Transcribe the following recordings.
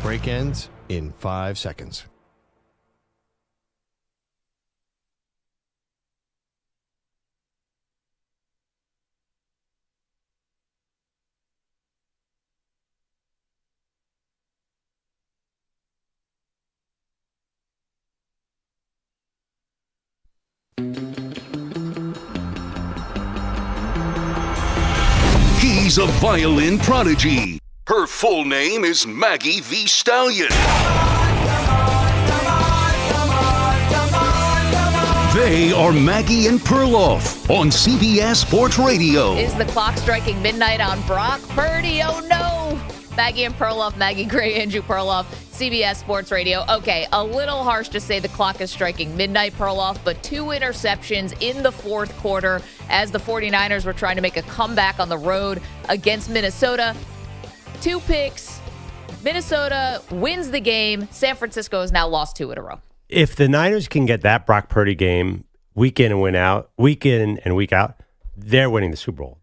Break ends in 5 seconds. He's a violin prodigy. Her full name is Maggie the Stallion. They are Maggie and Perloff on CBS Sports Radio. Is the clock striking midnight on Brock Purdy? Oh, no. Maggie and Perloff, Maggie Gray, Andrew Perloff, CBS Sports Radio. Okay, a little harsh to say the clock is striking midnight, Perloff, but 2 interceptions in the fourth quarter as the 49ers were trying to make a comeback on the road against Minnesota. 2 picks. Minnesota wins the game. San Francisco has now lost 2 in a row. If the Niners can get that Brock Purdy game week in and week out, they're winning the Super Bowl.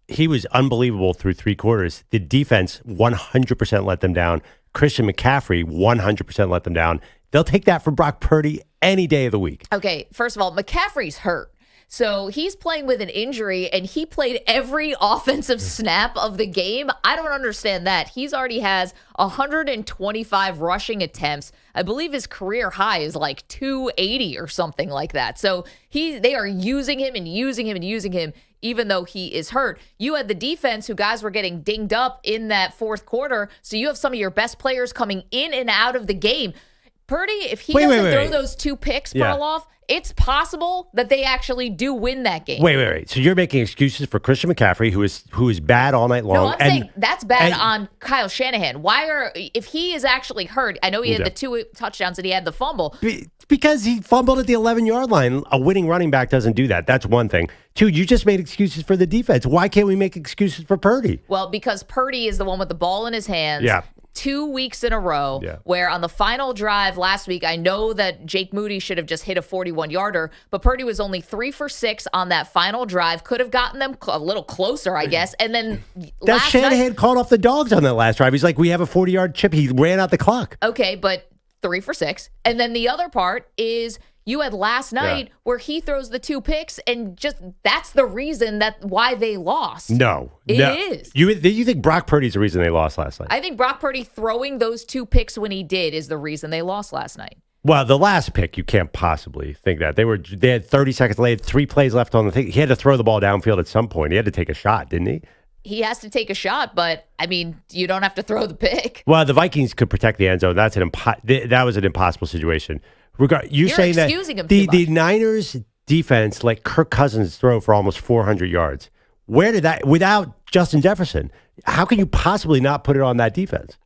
He was unbelievable through 3 quarters. The defense 100% let them down. Christian McCaffrey 100% let them down. They'll take that from Brock Purdy any day of the week. Okay, first of all, McCaffrey's hurt. So he's playing with an injury, and he played every offensive snap of the game. I don't understand that. He's already has 125 rushing attempts. I believe his career high is like 280 or something like that. So they are using him and using him and using him, even though he is hurt. You had the defense who guys were getting dinged up in that fourth quarter. So you have some of your best players coming in and out of the game. Purdy, if he doesn't throw those 2 picks, Perloff, it's possible that they actually do win that game. Wait. So you're making excuses for Christian McCaffrey, who is bad all night long. No, I'm saying that's bad on Kyle Shanahan. If he is actually hurt, I know he had the 2 touchdowns and he had the fumble. Because he fumbled at the 11-yard line. A winning running back doesn't do that. That's one thing. 2, you just made excuses for the defense. Why can't we make excuses for Purdy? Well, because Purdy is the one with the ball in his hands. Yeah. 2 weeks in a row where on the final drive last week, I know that Jake Moody should have just hit a 41-yarder, but Purdy was only 3 for 6 on that final drive. Could have gotten them a little closer, I guess. And then Shanahan called off the dogs on that last drive. He's like, we have a 40-yard chip. He ran out the clock. Okay, but 3 for 6. And then the other part is you had last night where he throws the 2 picks, and just that's the reason why they lost. No. It is. You think Brock Purdy's the reason they lost last night? I think Brock Purdy throwing those 2 picks when he did is the reason they lost last night. Well, the last pick, you can't possibly think that. They had 30 seconds left, 3 plays left on the thing. He had to throw the ball downfield at some point. He had to take a shot, didn't he? He has to take a shot, but, I mean, you don't have to throw the pick. Well, the Vikings could protect the end zone. That was an impossible situation. You're saying that the Niners defense let Kirk Cousins throw for almost 400 yards. Where did that, without Justin Jefferson, how can you possibly not put it on that defense?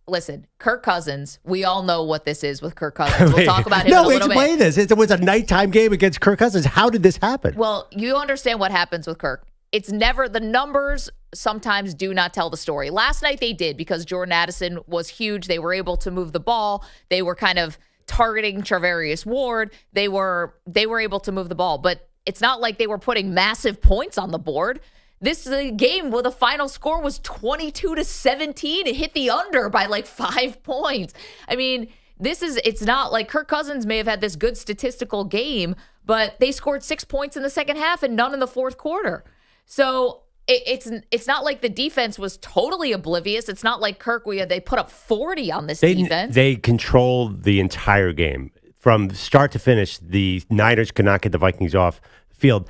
Listen, Kirk Cousins, we all know what this is with Kirk Cousins. We'll talk about him in a little bit. No, explain this. It was a nighttime game against Kirk Cousins. How did this happen? Well, you understand what happens with Kirk. It's never, the numbers sometimes do not tell the story. Last night they did because Jordan Addison was huge. They were able to move the ball. They were kind of targeting Charvarius Ward. They were able to move the ball, but it's not like they were putting massive points on the board. This is a game where the final score was 22-17. It hit the under by like 5 points. I mean, it's not like Kirk Cousins may have had this good statistical game, but they scored 6 points in the second half and none in the fourth quarter. So it's not like the defense was totally oblivious. It's not like they put up 40 on this defense. They controlled the entire game. From start to finish, the Niners could not get the Vikings off the field.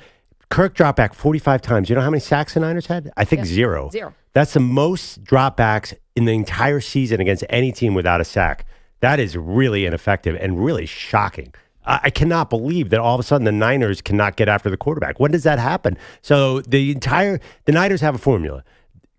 Kirk dropped back 45 times. You know how many sacks the Niners had? I think 0. 0. That's the most dropbacks in the entire season against any team without a sack. That is really ineffective and really shocking. I cannot believe that all of a sudden the Niners cannot get after the quarterback. When does that happen? So the Niners have a formula.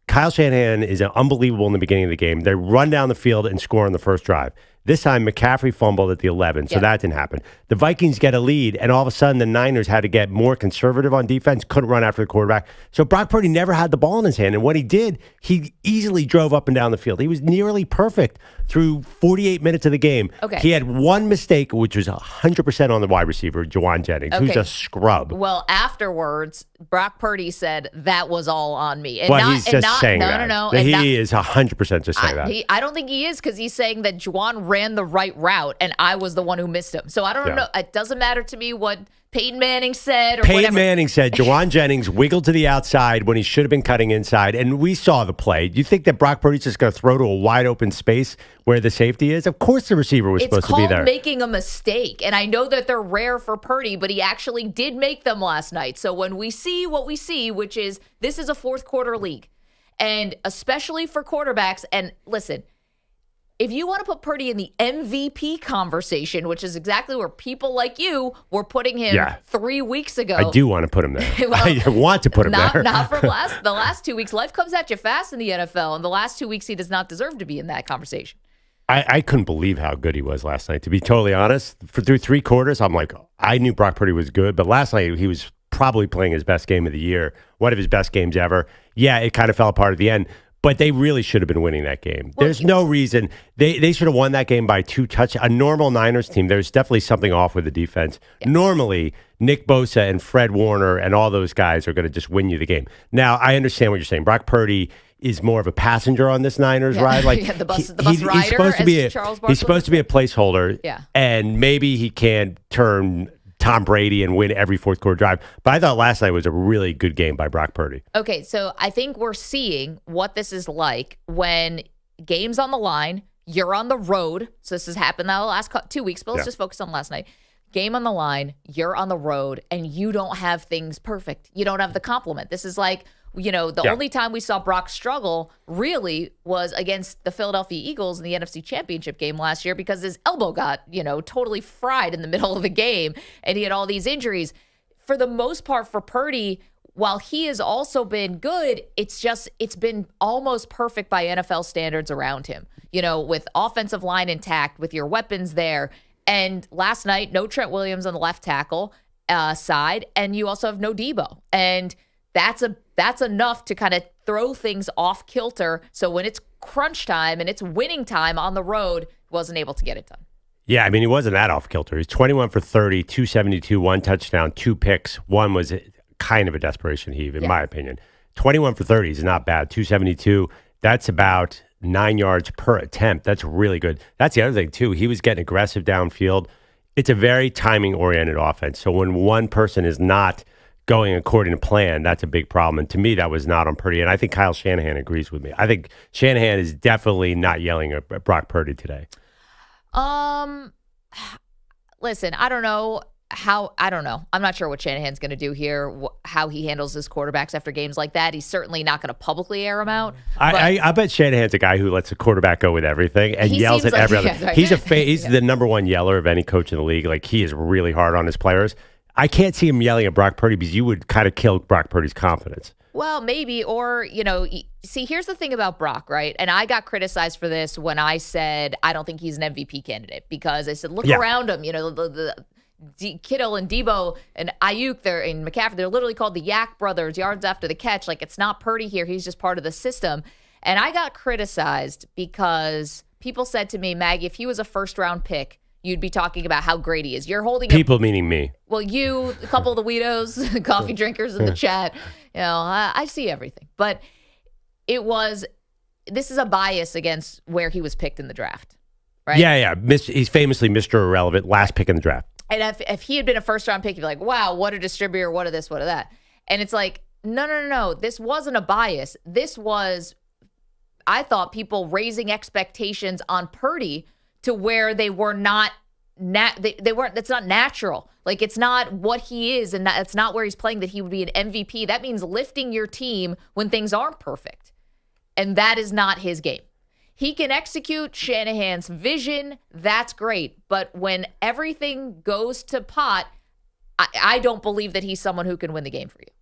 Kyle Shanahan is unbelievable in the beginning of the game. They run down the field and score on the first drive. This time, McCaffrey fumbled at the 11, so that didn't happen. The Vikings get a lead, and all of a sudden, the Niners had to get more conservative on defense, couldn't run after the quarterback. So Brock Purdy never had the ball in his hand, and when he did, he easily drove up and down the field. He was nearly perfect through 48 minutes of the game. Okay. He had one mistake, which was 100% on the wide receiver, Juwan Jennings, who's a scrub. Well, afterwards, Brock Purdy said that was all on me. And he's just saying that. No. He is 100% just saying that. I don't think he is, because he's saying that Juwan ran the right route and I was the one who missed him. So I don't know. It doesn't matter to me what Peyton Manning said or whatever. Peyton Manning said Juwan Jennings wiggled to the outside when he should have been cutting inside, and we saw the play. Do you think that Brock Purdy's just going to throw to a wide open space where the safety is? Of course the receiver was supposed to be there. It's called making a mistake, and I know that they're rare for Purdy, but he actually did make them last night. So when we see what we see, which is this is a fourth quarter league, and especially for quarterbacks, and listen, if you want to put Purdy in the MVP conversation, which is exactly where people like you were putting him 3 weeks ago. I do want to put him there. Well, I want to put him there. Not from the last 2 weeks. Life comes at you fast in the NFL, and the last 2 weeks he does not deserve to be in that conversation. I couldn't believe how good he was last night, to be totally honest. Through three quarters, I'm like, I knew Brock Purdy was good, but last night he was probably playing his best game of the year, one of his best games ever. Yeah, it kind of fell apart at the end. But they really should have been winning that game. There's no reason. They should have won that game by 2 touchdowns. A normal Niners team, there's definitely something off with the defense. Yeah. Normally, Nick Bosa and Fred Warner and all those guys are going to just win you the game. Now, I understand what you're saying. Brock Purdy is more of a passenger on this Niners ride. Like the bus rider, he's supposed to be he's supposed to be a placeholder. Yeah. And maybe he can turn Tom Brady and win every fourth quarter drive. But I thought last night was a really good game by Brock Purdy. Okay, so I think we're seeing what this is like when game's on the line, you're on the road. So this has happened now the last 2 weeks, but let's just focus on last night. Game on the line, you're on the road, and you don't have things perfect. You don't have the complement. This is like, the only time we saw Brock struggle really was against the Philadelphia Eagles in the NFC Championship game last year because his elbow got, totally fried in the middle of the game, and he had all these injuries. For the most part, for Purdy, while he has also been good, it's been almost perfect by NFL standards around him, with offensive line intact, with your weapons there. And last night, no Trent Williams on the left tackle side, and you also have no Debo. And that's enough to kind of throw things off kilter. So when it's crunch time and it's winning time on the road, wasn't able to get it done. Yeah, I mean, he wasn't that off kilter. He's 21 for 30, 272, 1 touchdown, 2 picks. One was kind of a desperation heave, in my opinion. 21 for 30 is not bad. 272, that's about 9 yards per attempt. That's really good. That's the other thing, too. He was getting aggressive downfield. It's a very timing-oriented offense. So when one person is not going according to plan, that's a big problem. And to me, that was not on Purdy. And I think Kyle Shanahan agrees with me. I think Shanahan is definitely not yelling at Brock Purdy today. Listen, I don't know. I'm not sure what Shanahan's going to do here, how he handles his quarterbacks after games like that. He's certainly not going to publicly air them out. I bet Shanahan's a guy who lets the quarterback go with everything and yells at every other. Right. He's the number one yeller of any coach in the league. Like, he is really hard on his players. I can't see him yelling at Brock Purdy because you would kind of kill Brock Purdy's confidence. Well, maybe, or, see, here's the thing about Brock, right? And I got criticized for this when I said I don't think he's an MVP candidate because I said, look around him, the Kittle and Debo and Ayuk and McCaffrey, they're literally called the Yak brothers, yards after the catch. Like, it's not Purdy here. He's just part of the system. And I got criticized because people said to me, Maggie, if he was a first-round pick, you'd be talking about how great he is. You're holding people, meaning me. Well, you, a couple of the weirdos, coffee drinkers in the chat. I see everything. But this is a bias against where he was picked in the draft, right? Yeah. He's famously Mr. Irrelevant, last pick in the draft. And if he had been a first-round pick, you'd be like, wow, what a distributor, what of this, what of that. And it's like, no. This wasn't a bias. This was, I thought, people raising expectations on Purdy to where they were not, they weren't, that's not natural. Like, it's not what he is, and that's not where he's playing, that he would be an MVP. That means lifting your team when things aren't perfect. And that is not his game. He can execute Shanahan's vision. That's great. But when everything goes to pot, I don't believe that he's someone who can win the game for you.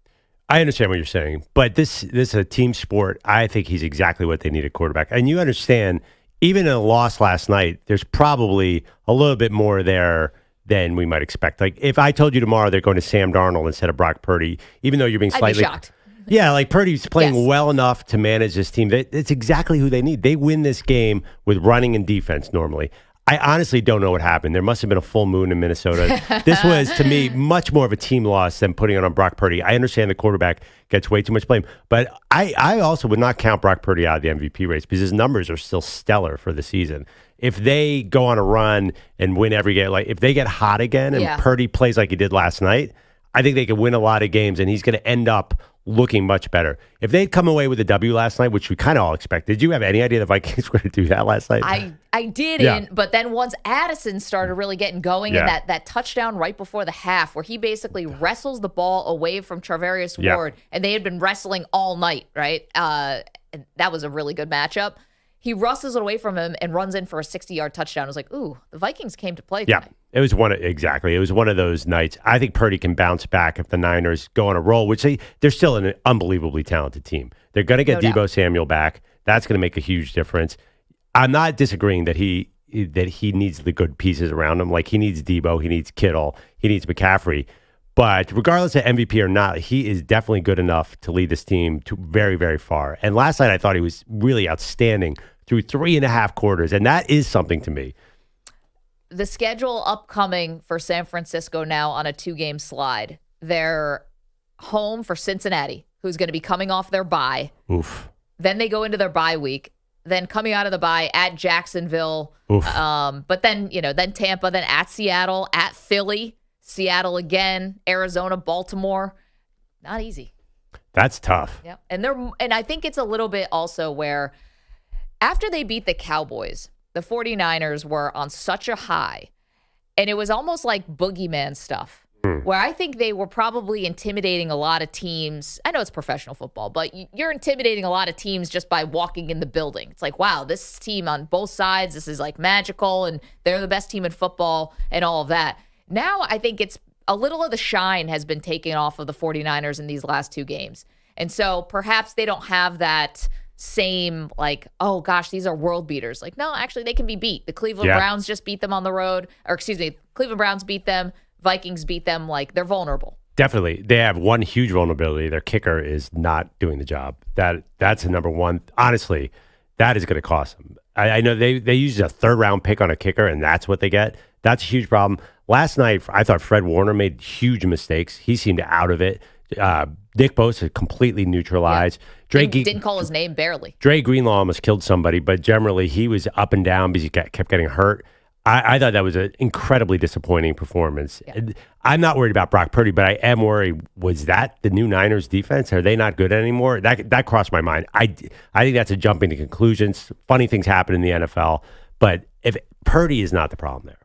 I understand what you're saying, but this is a team sport. I think he's exactly what they need at quarterback. And you understand, even in a loss last night, there's probably a little bit more there than we might expect. Like if I told you tomorrow they're going to Sam Darnold instead of Brock Purdy, even though you're being slightly shocked. Yeah, like Purdy's playing well enough to manage this team. It's exactly who they need. They win this game with running and defense normally. I honestly don't know what happened. There must have been a full moon in Minnesota. This was, to me, much more of a team loss than putting it on Brock Purdy. I understand the quarterback gets way too much blame, but I also would not count Brock Purdy out of the MVP race because his numbers are still stellar for the season. If they go on a run and win every game, like if they get hot again and Purdy plays like he did last night, I think they could win a lot of games, and he's going to end up looking much better. If they'd come away with a W last night, which we kind of all expected, did you have any idea the Vikings were going to do that last night? I didn't, but then once Addison started really getting going and that touchdown right before the half where he basically wrestles the ball away from Charvarius Ward, and they had been wrestling all night, right? And that was a really good matchup. He wrestles it away from him and runs in for a 60-yard touchdown. I was like, ooh, the Vikings came to play tonight. Yeah, it was one of those nights. I think Purdy can bounce back if the Niners go on a roll, which they're still an unbelievably talented team. They're going to get Debo Samuel back. That's going to make a huge difference. I'm not disagreeing that he needs the good pieces around him. Like he needs Debo, he needs Kittle, he needs McCaffrey. But regardless of MVP or not, he is definitely good enough to lead this team to very, very far. And last night I thought he was really outstanding through 3.5 quarters, and that is something to me. The schedule upcoming for San Francisco now on a 2-game slide. They're home for Cincinnati, who's going to be coming off their bye. Oof. Then they go into their bye week. Then coming out of the bye at Jacksonville. Oof. But then, then Tampa, then at Seattle, at Philly, Seattle again, Arizona, Baltimore. Not easy. That's tough. Yeah. And I think it's a little bit also where after they beat the Cowboys, the 49ers were on such a high, and it was almost like boogeyman stuff, where I think they were probably intimidating a lot of teams. I know it's professional football, but you're intimidating a lot of teams just by walking in the building. It's like, wow, this team on both sides, this is like magical, and they're the best team in football and all of that. Now I think it's a little of the shine has been taken off of the 49ers in these last 2 games. And so perhaps they don't have that same, like, oh gosh, these are world beaters. Like, no, actually they can be beat. The Cleveland Browns just beat them on the road, or excuse me, Cleveland Browns beat them, Vikings beat them. Like, they're vulnerable. Definitely. They have one huge vulnerability. Their kicker is not doing the job. That's a number one. Honestly, that is going to cost them. I know they used a 3rd-round pick on a kicker, and that's what they get. That's a huge problem. Last night, I thought Fred Warner made huge mistakes. He seemed out of it. Nick Bosa completely neutralized. Yeah. Didn't call his name barely. Dre Greenlaw almost killed somebody, but generally he was up and down because he kept getting hurt. I thought that was an incredibly disappointing performance. Yeah. I'm not worried about Brock Purdy, but I am worried. Was that the new Niners defense? Are they not good anymore? That crossed my mind. I think that's a jumping to conclusions. Funny things happen in the NFL, but if Purdy is not the problem there.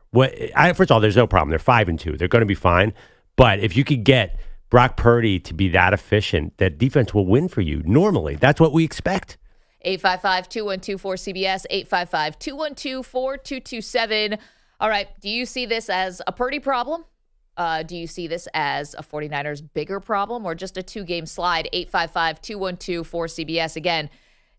First of all, there's no problem. They're 5-2. They're going to be fine. But if you could get Brock Purdy to be that efficient, that defense will win for you. Normally, that's what we expect. 855-212-4CBS, 855-212-4227. All right, do you see this as a Purdy problem? Do you see this as a 49ers bigger problem or just a 2-game slide? 855-212-4CBS. Again,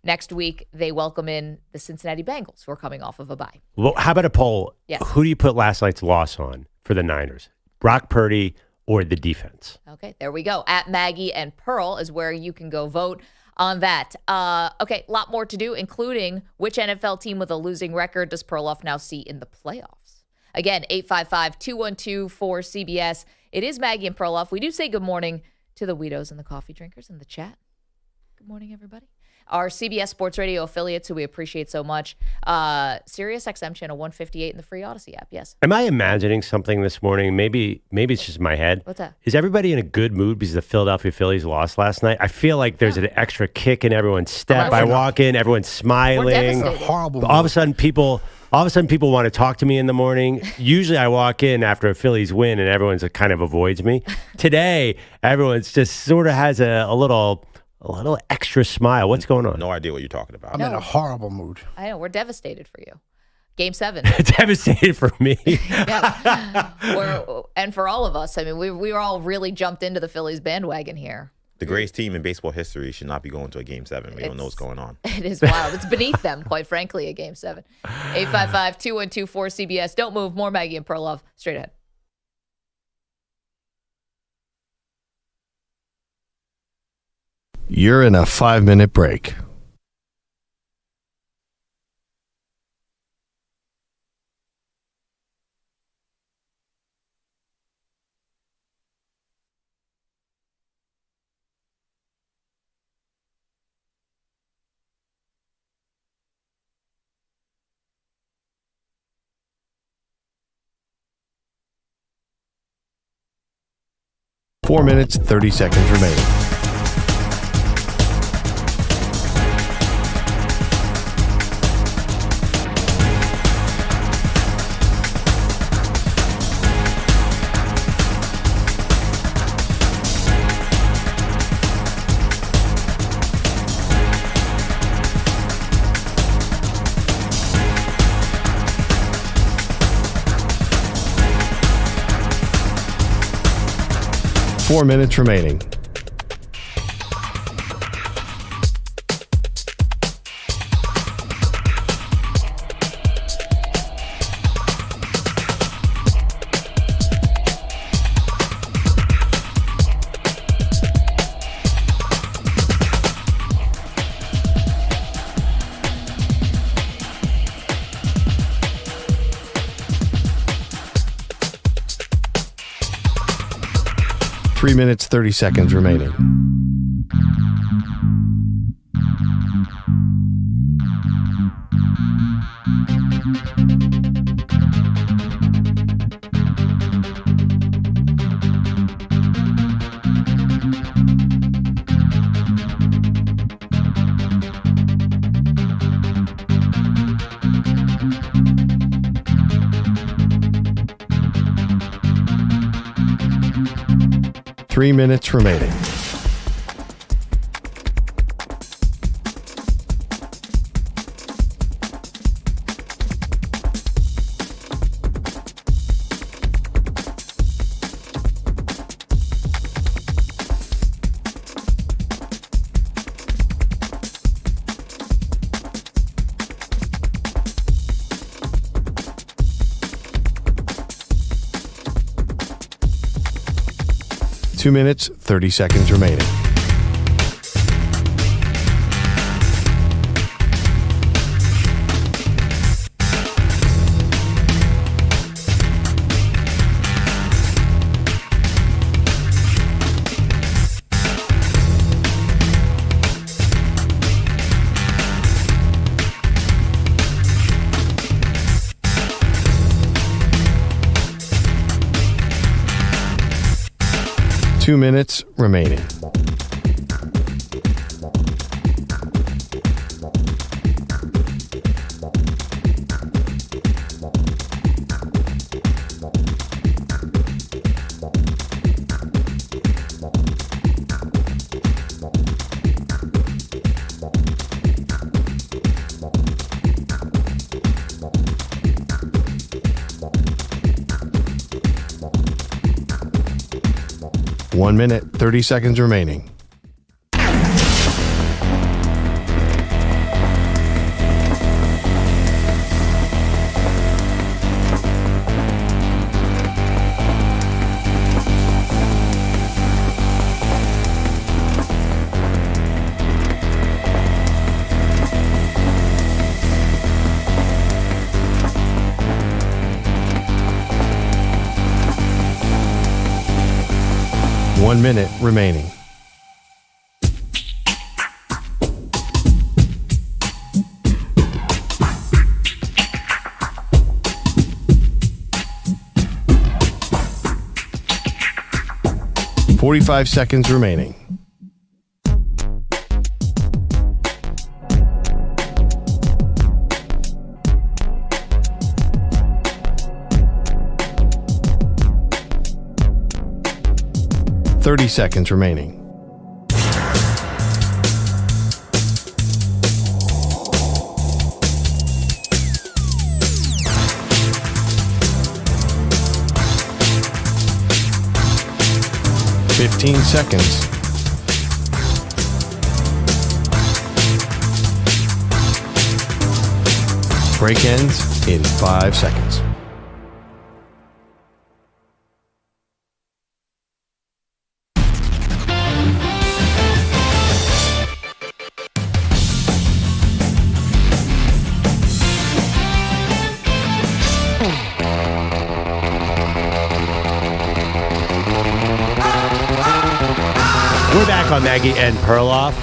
next week they welcome in the Cincinnati Bengals, who are coming off of a bye. Well, how about a poll? Yes. Who do you put last night's loss on for the Niners? Brock Purdy or the defense? Okay, there we go. At Maggie and Pearl is where you can go vote on that. Okay, a lot more to do, including which NFL team with a losing record does Perloff now see in the playoffs? Again, 855-212-4CBS. It is Maggie and Perloff. We do say good morning to the Weedos and the coffee drinkers in the chat. Good morning, everybody. Our CBS Sports Radio affiliates, who we appreciate so much. Sirius XM channel 158 in the free Odyssey app. Yes. Am I imagining something this morning? Maybe it's just my head. What's that? Is everybody in a good mood because the Philadelphia Phillies lost last night? I feel like there's an extra kick in everyone's step. I walk in, everyone's smiling. Horrible. All of a sudden, people want to talk to me in the morning. Usually, I walk in after a Phillies win, and everyone's kind of avoids me. Today, everyone's just sort of has a little extra smile. What's going on? No idea what you're talking about. I'm in a horrible mood. I know. We're devastated for you. Game 7. Devastated for me. Yeah. And for all of us. I mean, we were all really jumped into the Phillies bandwagon here. The greatest team in baseball history should not be going to a Game 7. We don't know what's going on. It is wild. It's beneath them, quite frankly, a Game 7. 855-212-4CBS. Don't move. More Maggie and Perloff straight ahead. You're in a 5-minute break. Four minutes, 30 seconds remaining. Four minutes remaining. Three minutes, 30 seconds remaining. Three minutes remaining. Two minutes, 30 seconds remaining. Two minutes remaining. One minute, 30 seconds remaining. One minute remaining. Forty-five seconds remaining. Thirty seconds remaining. Fifteen seconds. Break ends in 5 seconds. We're back on Maggie and Perloff.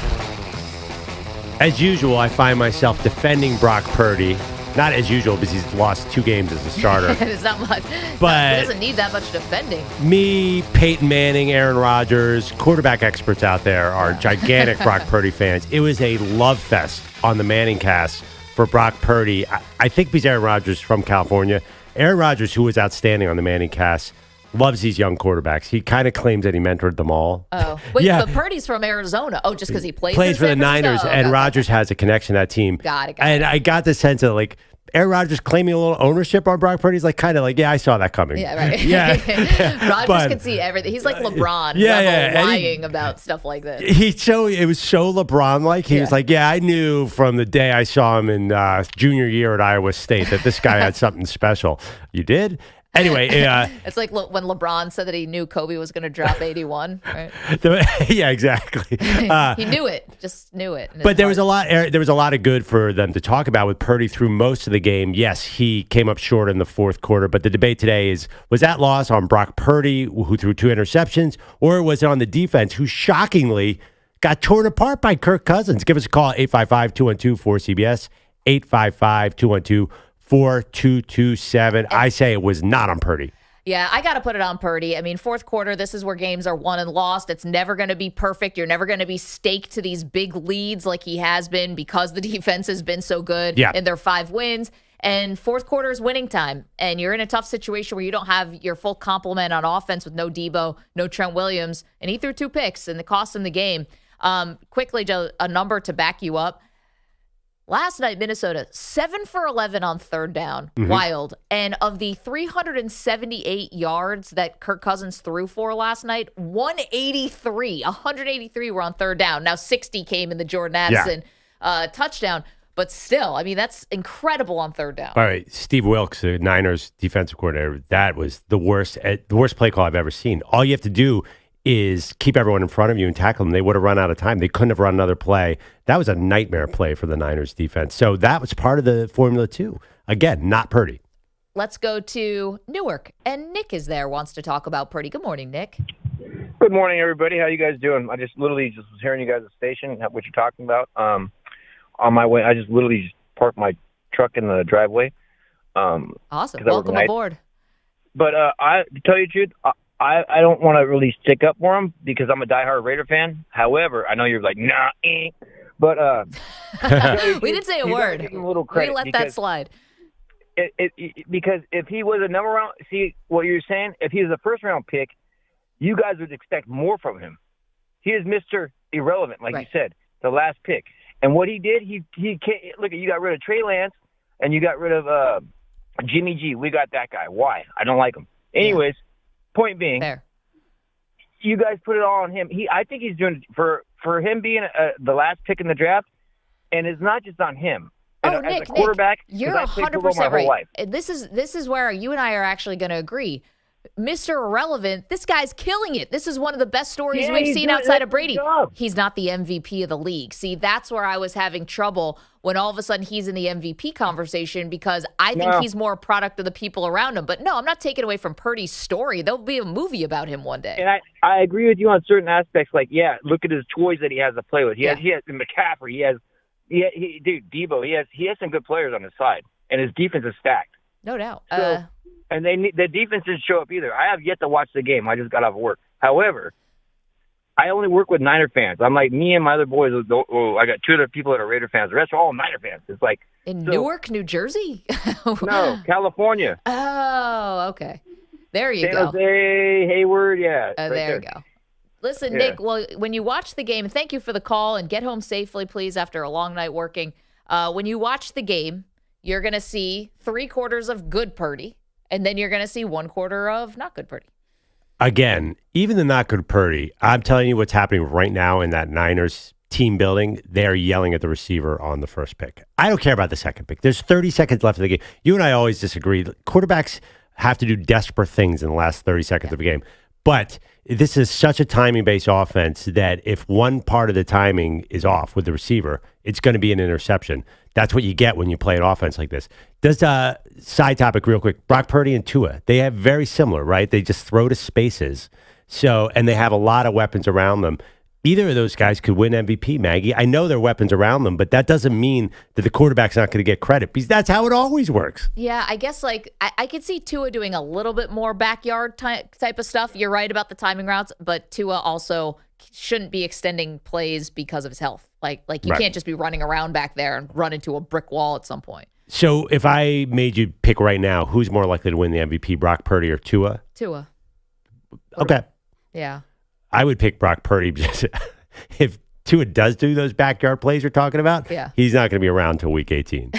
As usual, I find myself defending Brock Purdy. Not as usual because he's lost 2 games as a starter. It's not much. But he doesn't need that much defending. Me, Peyton Manning, Aaron Rodgers, quarterback experts out there are gigantic Brock Purdy fans. It was a love fest on the Manning cast for Brock Purdy. I think because Aaron Rodgers is from California. Aaron Rodgers, who was outstanding on the Manning cast, loves these young quarterbacks. He kind of claims that he mentored them all. Oh, wait, but Purdy's from Arizona. Oh, just because he plays for the Niners, and Rodgers has a connection to that team. Got it. And I got the sense of like Aaron Rodgers claiming a little ownership on Brock Purdy. He's like kind of like, yeah, I saw that coming. Yeah, right. Yeah, Rodgers can see everything. He's like LeBron, lying about stuff like this. It was so LeBron-like. He was like, yeah, I knew from the day I saw him in junior year at Iowa State that this guy had something special. You did? Anyway, it's like when LeBron said that he knew Kobe was going to drop 81. Right? Yeah, exactly. He knew it, just knew it. But there was a lot of good for them to talk about with Purdy through most of the game. Yes, he came up short in the fourth quarter, but the debate today was that loss on Brock Purdy, who threw 2 interceptions, or was it on the defense, who shockingly got torn apart by Kirk Cousins? Give us a call at 855-212-4CBS, 855-212-4227. I say it was not on Purdy. Yeah, I got to put it on Purdy. I mean, fourth quarter, this is where games are won and lost. It's never going to be perfect. You're never going to be staked to these big leads like he has been because the defense has been so good in their 5 wins. And fourth quarter is winning time. And you're in a tough situation where you don't have your full complement on offense with no Debo, no Trent Williams. And he threw 2 picks, and it cost him the game. Quickly, Joe, a number to back you up. Last night, Minnesota, 7 for 11 on third down. Mm-hmm. Wild. And of the 378 yards that Kirk Cousins threw for last night, 183 were on third down. Now 60 came in the Jordan Addison touchdown. But still, I mean, that's incredible on third down. All right, Steve Wilkes, the Niners defensive coordinator, that was the worst play call I've ever seen. All you have to do is keep everyone in front of you and tackle them. They would have run out of time. They couldn't have run another play. That was a nightmare play for the Niners defense. So that was part of the formula too. Again, not Purdy. Let's go to Newark. And Nick is there, wants to talk about Purdy. Good morning, Nick. Good morning, everybody. How you guys doing? I just literally was hearing you guys at the station, what you're talking about. On my way, I just literally parked my truck in the driveway. Awesome. Welcome aboard. But to tell you the truth, I don't want to really stick up for him because I'm a diehard Raider fan. However, I know you're like, nah, but we didn't say a word. A little credit we let that slide. Because if he was a number round, see what you're saying. If he was a first round pick, you guys would expect more from him. He is Mr. Irrelevant, like you said, the last pick. And what he did, he can't look. You got rid of Trey Lance, and you got rid of Jimmy G. We got that guy. Why? I don't like him. Anyways. Point being, you guys put it all on him. I think he's doing for him being the last pick in the draft, and it's not just on him. Nick, as a quarterback, you're 100% right. This is where you and I are actually going to agree. Mr. Irrelevant, this guy's killing it. This is one of the best stories we've seen outside of Brady. He's not the MVP of the league. See, that's where I was having trouble when all of a sudden he's in the MVP conversation because I think he's more a product of the people around him. But no, I'm not taking away from Purdy's story. There'll be a movie about him one day. And I agree with you on certain aspects. Like, look at his toys that he has to play with. He has McCaffrey. Debo. He has some good players on his side, and his defense is stacked. No doubt. So, and the defense didn't show up either. I have yet to watch the game. I just got off work. However, I only work with Niner fans. I'm like, me and my other boys, I got 2 other people that are Raider fans. The rest are all Niner fans. It's like in Newark, New Jersey? No, California. Oh, okay. There you San go. Jose, Hayward, there you go. Listen, Nick, well, when you watch the game, thank you for the call, and get home safely, please, after a long night working. When you watch the game, you're going to see 3 quarters of good Purdy. And then you're going to see 1 quarter of not good Purdy. Again, even the not good Purdy, I'm telling you what's happening right now in that Niners team building, they're yelling at the receiver on the first pick. I don't care about the second pick. There's 30 seconds left of the game. You and I always disagree. Quarterbacks have to do desperate things in the last 30 seconds of the game. But this is such a timing-based offense that if one part of the timing is off with the receiver, it's going to be an interception. That's what you get when you play an offense like this. Does side topic real quick. Brock Purdy and Tua, they have very similar, right? They just throw to spaces. So, and they have a lot of weapons around them. Either of those guys could win MVP, Maggie. I know there are weapons around them, but that doesn't mean that the quarterback's not going to get credit because that's how it always works. Yeah, I guess I could see Tua doing a little bit more backyard type of stuff. You're right about the timing routes, but Tua also shouldn't be extending plays because of his health. Like you can't just be running around back there and run into a brick wall at some point. So if I made you pick right now, who's more likely to win the MVP, Brock Purdy or Tua? Tua. Okay. Yeah. I would pick Brock Purdy because if Tua does do those backyard plays you're talking about, he's not going to be around until week 18.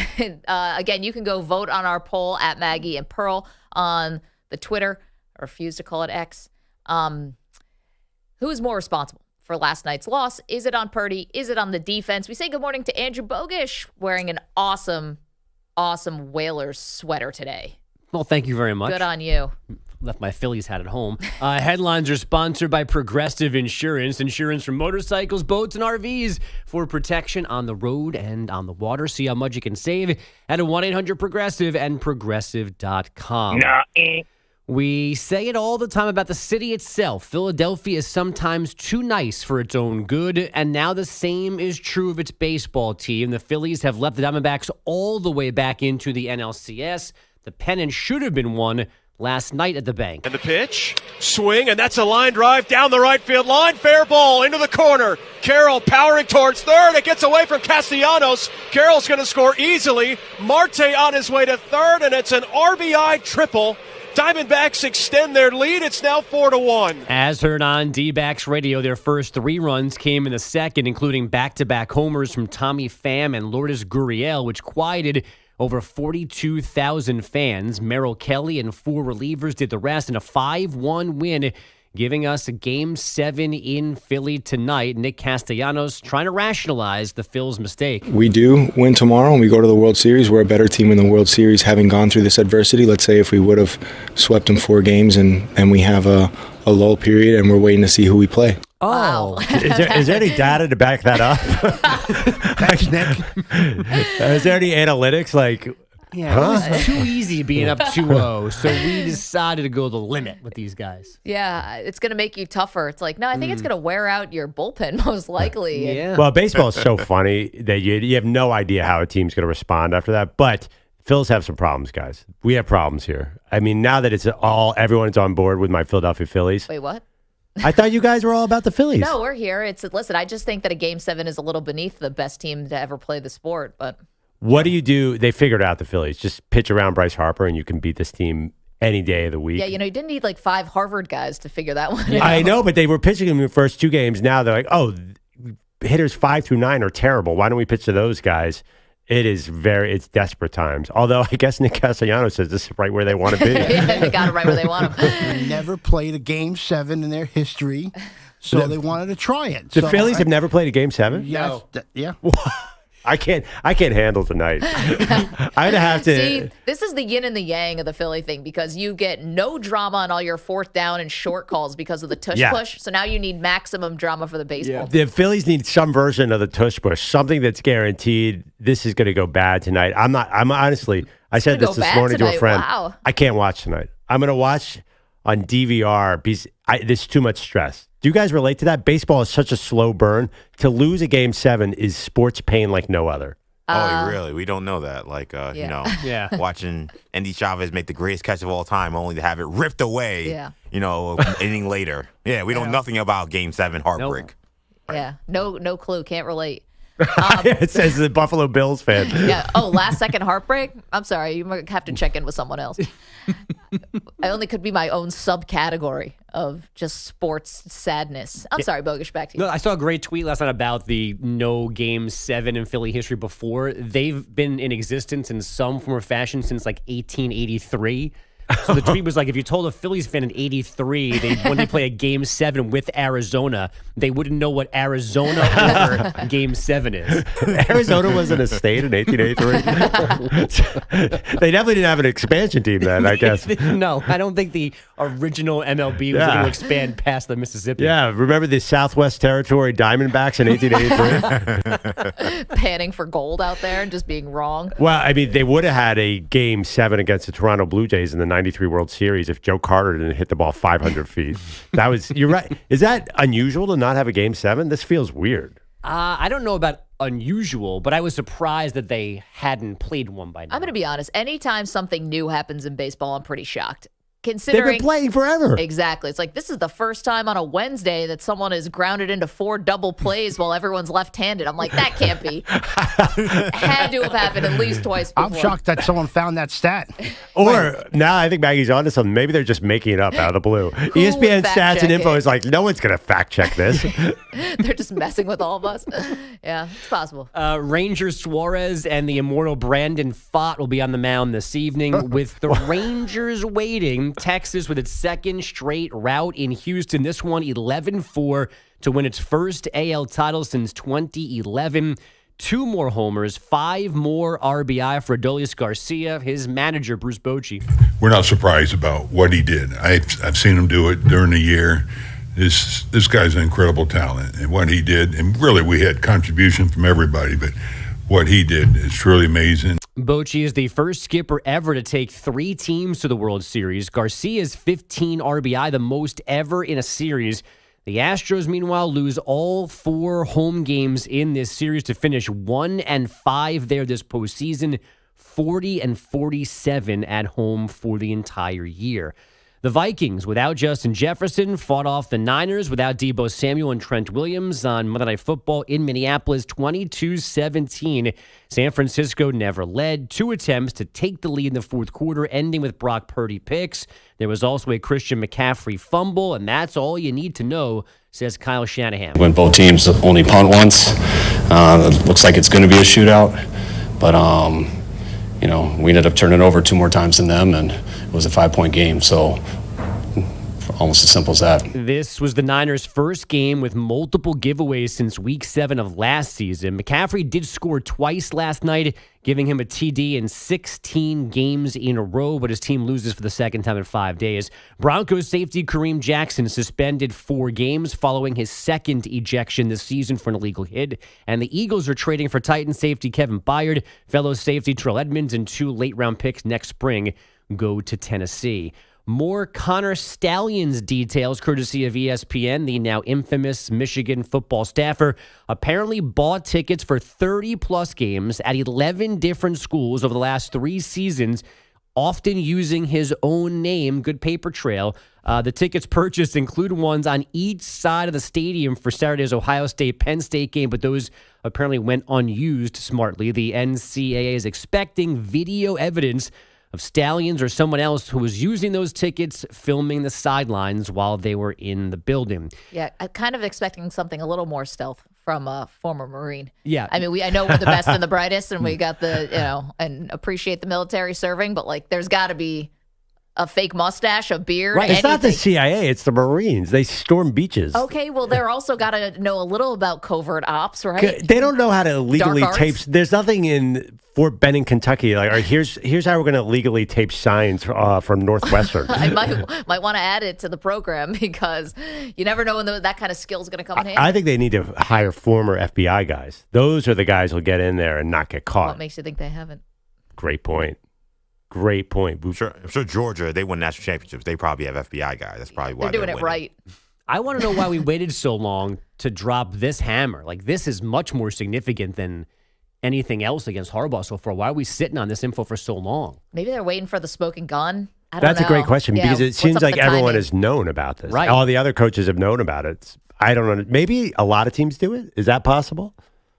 Again, you can go vote on our poll at Maggie and Pearl on the Twitter. I refuse to call it X. Who is more responsible for last night's loss? Is it on Purdy? Is it on the defense? We say good morning to Andrew Bogish wearing an awesome Whalers sweater today. Well, thank you very much. Good on you. Left my Phillies hat at home. Headlines are sponsored by Progressive Insurance. Insurance for motorcycles, boats, and RVs for protection on the road and on the water. See how much you can save at 1-800-PROGRESSIVE and Progressive.com. We say it all the time about the city itself. Philadelphia is sometimes too nice for its own good, and now the same is true of its baseball team. The Phillies have left the Diamondbacks all the way back into the NLCS. The pennant should have been won last night at the bank. And the pitch, swing, and that's a line drive down the right field line. Fair ball into the corner. Carroll powering towards third. It gets away from Castellanos. Carroll's going to score easily. Marte on his way to third, and it's an RBI triple. Diamondbacks extend their lead. It's now 4-1. As heard on D-Backs Radio, their first 3 runs came in the second, including back-to-back homers from Tommy Pham and Lourdes Gurriel, which quieted over 42,000 fans. Merrill Kelly and 4 relievers did the rest in a 5-1 win, giving us a Game 7 in Philly tonight. Nick Castellanos trying to rationalize the Phils' mistake. We do win tomorrow and we go to the World Series. We're a better team in the World Series having gone through this adversity. Let's say if we would have swept them 4 games and we have a lull period and we're waiting to see who we play. Wow. Is there any data to back that up? Thanks, Nick. Is there any analytics? It was too easy being up 2-0, so we decided to go the limit with these guys. Yeah, it's going to make you tougher. It's like, no, I think it's going to wear out your bullpen most likely. Yeah. Well, baseball is so funny that you have no idea how a team's going to respond after that. But Phils have some problems, guys. We have problems here. I mean, now that everyone's on board with my Philadelphia Phillies. Wait, what? I thought you guys were all about the Phillies. No, we're here. Listen, I just think that a Game 7 is a little beneath the best team to ever play the sport. But what do you do? They figured out the Phillies. Just pitch around Bryce Harper, and you can beat this team any day of the week. Yeah, you didn't need 5 Harvard guys to figure that one out. I know, but they were pitching them in the first 2 games. Now they're like, oh, hitters 5 through 9 are terrible. Why don't we pitch to those guys? It's desperate times. Although I guess Nick Castellanos says this is right where they want to be. Yeah, they got it right where they want them. They never played a Game 7 in their history, so they wanted to try it. The Phillies have never played a Game 7? Yes, yeah. I can't handle tonight. I'd have to. See, this is the yin and the yang of the Philly thing because you get no drama on all your 4th down and short calls because of the tush push. So now you need maximum drama for the baseball. The Phillies need some version of the tush push, something that's guaranteed. This is going to go bad tonight. I'm honestly. I said this morning to a friend. Wow. I can't watch tonight. I'm going to watch on DVR because there's too much stress. Do you guys relate to that? Baseball is such a slow burn. To lose a Game 7 is sports pain like no other. Oh, really? We don't know that. Watching Andy Chavez make the greatest catch of all time, only to have it ripped away, inning later. Yeah, we know nothing about Game 7 heartbreak. Nope. Yeah, no clue. Can't relate. It says the Buffalo Bills fan. Yeah. Oh, last second heartbreak? I'm sorry. You might have to check in with someone else. I only could be my own subcategory of just sports sadness. I'm sorry, Bogish, back to you. No, I saw a great tweet last night about the no Game 7 in Philly history before. They've been in existence in some form or fashion since 1883. So the tweet was like, if you told a Phillies fan in '83 when they play a Game 7 with Arizona, they wouldn't know what Arizona or Game 7 is. Arizona wasn't a state in 1883. They definitely didn't have an expansion team then, I guess. No, I don't think the original MLB was going to expand past the Mississippi. Yeah, remember the Southwest Territory Diamondbacks in 1883? Panning for gold out there and just being wrong. Well, I mean, they would have had a Game 7 against the Toronto Blue Jays in the '93 World Series if Joe Carter didn't hit the ball 500 feet. You're right. Is that unusual to not have a Game 7? This feels weird. I don't know about unusual, but I was surprised that they hadn't played one by now. I'm going to be honest. Anytime something new happens in baseball, I'm pretty shocked. Considering they've been playing forever. Exactly. It's like this is the first time on a Wednesday that someone is grounded into 4 double plays while everyone's left-handed. I'm like, that can't be. Had to have happened at least twice before. I'm shocked that someone found that stat. Or now I think Maggie's onto something. Maybe they're just making it up out of the blue. ESPN Stats and Info is like, no one's going to fact check this. They're just messing with all of us. Yeah, it's possible. Rangers Suarez and the immortal Brandon Pfaadt will be on the mound this evening. With the Rangers waiting, Texas with its second straight rout in Houston. This one 11-4 to win its first AL title since 2011. 2 more homers, 5 more RBI for Adolis Garcia, his manager, Bruce Bochy. We're not surprised about what he did. I've seen him do it during the year. This guy's an incredible talent, and what he did, and really we had contribution from everybody, but what he did is truly amazing. Bochy is the first skipper ever to take 3 teams to the World Series. Garcia's 15 RBI, the most ever in a series. The Astros, meanwhile, lose all 4 home games in this series to finish 1-5 there this postseason, 40-47 at home for the entire year. The Vikings, without Justin Jefferson, fought off the Niners without Debo Samuel and Trent Williams on Monday Night Football in Minneapolis, 22-17. San Francisco never led. 2 attempts to take the lead in the fourth quarter, ending with Brock Purdy picks. There was also a Christian McCaffrey fumble, and that's all you need to know, says Kyle Shanahan. When both teams only punt once, it looks like it's going to be a shootout. But, we ended up turning over 2 more times than them, and it was a 5-point game. So almost as simple as that. This was the Niners' first game with multiple giveaways since Week 7 of last season. McCaffrey did score twice last night, giving him a TD in 16 games in a row, but his team loses for the second time in 5 days. Broncos safety Kareem Jackson suspended 4 games following his second ejection this season for an illegal hit. And the Eagles are trading for Titans safety Kevin Byard, fellow safety Terrell Edmonds, and 2 late-round picks next spring go to Tennessee. More Connor Stalions details, courtesy of ESPN. The now infamous Michigan football staffer apparently bought tickets for 30-plus games at 11 different schools over the last 3 seasons, often using his own name, good paper trail. The tickets purchased include ones on each side of the stadium for Saturday's Ohio State-Penn State game, but those apparently went unused smartly. The NCAA is expecting video evidence of Stalions or someone else who was using those tickets filming the sidelines while they were in the building. Yeah, I'm kind of expecting something a little more stealth from a former Marine. Yeah. I mean, I know we're the best and the brightest, and we got and appreciate the military serving, but there's got to be a fake mustache, a beard. Right. It's not the CIA, it's the Marines. They storm beaches. Okay, well, they're also got to know a little about covert ops, right? They don't know how to legally tape. There's nothing in Fort Benning, Kentucky. Here's how we're going to legally tape signs from Northwestern. I might want to add it to the program because you never know when that kind of skill is going to come in handy. I think they need to hire former FBI guys. Those are the guys who'll get in there and not get caught. What makes you think they haven't? Great point. Great point. I'm sure Georgia, they win national championships. They probably have FBI guys. That's probably why they're doing it right. I want to know why we waited so long to drop this hammer. This is much more significant than anything else against Harbaugh so far. Why are we sitting on this info for so long? Maybe they're waiting for the smoking gun. I don't know. That's a great question because it seems like everyone has known about this. Right. All the other coaches have known about it. I don't know. Maybe a lot of teams do it. Is that possible?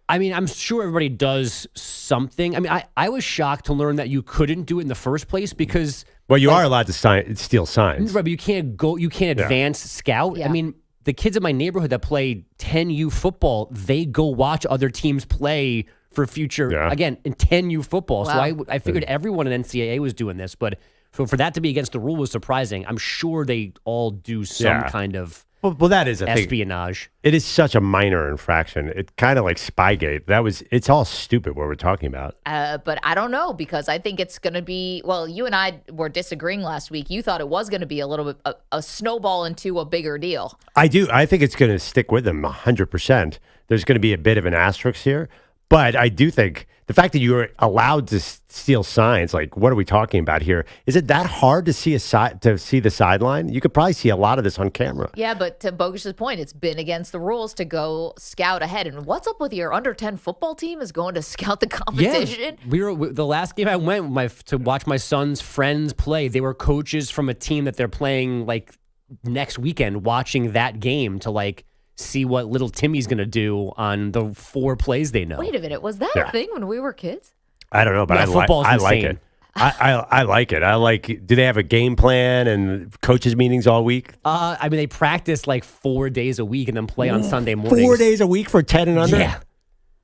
I mean, I'm sure everybody does something. I mean, I was shocked to learn that you couldn't do it in the first place because... Well, you are allowed to steal signs. Right, but you can't advance scout. Yeah. I mean, the kids in my neighborhood that play 10U football, they go watch other teams play for future, again, in 10U football. Wow. So I figured everyone in NCAA was doing this, but So for that to be against the rule was surprising. I'm sure they all do some kind of well, that is a espionage. It is such a minor infraction. It kind of like Spygate. It's all stupid what we're talking about. But I don't know, because I think it's going to be, well, you and I were disagreeing last week. You thought it was going to be a little bit a snowball into a bigger deal. I do. I think it's going to stick with them 100%. There's going to be a bit of an asterisk here. But I do think the fact that you're allowed to steal signs, like what are we talking about here? Is it that hard to see the sideline? You could probably see a lot of this on camera. Yeah, but to Bogus's point, it's been against the rules to go scout ahead. And what's up with your under 10 football team is going to scout the competition? Yeah, the last game I went to watch my son's friends play. They were coaches from a team that they're playing like next weekend, watching that game to like see what little Timmy's going to do on the 4 plays they know. Wait a minute. Was that a thing when we were kids? I don't know, but I like it. I like it. I like, do they have a game plan and coaches meetings all week? I mean, they practice like 4 days a week and then play on Sunday mornings. 4 days a week for 10 and under?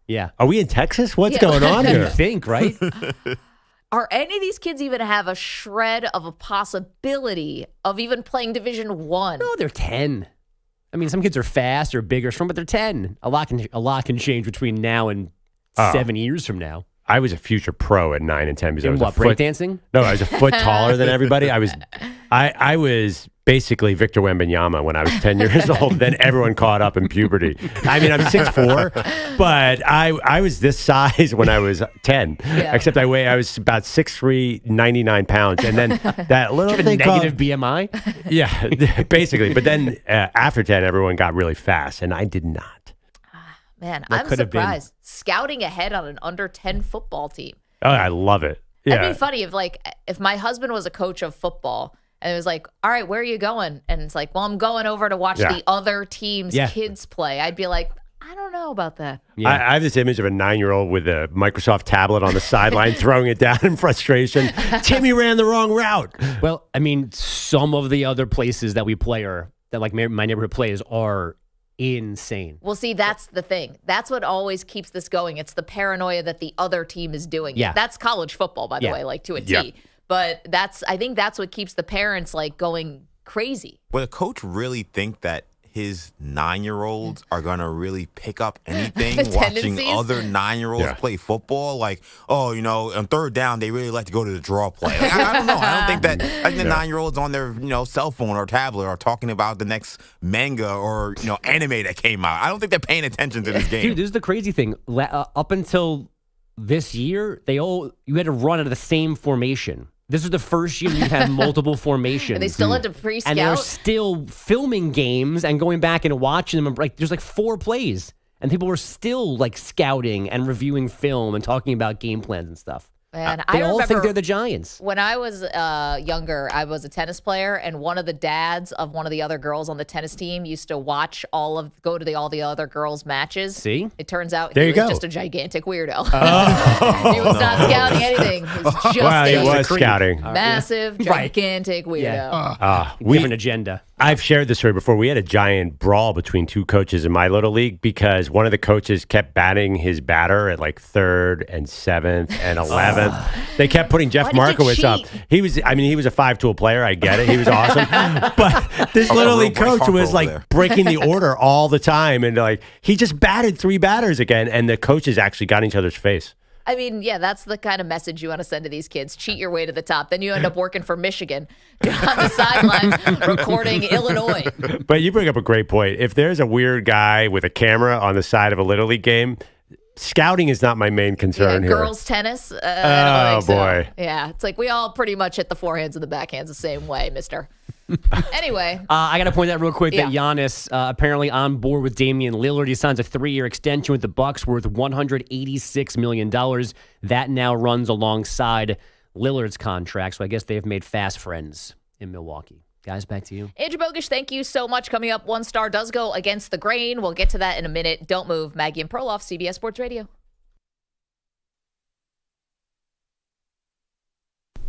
Yeah. Are we in Texas? What's going on here? You think, right? Are any of these kids even have a shred of a possibility of even playing Division 1? No, they're 10. I mean, some kids are fast or big or strong, but they're 10. A lot can change between now and 7 years from now. I was a future pro at 9 and 10 because I was breakdancing? No, I was a foot taller than everybody. I was basically Victor Wembanyama when I was 10 years old. Then everyone caught up in puberty. I mean, I'm 6'4", but I was this size when I was 10. Yeah. Except I was about 6'3", 99 pounds. And then that little thing negative BMI? Yeah, basically. But then after 10, everyone got really fast, and I did not. Man, I'm surprised. Scouting ahead on an under 10 football team. Oh, I love it. Yeah. It'd be funny if my husband was a coach of football and it was like, all right, where are you going? And it's like, well, I'm going over to watch the other team's kids play. I'd be like, I don't know about that. Yeah. I have this image of a 9-year-old with a Microsoft tablet on the sideline throwing it down in frustration. Timmy ran the wrong route. Well, I mean, some of the other places that we play that like my neighborhood plays are insane. Well, see, that's the thing. That's what always keeps this going. It's the paranoia that the other team is doing. Yeah. That's college football, by the way, like to a T. Yeah. But I think that's what keeps the parents like going crazy. Would a coach really think that his 9-year-olds are going to really pick up anything watching other 9-year-olds play football? Like, on 3rd down, they really like to go to the draw play. Like, I don't know. I don't think that the 9-year-olds on their cell phone or tablet are talking about the next manga or anime that came out. I don't think they're paying attention to this game. Dude, this is the crazy thing. Up until this year, you had to run out of the same formation. This was the first year you'd have multiple formations. And they still had to pre-scout? And they're still filming games and going back and watching them. Like, there's like 4 plays. And people were still like scouting and reviewing film and talking about game plans and stuff. Man, they all think they're the Giants. When I was younger, I was a tennis player, and one of the dads of one of the other girls on the tennis team used to watch all the other girls' matches. See? It turns out he was go. just a gigantic weirdo. He was not scouting anything. He was just he was scouting. Massive, gigantic weirdo. We have an agenda. I've shared this story before. We had a giant brawl between 2 coaches in my little league because one of the coaches kept batting his batter at like 3rd and 7th and 11th. They kept putting Jeff Markowitz up. He was a 5-tool player. I get it. He was awesome. But this little league coach was like breaking the order all the time. And like, he just batted 3 batters again. And the coaches actually got in each other's face. I mean, yeah, that's the kind of message you want to send to these kids. Cheat your way to the top. Then you end up working for Michigan on the sideline recording Illinois. But you bring up a great point. If there's a weird guy with a camera on the side of a Little League game, scouting is not my main concern here. Girls tennis? Oh, boy. Yeah, it's like we all pretty much hit the forehands and the backhands the same way, mister. Anyway. I got to point out real quick that Giannis apparently on board with Damian Lillard. He signs a 3-year extension with the Bucks worth $186 million. That now runs alongside Lillard's contract. So I guess they've made fast friends in Milwaukee. Guys, back to you. Andrew Bogusch, thank you so much. Coming up, 1 star does go against the grain. We'll get to that in a minute. Don't move. Maggie and Perloff, CBS Sports Radio.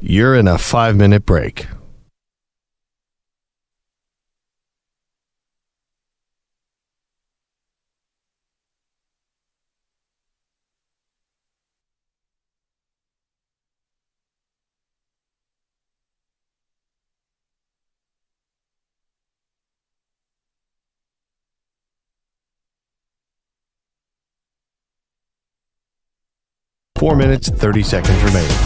You're in a 5-minute break. 4 minutes, 30 seconds remaining.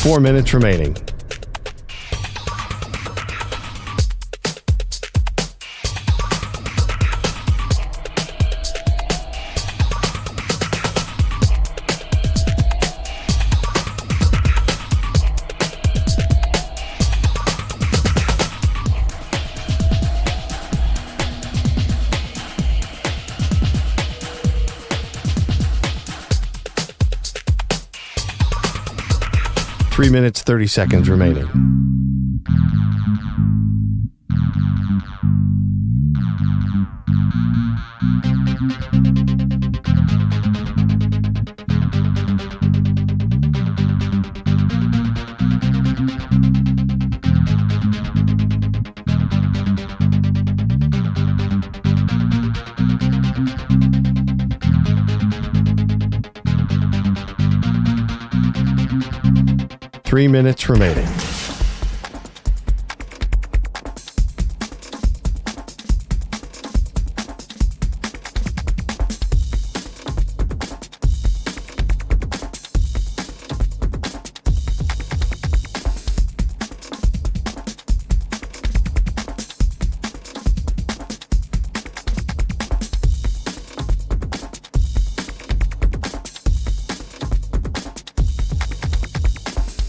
Four minutes remaining. Three minutes, 30 seconds remaining. Three minutes remaining.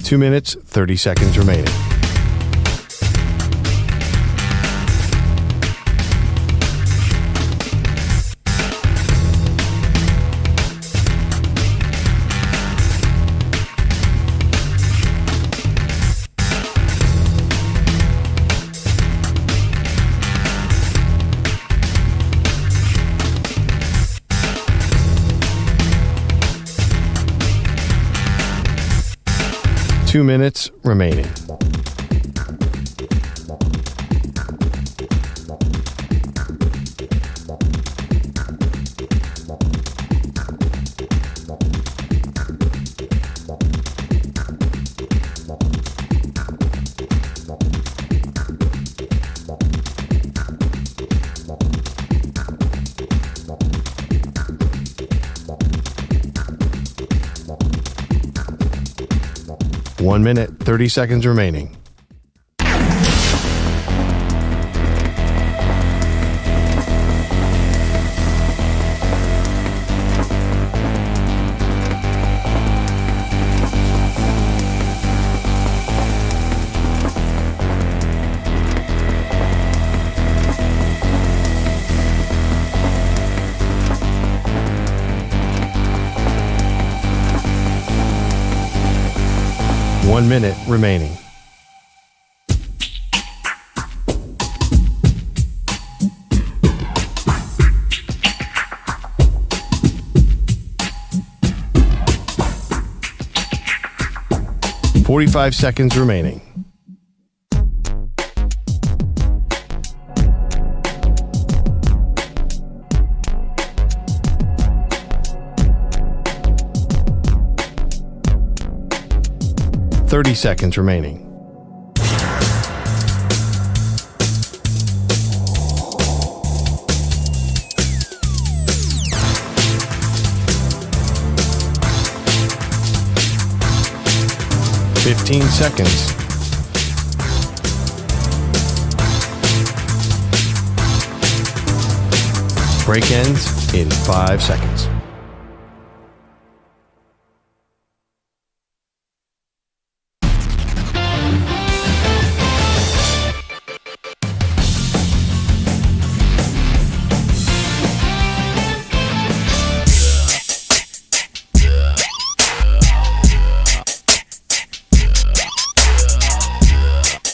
Two minutes, 30 seconds remaining. Two minutes remaining. One minute, 30 seconds remaining. One minute remaining. .45 seconds remaining. .30 seconds remaining. .15 seconds. Break ends in 5 seconds.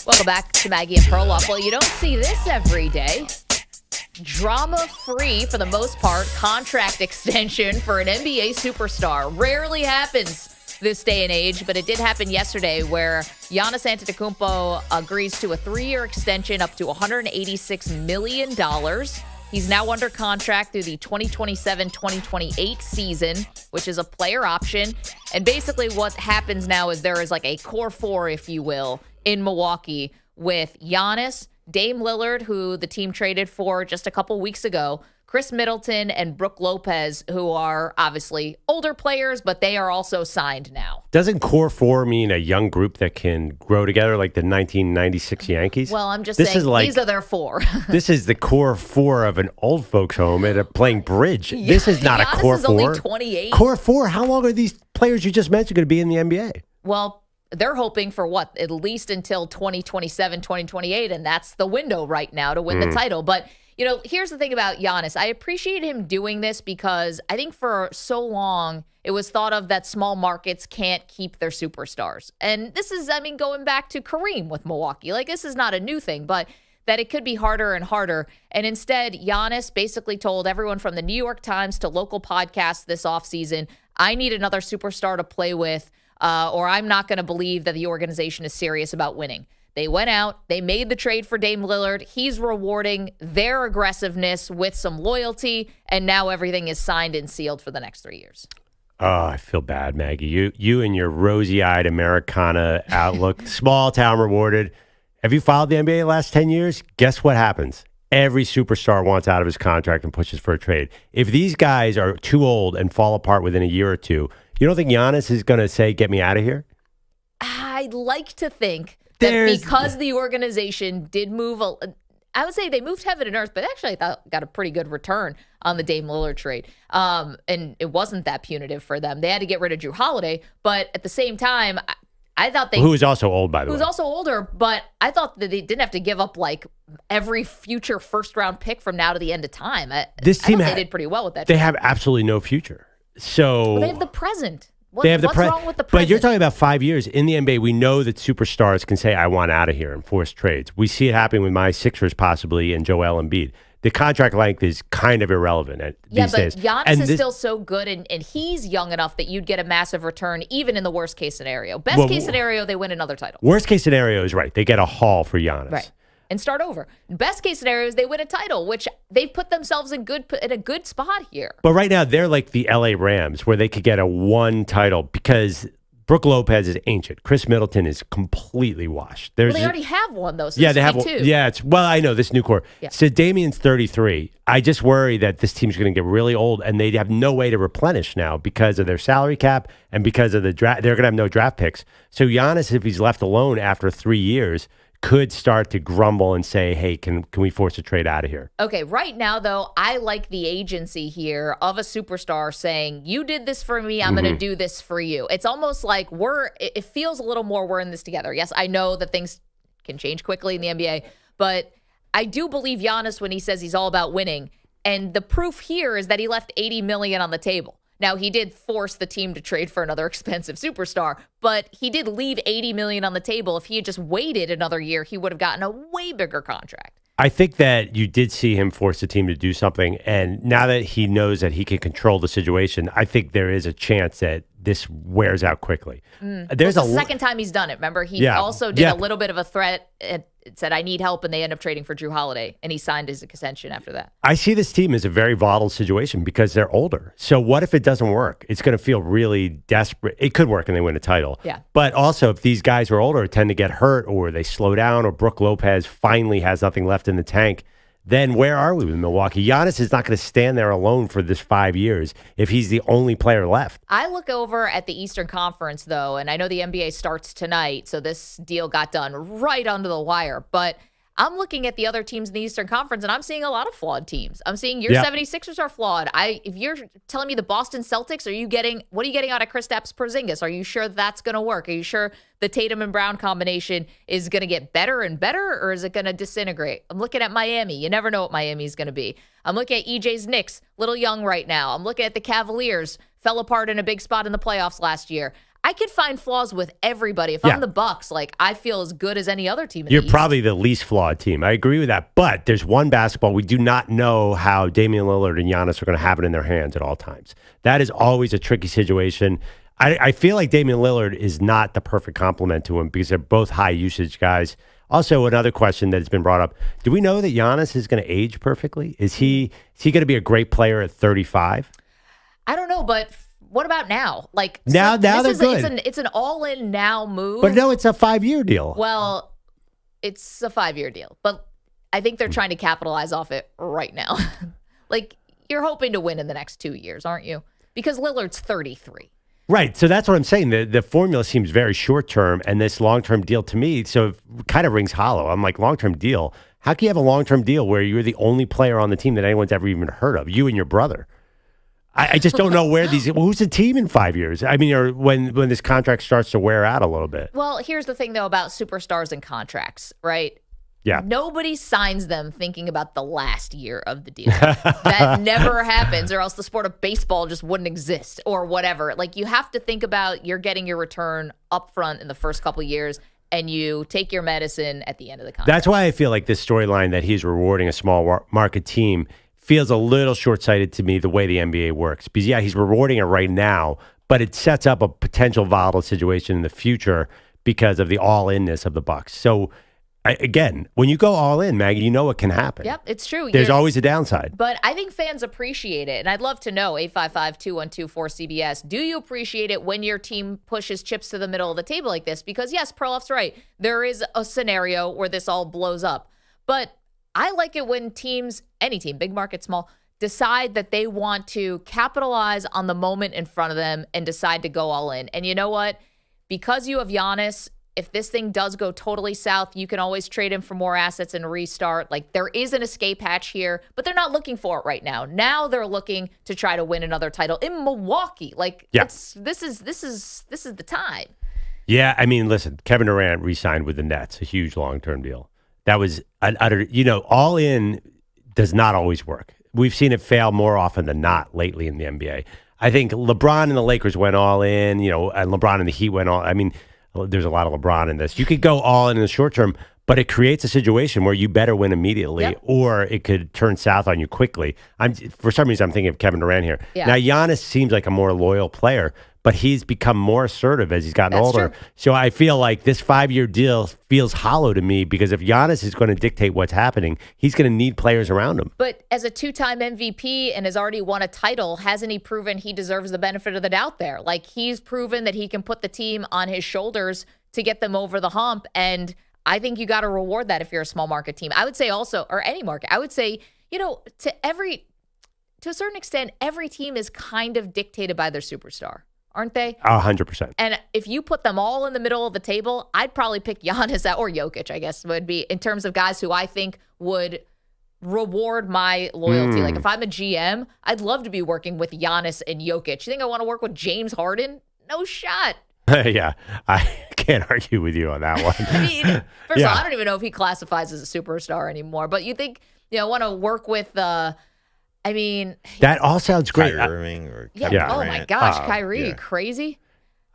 Welcome back to Maggie and Perloff. Well, you don't see this every day. Drama-free, for the most part, contract extension for an NBA superstar. Rarely happens this day and age, but it did happen yesterday where Giannis Antetokounmpo agrees to a 3-year extension up to $186 million. He's now under contract through the 2027-2028 season, which is a player option. And basically what happens now is there is like a core four, if you will, in Milwaukee with Giannis, Dame Lillard, who the team traded for just a couple weeks ago, Chris Middleton, and Brook Lopez, who are obviously older players, but they are also signed now. Doesn't core four mean a young group that can grow together like the 1996 Yankees? Well, I'm just saying these are their four. This is the core four of an old folks home at playing bridge. This is not Giannis a core is four. only 28. Core four, how long are these players you just mentioned going to be in the NBA? Well, they're hoping for what? At least until 2027, 2028, and that's the window right now to win the title. But you know, here's the thing about Giannis. I appreciate him doing this because I think for so long it was thought of that small markets can't keep their superstars. And this is, I mean, going back to Kareem with Milwaukee. Like, this is not a new thing, but that it could be harder and harder. And instead, Giannis basically told everyone from the New York Times to local podcasts this offseason, I need another superstar to play with, or I'm not going to believe that the organization is serious about winning. They went out, they made the trade for Dame Lillard. He's rewarding their aggressiveness with some loyalty, and now everything is signed and sealed for the next 3 years. Oh, I feel bad, Maggie. You and your rosy-eyed Americana outlook, small town rewarded. Have you followed the NBA the last 10 years? Guess what happens? Every superstar wants out of his contract and pushes for a trade. If these guys are too old and fall apart within a year or two, you don't think Giannis is going to say, get me out of here? I'd like to think that because the organization did move, I would say they moved heaven and earth, but actually I thought got a pretty good return on the Dame Lillard trade. And it wasn't that punitive for them. They had to get rid of Drew Holiday, but at the same time, I thought they... Who was also old, by the way. Who was also older, but I thought that they didn't have to give up like every future first-round pick from now to the end of time. This team they did pretty well with that. They have absolutely no future. So... Well, they have the present. What's wrong with the present? But you're talking about 5 years. In the NBA, we know that superstars can say, I want out of here and force trades. We see it happening with my Sixers possibly and Joel Embiid. The contract length is kind of irrelevant these days. Yeah, but Giannis is still so good, and he's young enough that you'd get a massive return even in the worst case scenario. Best case scenario, they win another title. Worst case scenario is right. They get a haul for Giannis. Right. And start over. Best case scenario is they win a title, which they've put themselves in a good spot here. But right now, they're like the LA Rams, where they could get a one title because Brook Lopez is ancient. Chris Middleton is completely washed. Well, they already have one, though. So yeah, they have one. Yeah, I know this new core. Yeah. So Damian's 33. I just worry that this team's going to get really old, and they have no way to replenish now because of their salary cap and because of the draft. They're going to have no draft picks. So Giannis, if he's left alone after 3 years, could start to grumble and say, hey, can we force a trade out of here? Okay, right now, though, I like the agency here of a superstar saying, you did this for me, I'm going to do this for you. It's almost like it feels a little more we're in this together. Yes, I know that things can change quickly in the NBA, but I do believe Giannis when he says he's all about winning. And the proof here is that he left $80 million on the table. Now, he did force the team to trade for another expensive superstar, but he did leave $80 million on the table. If he had just waited another year, he would have gotten a way bigger contract. I think that you did see him force the team to do something, and now that he knows that he can control the situation, I think there is a chance that this wears out quickly. There's the second time he's done it. Remember, he also did a little bit of a threat and said, I need help, and they end up trading for Drew Holiday, and he signed his extension after that. I see this team as a very volatile situation because they're older. So what if it doesn't work? It's going to feel really desperate. It could work and they win a title. Yeah. But also, if these guys are older, tend to get hurt or they slow down or Brook Lopez finally has nothing left in the tank, then where are we with Milwaukee? Giannis is not going to stand there alone for this 5 years if he's the only player left. I look over at the Eastern Conference, though, and I know the NBA starts tonight, so this deal got done right under the wire. But I'm looking at the other teams in the Eastern Conference, and I'm seeing a lot of flawed teams. I'm seeing your 76ers are flawed. If you're telling me the Boston Celtics, what are you getting out of Kristaps Porzingis? Are you sure that's going to work? Are you sure the Tatum and Brown combination is going to get better and better, or is it going to disintegrate? I'm looking at Miami. You never know what Miami is going to be. I'm looking at EJ's Knicks, little young right now. I'm looking at the Cavaliers, fell apart in a big spot in the playoffs last year. I could find flaws with everybody. If I'm the Bucks, I feel as good as any other team in the East. You're probably the least flawed team. I agree with that. But there's one basketball. We do not know how Damian Lillard and Giannis are going to have it in their hands at all times. That is always a tricky situation. I feel like Damian Lillard is not the perfect complement to him because they're both high usage guys. Also, another question that has been brought up: do we know that Giannis is going to age perfectly? Is he going to be a great player at 35? I don't know, but what about now? Like now they're good. It's an all-in now move. But no, it's a 5-year deal. Well, it's a 5-year deal, but I think they're trying to capitalize off it right now. Like, you're hoping to win in the next 2 years, aren't you? Because Lillard's 33. Right. So that's what I'm saying. The formula seems very short term, and this long term deal to me, so it kind of rings hollow. I'm like, long term deal? How can you have a long term deal where you're the only player on the team that anyone's ever even heard of? You and your brother. I just don't know where who's the team in 5 years? I mean, or when this contract starts to wear out a little bit. Well, here's the thing, though, about superstars and contracts, right? Yeah. Nobody signs them thinking about the last year of the deal. That never happens, or else the sport of baseball just wouldn't exist or whatever. Like, you have to think about you're getting your return up front in the first couple of years, and you take your medicine at the end of the contract. That's why I feel like this storyline that he's rewarding a small market team feels a little short-sighted to me the way the NBA works. Because, yeah, he's rewarding it right now, but it sets up a potential volatile situation in the future because of the all-inness of the Bucks. So, again, when you go all in, Maggie, you know what can happen. Yep, it's true. There's always a downside. But I think fans appreciate it. And I'd love to know, 855-212-4CBS, do you appreciate it when your team pushes chips to the middle of the table like this? Because, yes, Perloff's right. There is a scenario where this all blows up. But I like it when teams, any team, big market, small, decide that they want to capitalize on the moment in front of them and decide to go all in. And you know what? Because you have Giannis, if this thing does go totally south, you can always trade him for more assets and restart. Like, there is an escape hatch here, but they're not looking for it right now. Now they're looking to try to win another title in Milwaukee. Like, this is the time. Yeah, I mean, listen, Kevin Durant re-signed with the Nets, a huge long-term deal. That was an utter, all in does not always work. We've seen it fail more often than not lately in the NBA. I think LeBron and the Lakers went all in, and LeBron and the Heat went all. I mean, there's a lot of LeBron in this. You could go all in the short term, but it creates a situation where you better win immediately, or it could turn south on you quickly. For some reason, I'm thinking of Kevin Durant here. Yeah. Now, Giannis seems like a more loyal player, but he's become more assertive as he's gotten older. True. So I feel like this 5-year deal feels hollow to me because if Giannis is going to dictate what's happening, he's going to need players around him. But as a 2-time MVP and has already won a title, hasn't he proven he deserves the benefit of the doubt there? Like, he's proven that he can put the team on his shoulders to get them over the hump. And I think you got to reward that if you're a small market team. I would say also, or any market, I would say, to a certain extent, every team is kind of dictated by their superstar, aren't they? 100%. And if you put them all in the middle of the table, I'd probably pick Giannis or Jokic, I guess, would be in terms of guys who I think would reward my loyalty. Like, if I'm a GM, I'd love to be working with Giannis and Jokic. You think I want to work with James Harden? No shot. Yeah, I can't argue with you on that one. I mean, first of all, I don't even know if he classifies as a superstar anymore. But you think, want to work with, that all sounds great. Kyrie Irving or Kevin Oh Durant. my gosh, Kyrie, you crazy?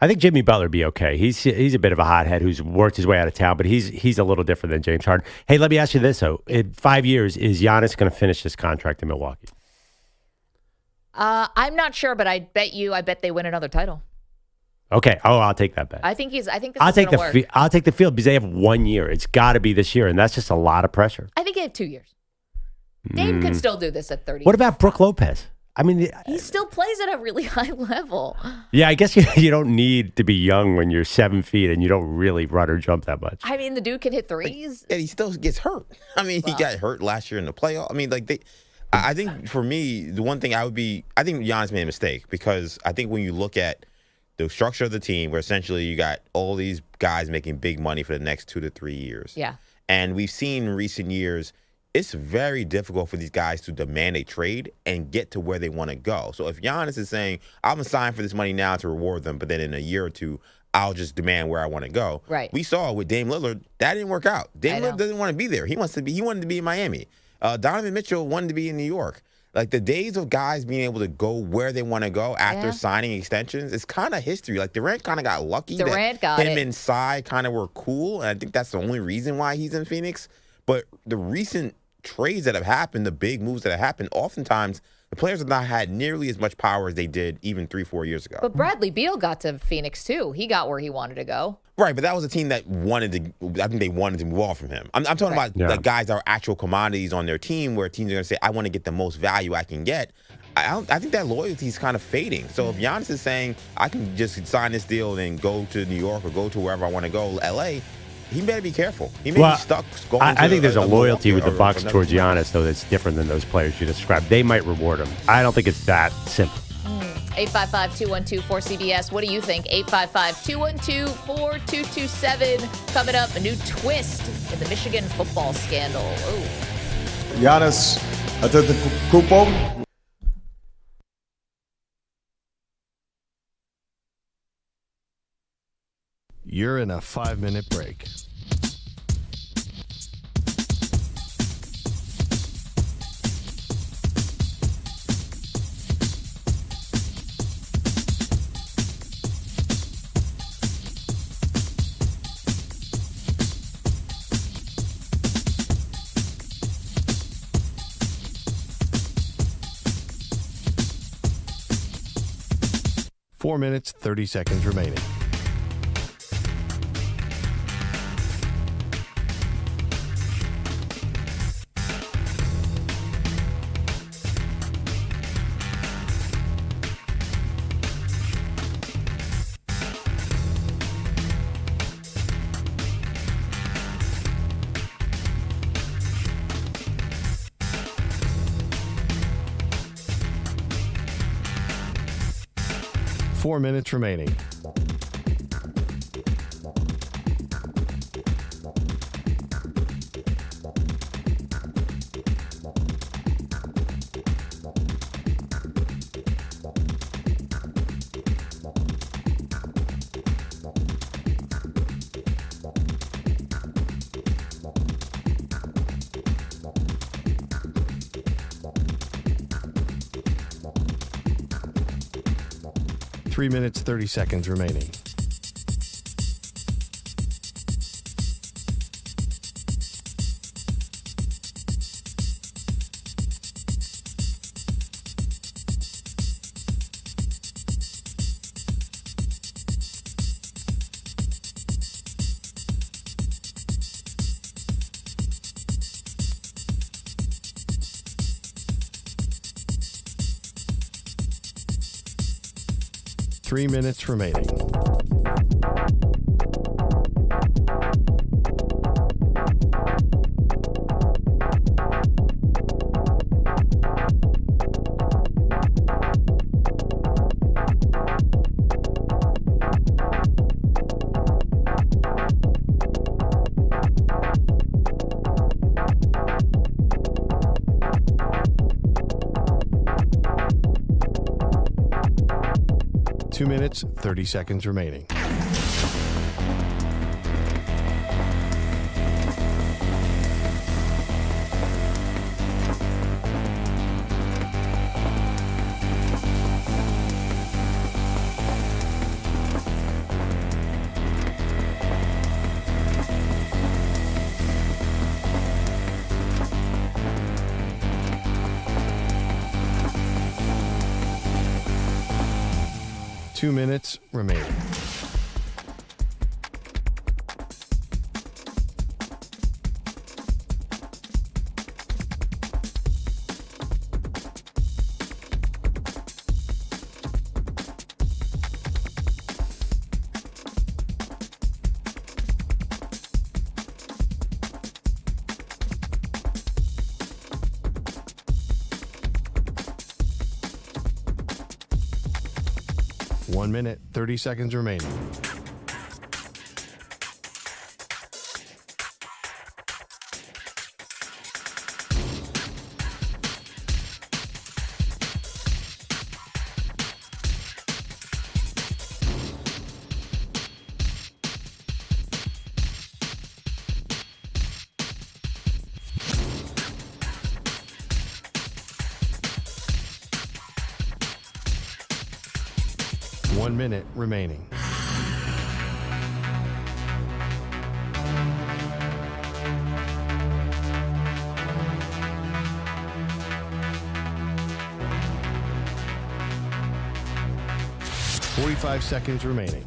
I think Jimmy Butler be okay. He's a bit of a hothead who's worked his way out of town, but he's a little different than James Harden. Hey, let me ask you this though: in 5 years, is Giannis going to finish this contract in Milwaukee? I'm not sure, but I bet they win another title. Okay. Oh, I'll take that bet. I think this I'll take gonna work. I'll take the field because they have 1 year. It's got to be this year, and that's just a lot of pressure. I think they have 2 years. Dame could still do this at 30. What about Brook Lopez? I mean, he still plays at a really high level. Yeah, I guess you don't need to be young when you're 7 feet and you don't really run or jump that much. I mean, the dude can hit threes. And he still gets hurt. I mean, he got hurt last year in the playoff. I mean, I think for me, the one thing I think Giannis made a mistake because I think when you look at the structure of the team, where essentially you got all these guys making big money for the next 2 to 3 years. Yeah. And we've seen in recent years, it's very difficult for these guys to demand a trade and get to where they want to go. So if Giannis is saying, I'm going to sign for this money now to reward them, but then in a year or two, I'll just demand where I want to go. Right. We saw with Dame Lillard, that didn't work out. Dame Lillard doesn't want to be there. He wanted to be in Miami. Donovan Mitchell wanted to be in New York. Like, the days of guys being able to go where they want to go after signing extensions, it's kind of history. Like, Durant kind of got lucky that him and Sy kind of were cool, and I think that's the only reason why he's in Phoenix. But the recent trades that have happened, the big moves that have happened, oftentimes The players have not had nearly as much power as they did even 3-4 years ago. But Bradley Beal got to Phoenix too. He got where he wanted to go. Right, but that was a team that I think they wanted to move on from him. I'm talking about the guys that are actual commodities on their team where teams are going to say, I want to get the most value I can get. I think that loyalty is kind of fading. So if Giannis is saying, I can just sign this deal and go to New York or go to wherever I want to go, L.A., he better be careful. He may be stuck going I think there's a loyalty with the or Bucks towards team. Giannis, though, that's different than those players you described. They might reward him. I don't think it's that simple. 855-212-4CBS. What do you think? 855-212-4227. Coming up, a new twist in the Michigan football scandal. Ooh. Giannis Antetokounmpo. You're in a 5-minute break. Four minutes, 30 seconds remaining. Four minutes remaining. Three minutes, 30 seconds remaining. Three minutes remaining. Two minutes, 30 seconds remaining. Two minutes remaining. One minute, 30 seconds remaining. One minute remaining. 45 seconds remaining.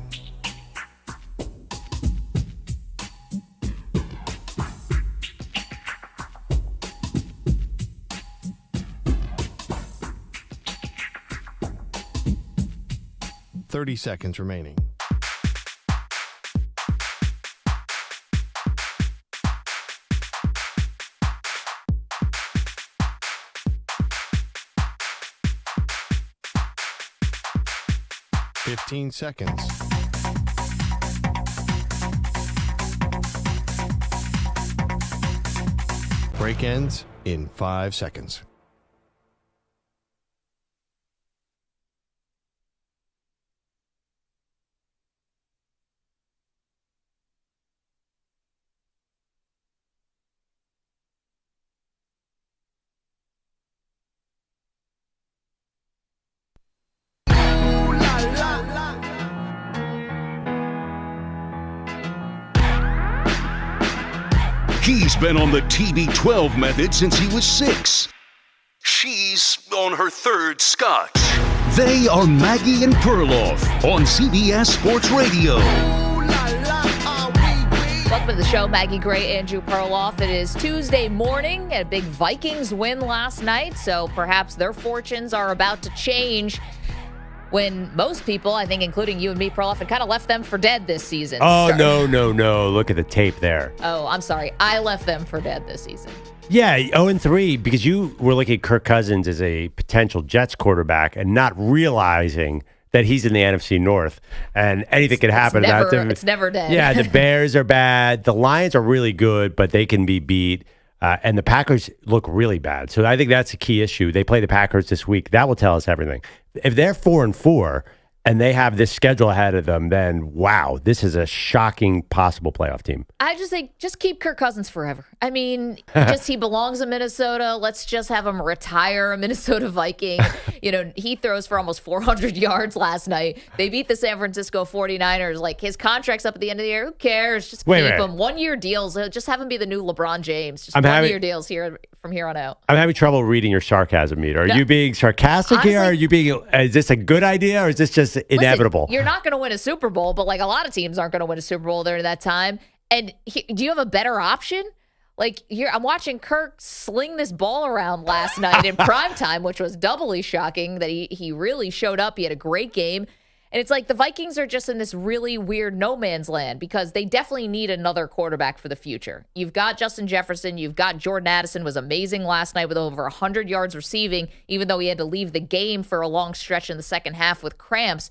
Seconds remaining. Fifteen seconds. Break ends in 5 seconds. He's been on the TB12 method since he was 6. She's on her 3rd scotch. They are Maggie and Perloff on CBS Sports Radio. Welcome to the show, Maggie Gray, Andrew Perloff. It is Tuesday morning, a big Vikings win last night, so perhaps their fortunes are about to change when most people, I think including you and me, Perloff, had kind of left them for dead this season. Oh, no. Look at the tape there. Oh, I'm sorry. I left them for dead this season. Yeah, 0-3, because you were looking at Kirk Cousins as a potential Jets quarterback and not realizing that he's in the NFC North and anything could happen. It's never dead. Yeah, the Bears are bad. The Lions are really good, but they can be beat. And the Packers look really bad. So I think that's a key issue. They play the Packers this week. That will tell us everything. If they're 4-4 and they have this schedule ahead of them, then wow, this is a shocking possible playoff team. I just think just keep Kirk Cousins forever. I mean, he belongs in Minnesota. Let's just have him retire a Minnesota Viking. He throws for almost 400 yards last night. They beat the San Francisco 49ers. Like, his contract's up at the end of the year. Who cares? Just keep him. 1-year deals. Just have him be the new LeBron James. Just 1-year deals from here on out. I'm having trouble reading your sarcasm meter. Are you being sarcastic here? Are you being? Is this a good idea or is this just inevitable? Listen, you're not going to win a Super Bowl, but like a lot of teams aren't going to win a Super Bowl during that time. And do you have a better option? Like, here, I'm watching Kirk sling this ball around last night in primetime, which was doubly shocking that he really showed up. He had a great game. And it's like the Vikings are just in this really weird no man's land because they definitely need another quarterback for the future. You've got Justin Jefferson. You've got Jordan Addison, was amazing last night with over 100 yards receiving, even though he had to leave the game for a long stretch in the second half with cramps.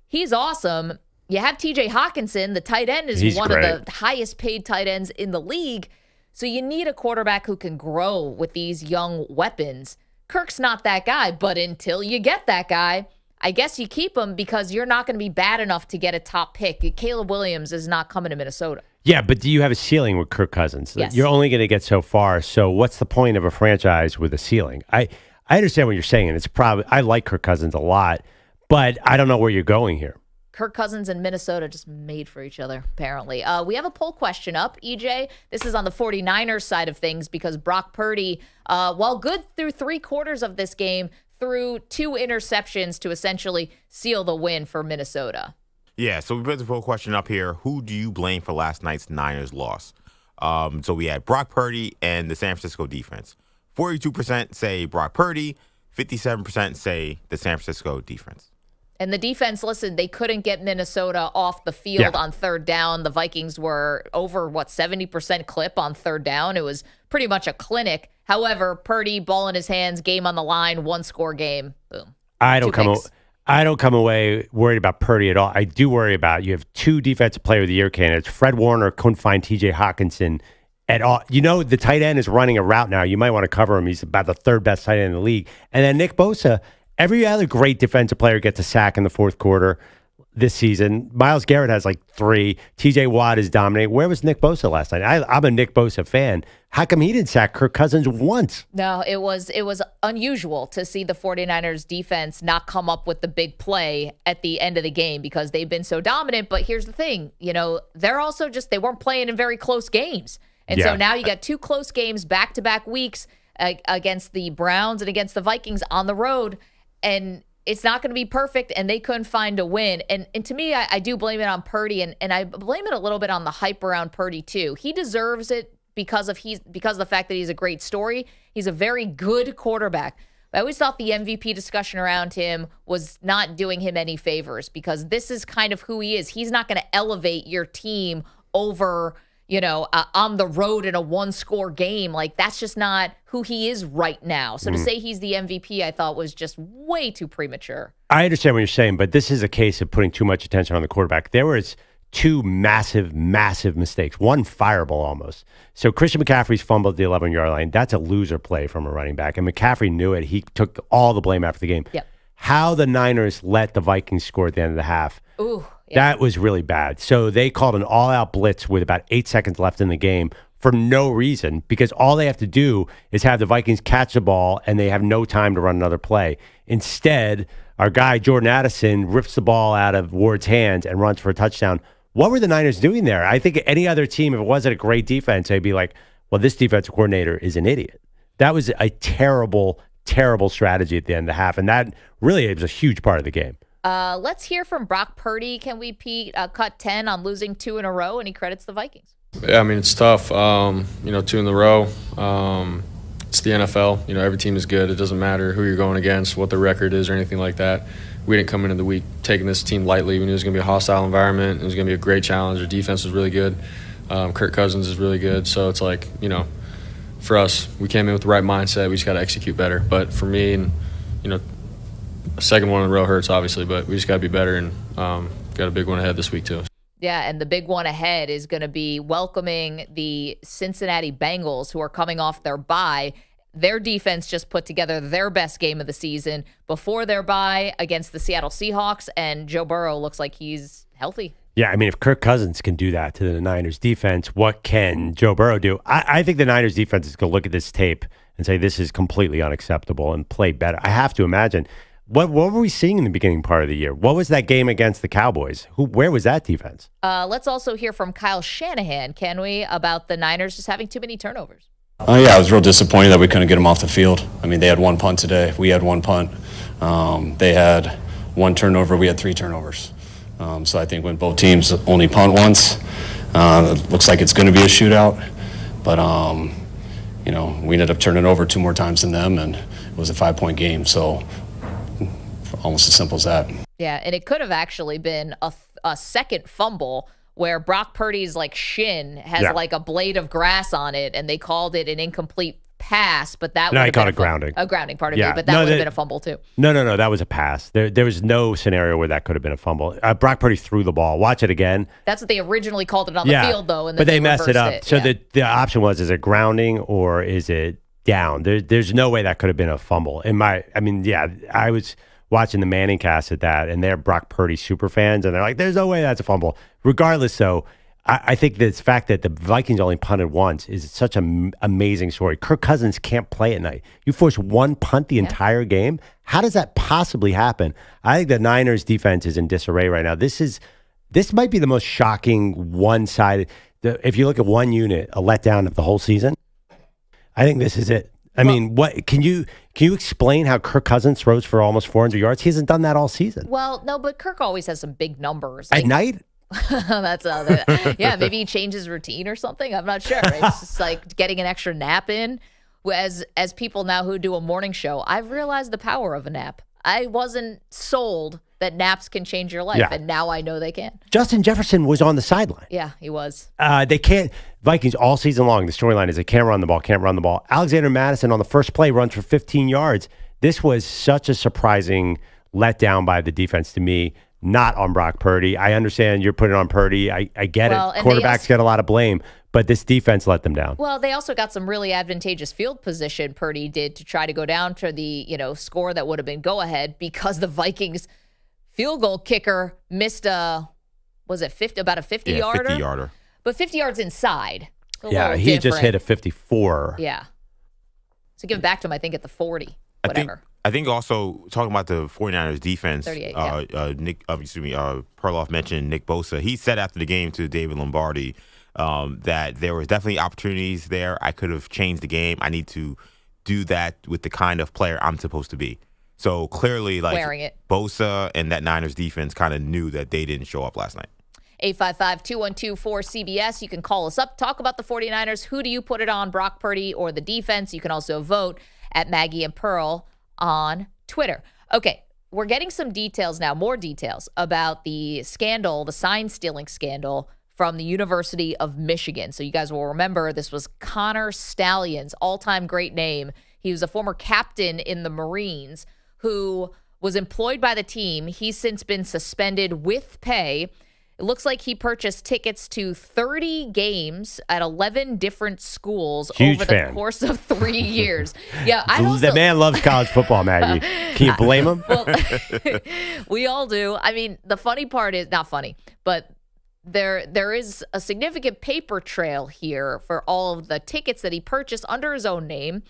He's awesome. You have TJ Hawkinson. The tight end is one of the highest paid tight ends in the league. So you need a quarterback who can grow with these young weapons. Kirk's not that guy, but until you get that guy, I guess you keep him because you're not going to be bad enough to get a top pick. Caleb Williams is not coming to Minnesota. Yeah, but do you have a ceiling with Kirk Cousins? Yes. You're only going to get so far. So what's the point of a franchise with a ceiling? I understand what you're saying, and I like Kirk Cousins a lot, but I don't know where you're going here. Kirk Cousins and Minnesota just made for each other, apparently. We have a poll question up, EJ. This is on the 49ers side of things because Brock Purdy, while good through 3/4 of this game, threw 2 interceptions to essentially seal the win for Minnesota. Yeah, so we put the poll question up here. Who do you blame for last night's Niners loss? So we had Brock Purdy and the San Francisco defense. 42% say Brock Purdy, 57% say the San Francisco defense. And the defense, listen, they couldn't get Minnesota off the field on third down. The Vikings were over, 70% clip on third down. It was pretty much a clinic. However, Purdy, ball in his hands, game on the line, 1-score game. Boom. I don't come away worried about Purdy at all. I do worry about you have 2 Defensive Player of the Year candidates. Fred Warner couldn't find TJ Hawkinson at all. The tight end is running a route now. You might want to cover him. He's about the 3rd best tight end in the league. And then Nick Bosa. Every other great defensive player gets a sack in the 4th quarter this season. Myles Garrett has 3. TJ Watt is dominating. Where was Nick Bosa last night? I'm a Nick Bosa fan. How come he didn't sack Kirk Cousins once? No, it was unusual to see the 49ers defense not come up with the big play at the end of the game because they've been so dominant. But here's the thing, they're also they weren't playing in very close games. And so now you got 2 close games back-to-back weeks against the Browns and against the Vikings on the road. And it's not going to be perfect, and they couldn't find a win. And to me, I do blame it on Purdy, and I blame it a little bit on the hype around Purdy too. He deserves it because of the fact that he's a great story. He's a very good quarterback. But I always thought the MVP discussion around him was not doing him any favors, because this is kind of who he is. He's not going to elevate your team over, on the road in a one-score game. Like, that's just not who he is right now. So to say he's the MVP, I thought was just way too premature. I understand what you're saying, but this is a case of putting too much attention on the quarterback. There was two massive mistakes, one fireball almost. So Christian McCaffrey's fumbled at the 11-yard line. That's a loser play from a running back, and McCaffrey knew it. He took all the blame after the game. Yep. How the Niners let the Vikings score at the end of the half. Ooh. Yeah. That was really bad. So they called an all-out blitz with about 8 seconds left in the game for no reason, because all they have to do is have the Vikings catch the ball, and they have no time to run another play. Instead, our guy, Jordan Addison, rips the ball out of Ward's hands and runs for a touchdown. What were the Niners doing there? I think any other team, if it wasn't a great defense, they'd be like, well, this defensive coordinator is an idiot. That was a terrible strategy at the end of the half, and that really was a huge part of the game. Let's hear from Brock Purdy. Can we, Pete, cut 10 on losing 2 in a row, and he credits the Vikings? Yeah, I mean, it's tough. 2 in a row. It's the NFL. Every team is good. It doesn't matter who you're going against, what the record is, or anything like that. We didn't come into the week taking this team lightly. We knew it was going to be a hostile environment. It was going to be a great challenge. Our defense was really good. Kirk Cousins is really good. So it's like, for us, we came in with the right mindset. We just got to execute better. But for me, and a second one in a row hurts, obviously, but we just got to be better, and got a big one ahead this week too. Yeah, and the big one ahead is going to be welcoming the Cincinnati Bengals, who are coming off their bye. Their defense just put together their best game of the season before their bye against the Seattle Seahawks, and Joe Burrow looks like he's healthy. Yeah, I mean, if Kirk Cousins can do that to the Niners defense, what can Joe Burrow do? I think the Niners defense is going to look at this tape and say this is completely unacceptable and play better. I have to imagine. What were we seeing in the beginning part of the year? What was that game against the Cowboys? Where was that defense? Let's also hear from Kyle Shanahan, can we, about the Niners just having too many turnovers. Yeah, I was real disappointed that we couldn't get them off the field. I mean, they had 1 punt today. We had 1 punt. They had 1 turnover. We had 3 turnovers. So I think when both teams only punt once, it looks like it's going to be a shootout. But, we ended up turning over 2 more times than them, and it was a 5-point game. So almost as simple as that. Yeah, and it could have actually been a second fumble where Brock Purdy's shin has like a blade of grass on it, and they called it an incomplete pass, but that would have been a grounding. A grounding, pardon me, but that would have been a fumble too. No, that was a pass. There was no scenario where that could have been a fumble. Brock Purdy threw the ball. Watch it again. That's what they originally called it on the field, though, and then but they messed it up. So the option was, is it grounding or is it down? There's no way that could have been a fumble. I was watching the Manning cast at that, and they're Brock Purdy super fans, and they're like, there's no way that's a fumble. Regardless, though, I think the fact that the Vikings only punted once is such an amazing story. Kirk Cousins can't play at night. You force 1 punt the entire game? How does that possibly happen? I think the Niners defense is in disarray right now. This might be the most shocking one-sided. If you look at one unit, a letdown of the whole season, I think this is it. I mean, what can you explain how Kirk Cousins throws for almost 400 yards? He hasn't done that all season. Well, no, but Kirk always has some big numbers. At night? That's maybe he changes routine or something. I'm not sure. It's just like getting an extra nap in. As people now who do a morning show, I've realized the power of a nap. I wasn't sold that naps can change your life, and now I know they can. Justin Jefferson was on the sideline. Yeah, he was. They can't. Vikings all season long, the storyline is they can't run the ball. Alexander Madison on the first play runs for 15 yards. This was such a surprising letdown by the defense to me. Not on Brock Purdy. I understand you're putting it on Purdy. I get it. Quarterbacks get a lot of blame, but this defense let them down. Well, they also got some really advantageous field position, Purdy did, to try to go down to the score that would have been go-ahead, because the Vikings field goal kicker missed about a 50-yarder? Yeah, 50-yarder. But 50 yards inside. Yeah, he just hit a 54. Yeah. So give it back to him, I think, at the 40, whatever. I think also talking about the 49ers defense, 38, Perloff mentioned Nick Bosa. He said after the game to David Lombardi that there was definitely opportunities there. I could have changed the game. I need to do that with the kind of player I'm supposed to be. So clearly, like, wearing it. Bosa and that Niners defense kind of knew that they didn't show up last night. 855-212-4CBS. You can call us up, talk about the 49ers. Who do you put it on, Brock Purdy or the defense? You can also vote at Maggie and Pearl on Twitter. Okay, we're getting some details now, more details about the scandal, the sign stealing scandal from the University of Michigan. So you guys will remember this was Connor Stalions, all-time great name. He was a former captain in the Marines who was employed by the team. He's since been suspended with pay. It looks like he purchased tickets to 30 games at 11 different schools over the course of 3 years. Yeah, the man loves college football, Maggie. Can you blame him? Well, we all do. I mean, the funny part is not funny, but there is a significant paper trail here for all of the tickets that he purchased under his own name.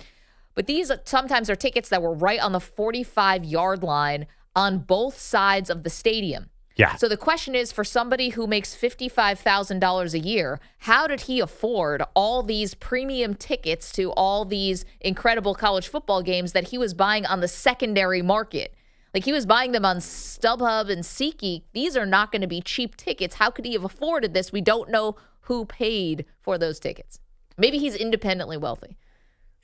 But these sometimes are tickets that were right on the 45-yard line on both sides of the stadium. Yeah. So the question is, for somebody who makes $55,000 a year, how did he afford all these premium tickets to all these incredible college football games that he was buying on the secondary market? Like, he was buying them on StubHub and SeatGeek. These are not going to be cheap tickets. How could he have afforded this? We don't know who paid for those tickets. Maybe he's independently wealthy.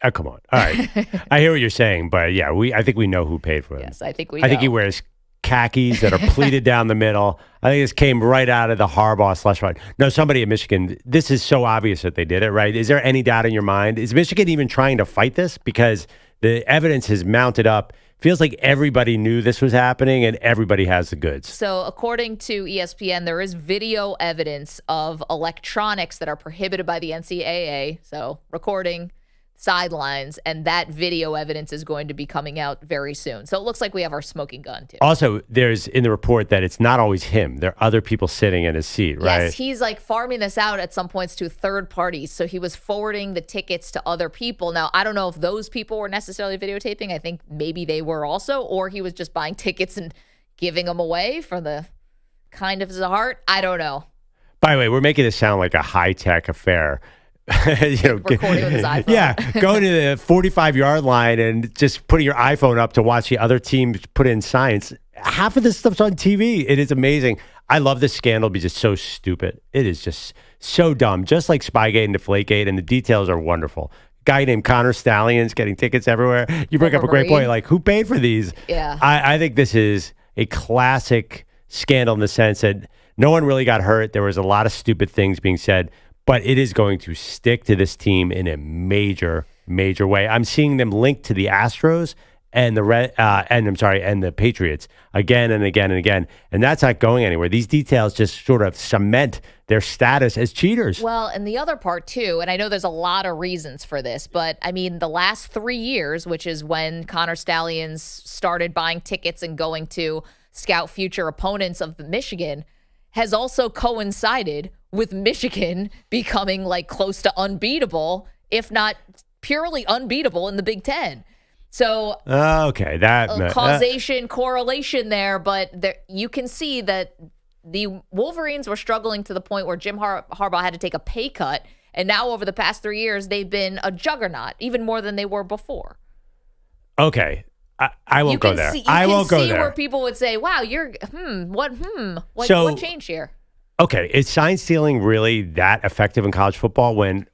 Oh, come on. All right. I hear what you're saying, but yeah, I think we know who paid for them. Yes, I think we know. I think he wears khakis that are pleated down the middle. I think this came right out of the Harbaugh slush fund. No, somebody at Michigan, this is so obvious that they did it, right? Is there any doubt in your mind? Is Michigan even trying to fight this? Because the evidence has mounted up. Feels like everybody knew this was happening and everybody has the goods. So according to ESPN, there is video evidence of electronics that are prohibited by the NCAA. So recording, sidelines, and that video evidence is going to be coming out very soon. So it looks like we have our smoking gun too. Also, there's in the report that it's not always him. There are other people sitting in his seat, right? Yes, he's like farming this out at some points to third parties. So he was forwarding the tickets to other people. Now, I don't know if those people were necessarily videotaping. I think maybe they were also, or he was just buying tickets and giving them away for the kind of his heart. I don't know. By the way, we're making this sound like a high-tech affair. Recording with his iPhone. Yeah, going to the 45-yard line and just putting your iPhone up to watch the other team put in signs. Half of this stuff's on TV. It is amazing. I love this scandal because it's so stupid. It is just so dumb, just like Spygate and Deflategate, and the details are wonderful. Guy named Connor Stalions getting tickets everywhere. You bring up a great point. Like, who paid for these? Yeah. I think this is a classic scandal in the sense that no one really got hurt. There was a lot of stupid things being said, but it is going to stick to this team in a major, major way. I'm seeing them linked to the Astros and the Patriots again and again and again, and that's not going anywhere. These details just sort of cement their status as cheaters. Well, and the other part too, and I know there's a lot of reasons for this, but I mean, the last 3 years, which is when Connor Stalions started buying tickets and going to scout future opponents of Michigan, has also coincided with Michigan becoming like close to unbeatable, if not purely unbeatable in the Big Ten. So okay, that causation, correlation there, but you can see that the Wolverines were struggling to the point where Jim Harbaugh had to take a pay cut, and now over the past 3 years, they've been a juggernaut, even more than they were before. Okay. I won't go there. I won't go there. You can see where people would say, wow, what changed here? Okay, is sign stealing really that effective in college football when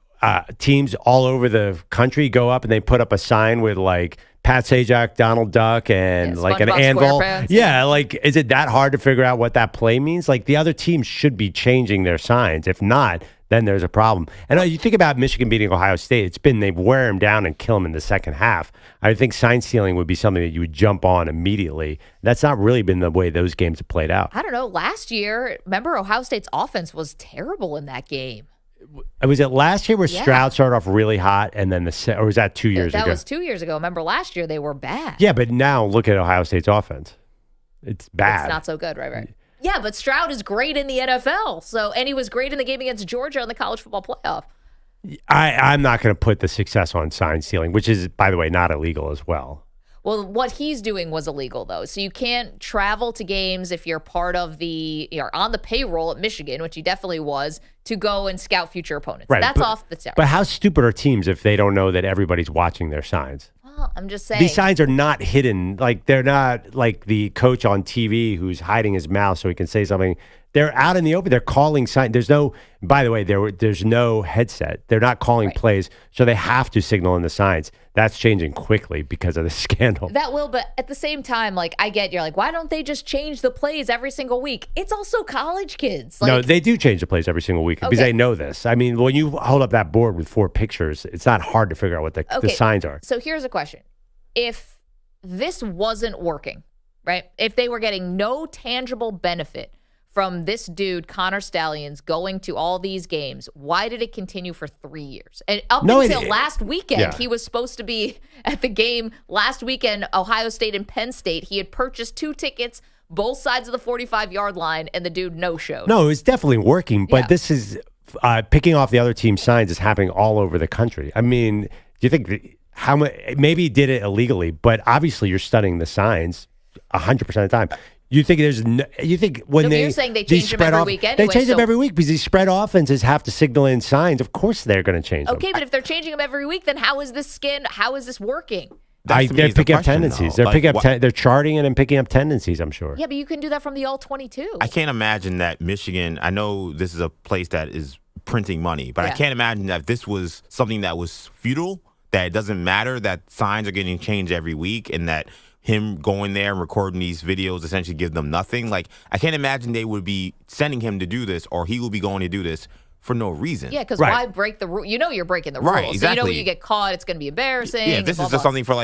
teams all over the country go up and they put up a sign with like Pat Sajak, Donald Duck, and like an anvil? Yeah, like is it that hard to figure out what that play means? Like the other teams should be changing their signs. If not, then there's a problem. And you think about Michigan beating Ohio State, they wear them down and kill them in the second half. I think sign stealing would be something that you would jump on immediately. That's not really been the way those games have played out. I don't know. Last year, remember Ohio State's offense was terrible in that game. Was it last year where Stroud started off really hot and then or was that 2 years ago? That was 2 years ago. Remember last year they were bad. Yeah, but now look at Ohio State's offense. It's bad. It's not so good, right? Yeah, but Stroud is great in the NFL. And he was great in the game against Georgia in the college football playoff. I'm not going to put the success on sign stealing, which is, by the way, not illegal as well. Well, what he's doing was illegal, though. So you can't travel to games if you're you're on the payroll at Michigan, which he definitely was, to go and scout future opponents. Right, That's off the chart. But how stupid are teams if they don't know that everybody's watching their signs? Well, Well, I'm just saying. These signs are not hidden. Like, they're not like the coach on TV who's hiding his mouth so he can say something. They're out in the open. They're calling signs. There's no, by the way, there's no headset. They're not calling plays, so they have to signal in the signs. That's changing quickly because of the scandal. That will, but at the same time, like, I get, you're like, why don't they just change the plays every single week? It's also college kids. Like, no, they do change the plays every single week because they know this. I mean, when you hold up that board with 4 pictures, it's not hard to figure out what the signs are. So here's a question. If this wasn't working, right? If they were getting no tangible benefit from this dude, Connor Stallions, going to all these games, why did it continue for 3 years? And up until last weekend, he was supposed to be at the game last weekend, Ohio State and Penn State. He had purchased 2 tickets, both sides of the 45-yard line, and the dude no-showed. No, it's definitely working, but this is picking off the other team's signs is happening all over the country. I mean, do you think maybe he did it illegally, but obviously you're studying the signs 100% of the time. You think when you're saying they change them every week anyway, they change them every week because these spread offenses have to signal in signs. Of course they're going to change them. Okay, but if they're changing them every week, then how is this working? They're picking up tendencies. They're charting and picking up tendencies, I'm sure. Yeah, but you can do that from the All-22. I can't imagine that Michigan, I know this is a place that is printing money, but I can't imagine that if this was something that was futile, that it doesn't matter, that signs are getting changed every week, and that him going there and recording these videos essentially gives them nothing. Like, I can't imagine they would be sending him to do this, or he will be going to do this for no reason. Yeah, because why break the rule? You know you're breaking the rules. Right, exactly. So you know when you get caught, it's going to be embarrassing. Yeah, if this is just something for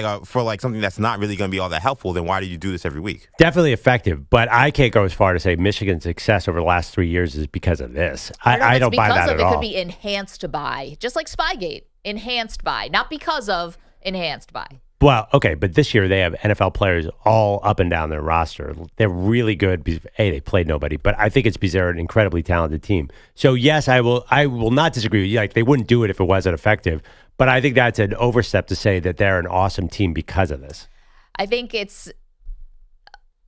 something that's not really going to be all that helpful, then why do you do this every week? Definitely effective, but I can't go as far to say Michigan's success over the last 3 years is because of this. I don't buy that at all. It could be enhanced by, just like Spygate, enhanced by, not because of, enhanced by. Well, okay, but this year they have NFL players all up and down their roster. They're really good because, they played nobody, but I think it's because they're an incredibly talented team. So, yes, I will not disagree with you. Like, they wouldn't do it if it wasn't effective, but I think that's an overstep to say that they're an awesome team because of this. I think it's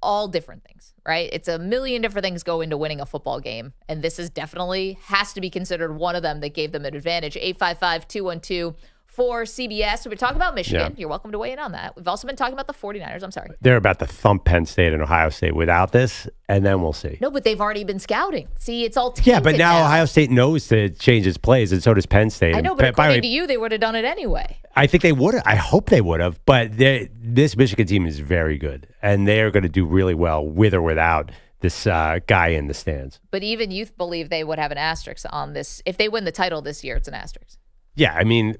all different things, right? It's a million different things go into winning a football game, and this is definitely has to be considered one of them that gave them an advantage. 855-212 for CBS. We've been talking about Michigan. Yeah. You're welcome to weigh in on that. We've also been talking about the 49ers. I'm sorry. They're about to thump Penn State and Ohio State without this, and then we'll see. No, but they've already been scouting. See, it's all tainted. Yeah, but now Ohio State knows to change its plays, and so does Penn State. I know, but according to you, they would have done it anyway. I think they would have. I hope they would have, but this Michigan team is very good, and they are going to do really well with or without this guy in the stands. But even you believe they would have an asterisk on this. If they win the title this year, it's an asterisk. Yeah, I mean,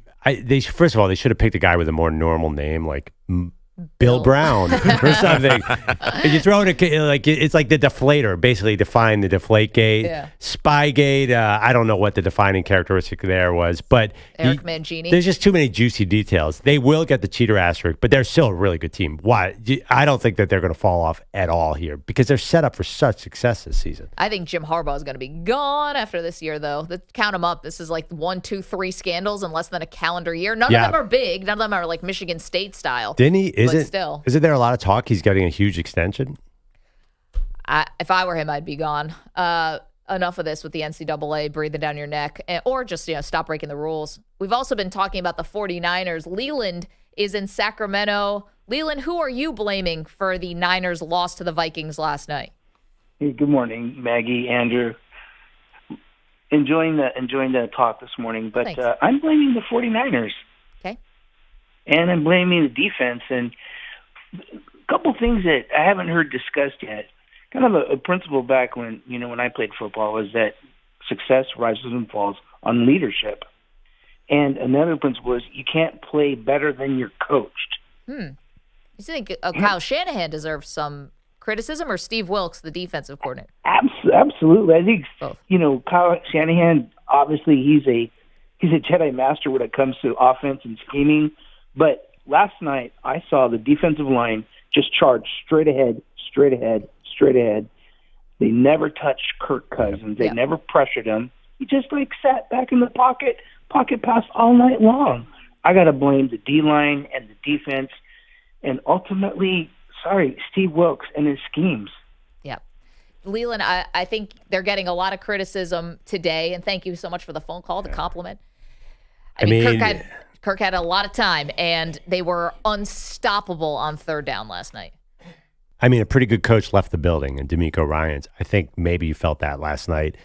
first of all, they should have picked a guy with a more normal name, like Bill Brown or something. And you throw it it's like the deflator, basically define the Deflategate, Spygate. I don't know what the defining characteristic there was, but Eric Mangini. There's just too many juicy details. They will get the cheater asterisk, but they're still a really good team. Why? I don't think that they're going to fall off at all here because they're set up for such success this season. I think Jim Harbaugh is going to be gone after this year, though. Count them up. This is like 1, 2, 3 scandals in less than a calendar year. None of them are big. None of them are like Michigan State style. Didn't he? Isn't there a lot of talk he's getting a huge extension? If I were him, I'd be gone. Enough of this with the NCAA breathing down your neck, or just stop breaking the rules. We've also been talking about the 49ers. Leland is in Sacramento. Leland, who are you blaming for the Niners' loss to the Vikings last night? Hey, good morning, Maggie, Andrew. Enjoying the talk this morning, but I'm blaming the 49ers. Okay. And I'm blaming the defense. And a couple things that I haven't heard discussed yet. Kind of a principle back when I played football was that success rises and falls on leadership. And another principle is you can't play better than you're coached. You think Kyle Shanahan deserves some criticism, or Steve Wilkes, the defensive coordinator? Absolutely. I think both. Kyle Shanahan, obviously he's a Jedi master when it comes to offense and scheming. But last night I saw the defensive line just charge straight ahead. They never touched Kirk Cousins. They never pressured him. He just sat back in the pocket pass all night long. I got to blame the D-line and the defense, and ultimately, Steve Wilkes and his schemes. Yeah. Leland, I think they're getting a lot of criticism today, and thank you so much for the phone call, the compliment. Kirk had a lot of time, and they were unstoppable on third down last night. I mean, a pretty good coach left the building, and D'Amico Ryans. I think maybe you felt that last night.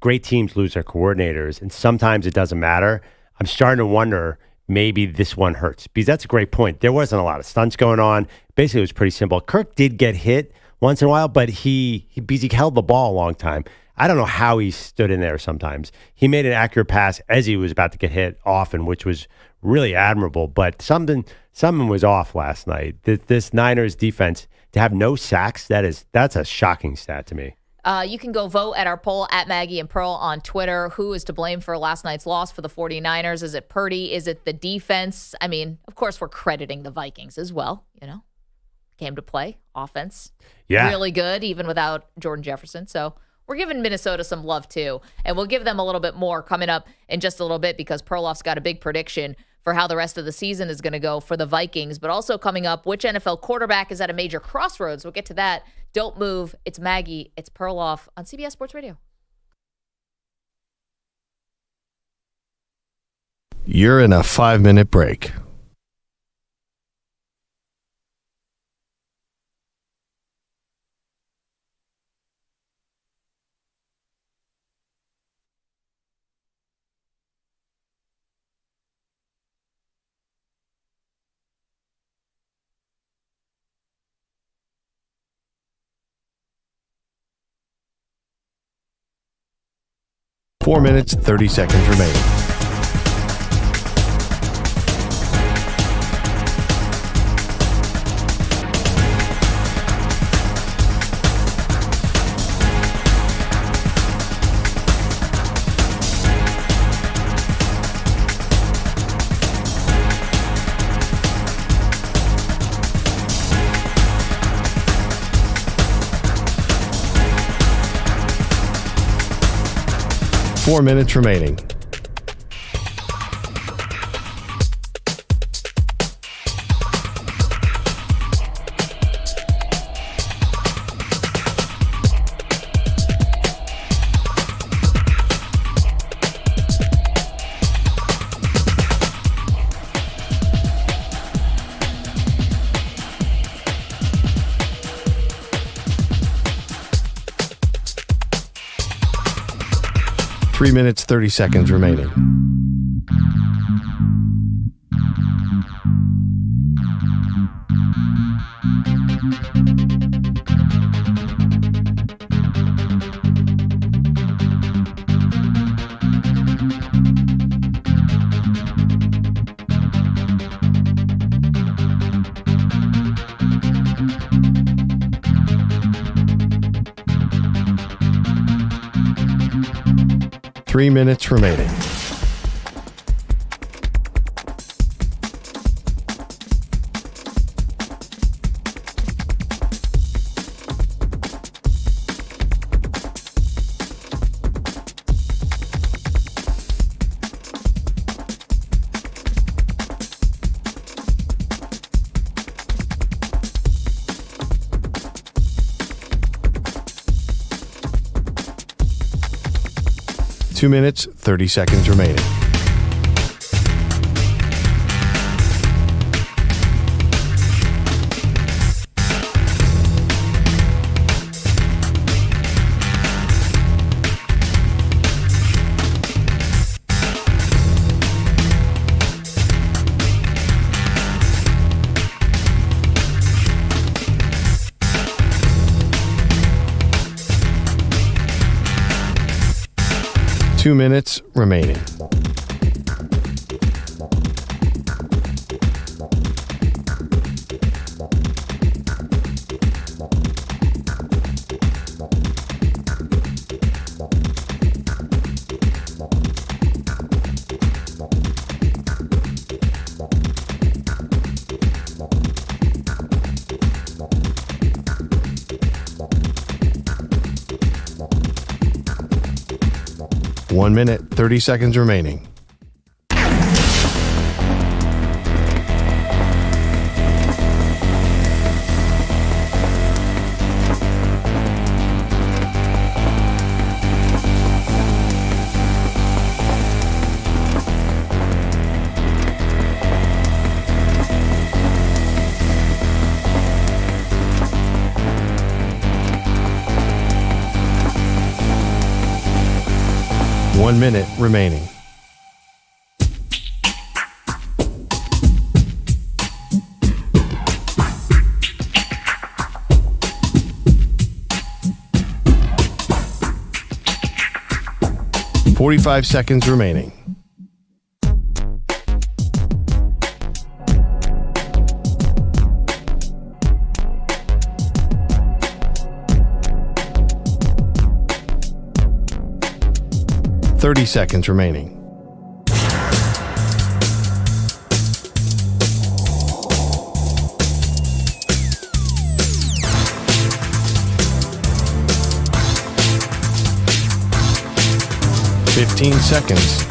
Great teams lose their coordinators, and sometimes it doesn't matter. I'm starting to wonder maybe this one hurts, because that's a great point. There wasn't a lot of stunts going on. Basically, it was pretty simple. Kirk did get hit once in a while, but he held the ball a long time. I don't know how he stood in there sometimes. He made an accurate pass as he was about to get hit often, which was really admirable, but something was off last night. This Niners defense, to have no sacks, that's a shocking stat to me. You can go vote at our poll at Maggie and Pearl on Twitter. Who is to blame for last night's loss for the 49ers? Is it Purdy? Is it the defense? I mean, of course, we're crediting the Vikings as well. Came to play. Offense. Yeah. Really good, even without Jordan Jefferson. So we're giving Minnesota some love, too. And we'll give them a little bit more coming up in just a little bit, because Perloff's got a big prediction for how the rest of the season is going to go for the Vikings. But also coming up, which NFL quarterback is at a major crossroads? We'll get to that. Don't move. It's Maggie. It's Perloff on CBS Sports Radio. You're in a 5-minute break. Four minutes, 30 seconds remaining. Four minutes remaining. Three minutes, 30 seconds remaining. Three minutes remaining. Two minutes, 30 seconds remaining. Two minutes remaining. One minute, 30 seconds remaining. 1 minute remaining. $45 seconds remaining. $30 seconds remaining. $15 seconds.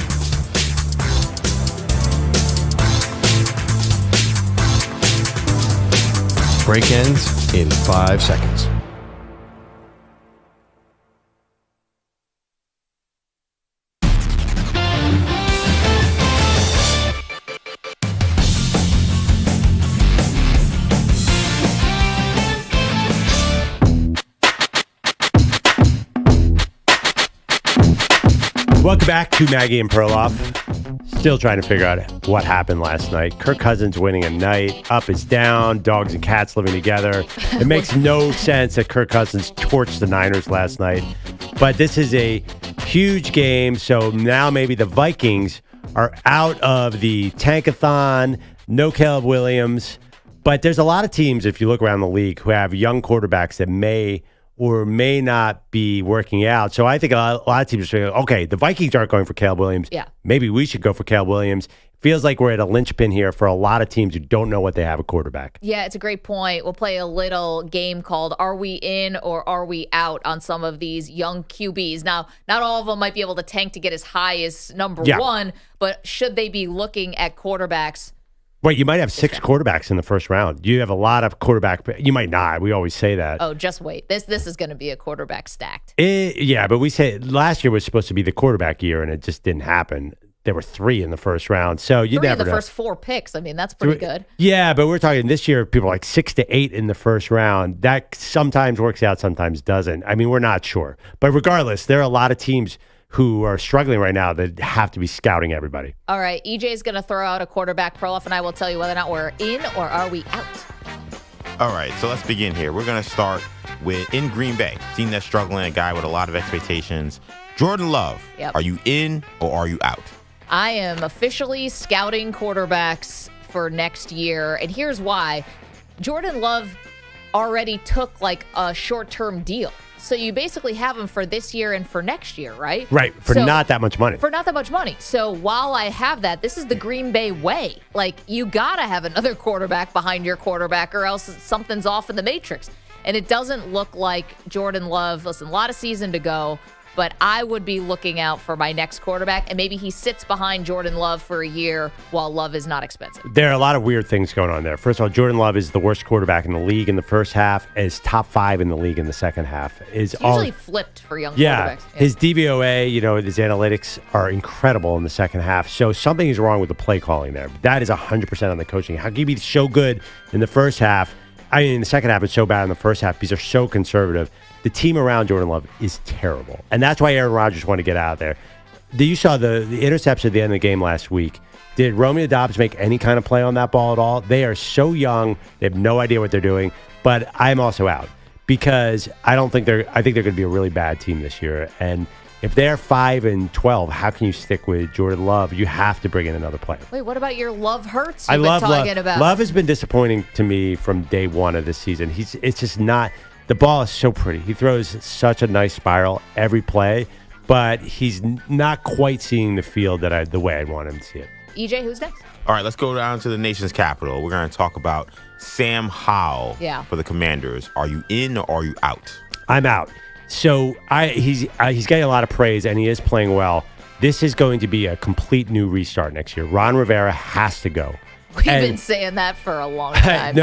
Break ends in 5 seconds. Welcome back to Maggie and Perloff. Still trying to figure out what happened last night. Kirk Cousins winning a night. Up is down. Dogs and cats living together. It makes no sense that Kirk Cousins torched the Niners last night. But this is a huge game. So now maybe the Vikings are out of the tankathon. No Caleb Williams. But there's a lot of teams, if you look around the league, who have young quarterbacks that may or may not be working out. So I think a lot of teams are saying, okay, the Vikings aren't going for Caleb Williams. Yeah. Maybe we should go for Caleb Williams. Feels like we're at a linchpin here for a lot of teams who don't know what they have a quarterback. Yeah, it's a great point. We'll play a little game called Are We In or Are We Out on some of these young QBs. Now, not all of them might be able to tank to get as high as number one, but should they be looking at quarterbacks? Right, you might have 6 quarterbacks in the first round. You have a lot of quarterback. You might not. We always say that. Oh, just wait. This is going to be a quarterback stacked. Yeah, but we say last year was supposed to be the quarterback year, and it just didn't happen. There were 3 in the first round, so you never know. 3 in the first 4 picks. I mean, that's pretty good. Yeah, but we're talking this year, people are like 6 to 8 in the first round. That sometimes works out, sometimes doesn't. I mean, we're not sure. But regardless, there are a lot of teams who are struggling right now that have to be scouting everybody. All right, EJ is going to throw out a quarterback. Perloff and I will tell you whether or not we're in or are we out. All right, so let's begin here. We're going to start with in Green Bay, team that's struggling, a guy with a lot of expectations. Jordan Love, Are you in or are you out? I am officially scouting quarterbacks for next year, and here's why. Jordan Love already took like a short-term deal. So you basically have him for this year and for next year, right? Right, for not that much money. For not that much money. So while I have that, this is the Green Bay way. Like, you got to have another quarterback behind your quarterback or else something's off in the matrix. And it doesn't look like Jordan Love, listen, a lot of season to go, but I would be looking out for my next quarterback, and maybe he sits behind Jordan Love for a year while Love is not expensive. There are a lot of weird things going on there. First of all, Jordan Love is the worst quarterback in the league in the first half, is top 5 in the league in the second half. It's usually flipped for young quarterbacks. Yeah, his DVOA, his analytics are incredible in the second half. So something is wrong with the play calling there. That is 100% on the coaching. How can you be so good in the first half? I mean, in the second half, it's so bad in the first half because they're so conservative. The team around Jordan Love is terrible. And that's why Aaron Rodgers wanted to get out of there. You saw the interception at the end of the game last week. Did Romeo Doubs make any kind of play on that ball at all? They are so young. They have no idea what they're doing. But I'm also out because I think they're going to be a really bad team this year. And if they're 5-12, how can you stick with Jordan Love? You have to bring in another player. Wait, what about your Love Hurts? I love Love. Love has been disappointing to me from day one of this season. It's just not. The ball is so pretty. He throws such a nice spiral every play, but he's not quite seeing the field the way I want him to see it. EJ, who's next? All right, let's go down to the nation's capital. We're going to talk about Sam Howell for the Commanders. Are you in or are you out? I'm out. So he's getting a lot of praise, and he is playing well. This is going to be a complete new restart next year. Ron Rivera has to go. We've been saying that for a long time.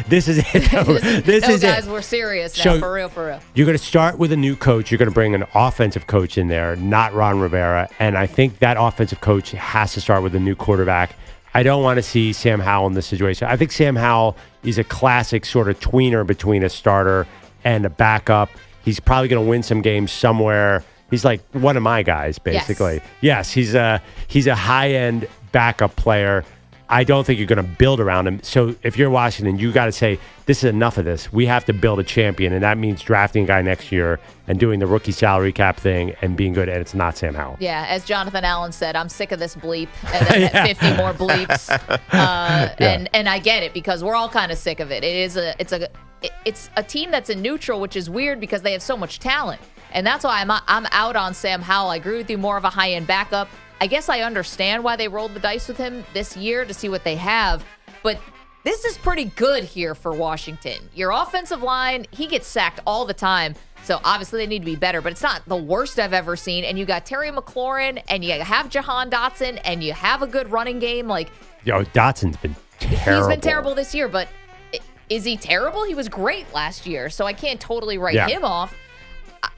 This is it. This is guys, it. We're serious now, So for real. You're going to start with a new coach. You're going to bring an offensive coach in there, not Ron Rivera. And I think that offensive coach has to start with a new quarterback. I don't want to see Sam Howell in this situation. I think Sam Howell is a classic sort of tweener between a starter and a backup. He's probably going to win some games somewhere. He's like one of my guys, basically. Yes, he's a high-end backup player. I don't think you're going to build around him. So if you're Washington, you got to say, this is enough of this. We have to build a champion, and that means drafting a guy next year and doing the rookie salary cap thing and being good, and it's not Sam Howell. Yeah, as Jonathan Allen said, I'm sick of this bleep, and then 50 more bleeps. And I get it, because we're all kind of sick of it. It's a team that's in neutral, which is weird because they have so much talent. And that's why I'm out on Sam Howell. I agree with you, more of a high-end backup. I guess I understand why they rolled the dice with him this year to see what they have, but this is pretty good here for Washington. Your offensive line, he gets sacked all the time, so obviously they need to be better, but it's not the worst I've ever seen. And you got Terry McLaurin, and you have Jahan Dotson, and you have a good running game. Dotson's been terrible. He's been terrible this year, but is he terrible? He was great last year, so I can't totally write him off.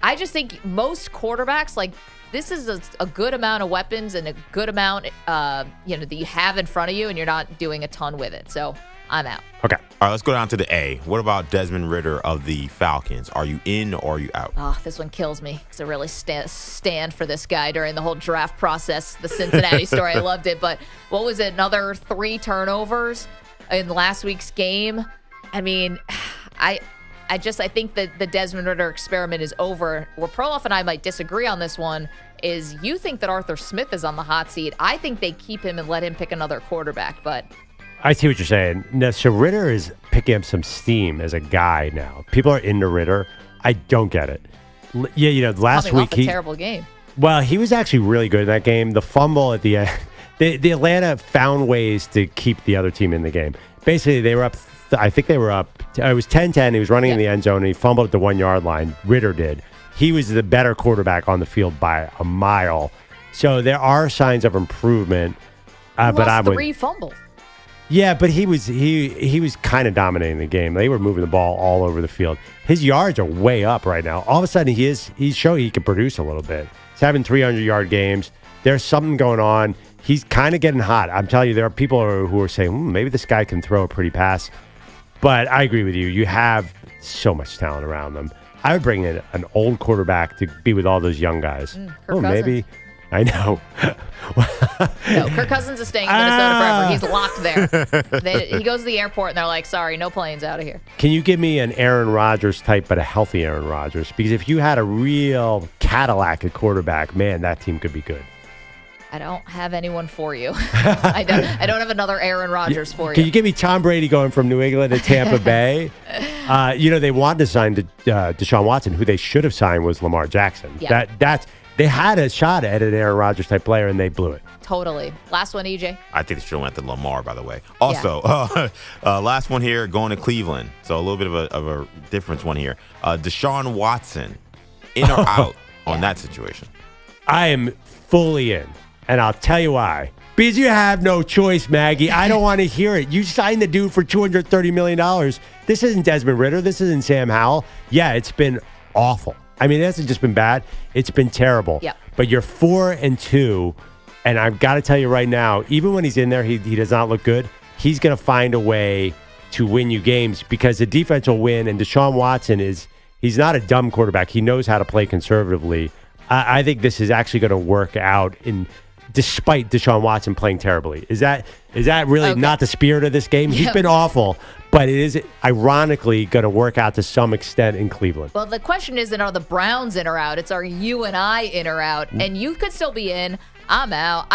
I just think most quarterbacks, this is a good amount of weapons and a good amount, that you have in front of you, and you're not doing a ton with it. So I'm out. Okay. All right, let's go down to the A. What about Desmond Ridder of the Falcons? Are you in or are you out? Oh, this one kills me. It's a really stand for this guy during the whole draft process. The Cincinnati story, I loved it. But what was it? Another 3 turnovers in last week's game. I mean, I think that the Desmond Ridder experiment is over. Where Perloff and I might disagree on this one is you think that Arthur Smith is on the hot seat. I think they keep him and let him pick another quarterback, but I see what you're saying. Now, so Ridder is picking up some steam as a guy now. People are into Ridder. I don't get it. Last week a terrible game. Well, he was actually really good in that game. The fumble at the end, the Atlanta found ways to keep the other team in the game. Basically, they were up. I think they were up. It was 10-10. He was running in the end zone, and he fumbled at the 1 yard line. Ridder did. He was the better quarterback on the field by a mile. So there are signs of improvement. But I would 3 fumbles. Yeah, but he was kind of dominating the game. They were moving the ball all over the field. His yards are way up right now. All of a sudden, he's showing he can produce a little bit. He's having 300-yard games. There's something going on. He's kind of getting hot. I'm telling you, there are people who are saying, maybe this guy can throw a pretty pass. But I agree with you. You have so much talent around them. I would bring in an old quarterback to be with all those young guys. Kirk maybe. I know. No, Kirk Cousins is staying in Minnesota forever. He's locked there. He goes to the airport, and they're like, sorry, no planes out of here. Can you give me an Aaron Rodgers type, but a healthy Aaron Rodgers? Because if you had a real Cadillac at quarterback, man, that team could be good. I don't have anyone for you. I don't have another Aaron Rodgers for you. Can you give me Tom Brady going from New England to Tampa Bay? They wanted to sign Deshaun Watson. Who they should have signed was Lamar Jackson. Yeah. They had a shot at an Aaron Rodgers type player, and they blew it. Totally. Last one, EJ. I think they should have went to Lamar, by the way. Also, last one here, going to Cleveland. So a little bit of a difference one here. Deshaun Watson, in or out on that situation? I am fully in. And I'll tell you why. Because you have no choice, Maggie. I don't want to hear it. You signed the dude for $230 million. This isn't Desmond Ridder. This isn't Sam Howell. Yeah, it's been awful. I mean, it hasn't just been bad. It's been terrible. Yep. But you're 4-2, and I've got to tell you right now, even when he's in there, he does not look good. He's going to find a way to win you games because the defense will win, and Deshaun Watson he's not a dumb quarterback. He knows how to play conservatively. I think this is actually going to work out despite Deshaun Watson playing terribly. Is that really not the spirit of this game? He's been awful, but it is ironically going to work out to some extent in Cleveland. Well, the question isn't are the Browns in or out. It's are you and I in or out? And you could still be in. I'm out.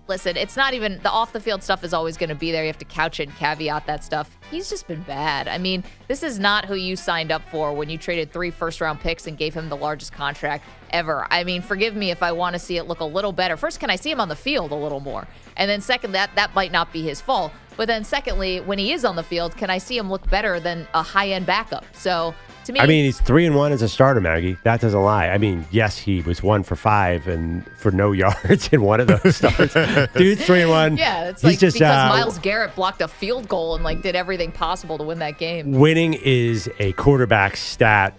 Listen, it's not even the off-the-field stuff is always going to be there. You have to couch it and caveat that stuff. He's just been bad. I mean, this is not who you signed up for when you traded 3 first-round picks and gave him the largest contract ever. I mean, forgive me if I want to see it look a little better. First, can I see him on the field a little more? And then second, that might not be his fault. But then secondly, when he is on the field, can I see him look better than a high-end backup? So to me, I mean, he's 3-1 as a starter, Maggie. That doesn't lie. I mean, yes, he was 1 for 5 and for no yards in one of those starts. Dude's 3-1. Yeah, it's like just, because Myles Garrett blocked a field goal and did everything possible to win that game. Winning is a quarterback stat.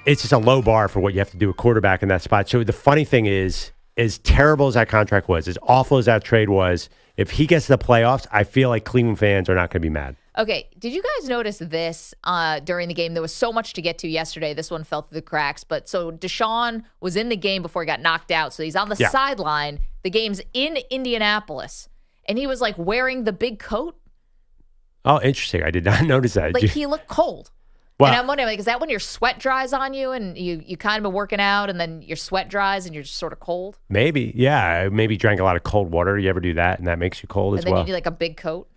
It's just a low bar for what you have to do a quarterback in that spot. So the funny thing is, as terrible as that contract was, as awful as that trade was, if he gets to the playoffs, I feel like Cleveland fans are not going to be mad. Okay, did you guys notice this during the game? There was so much to get to yesterday. This one fell through the cracks. But so Deshaun was in the game before he got knocked out. So he's on the sideline. The game's in Indianapolis. And he was like wearing the big coat. Oh, interesting. I did not notice that. Like he looked cold. Wow. And I'm wondering, like, is that when your sweat dries on you and you kind of been working out and then your sweat dries and you're just sort of cold? Maybe. Yeah. Maybe drank a lot of cold water. You ever do that? And that makes you cold as well? And then you need like a big coat?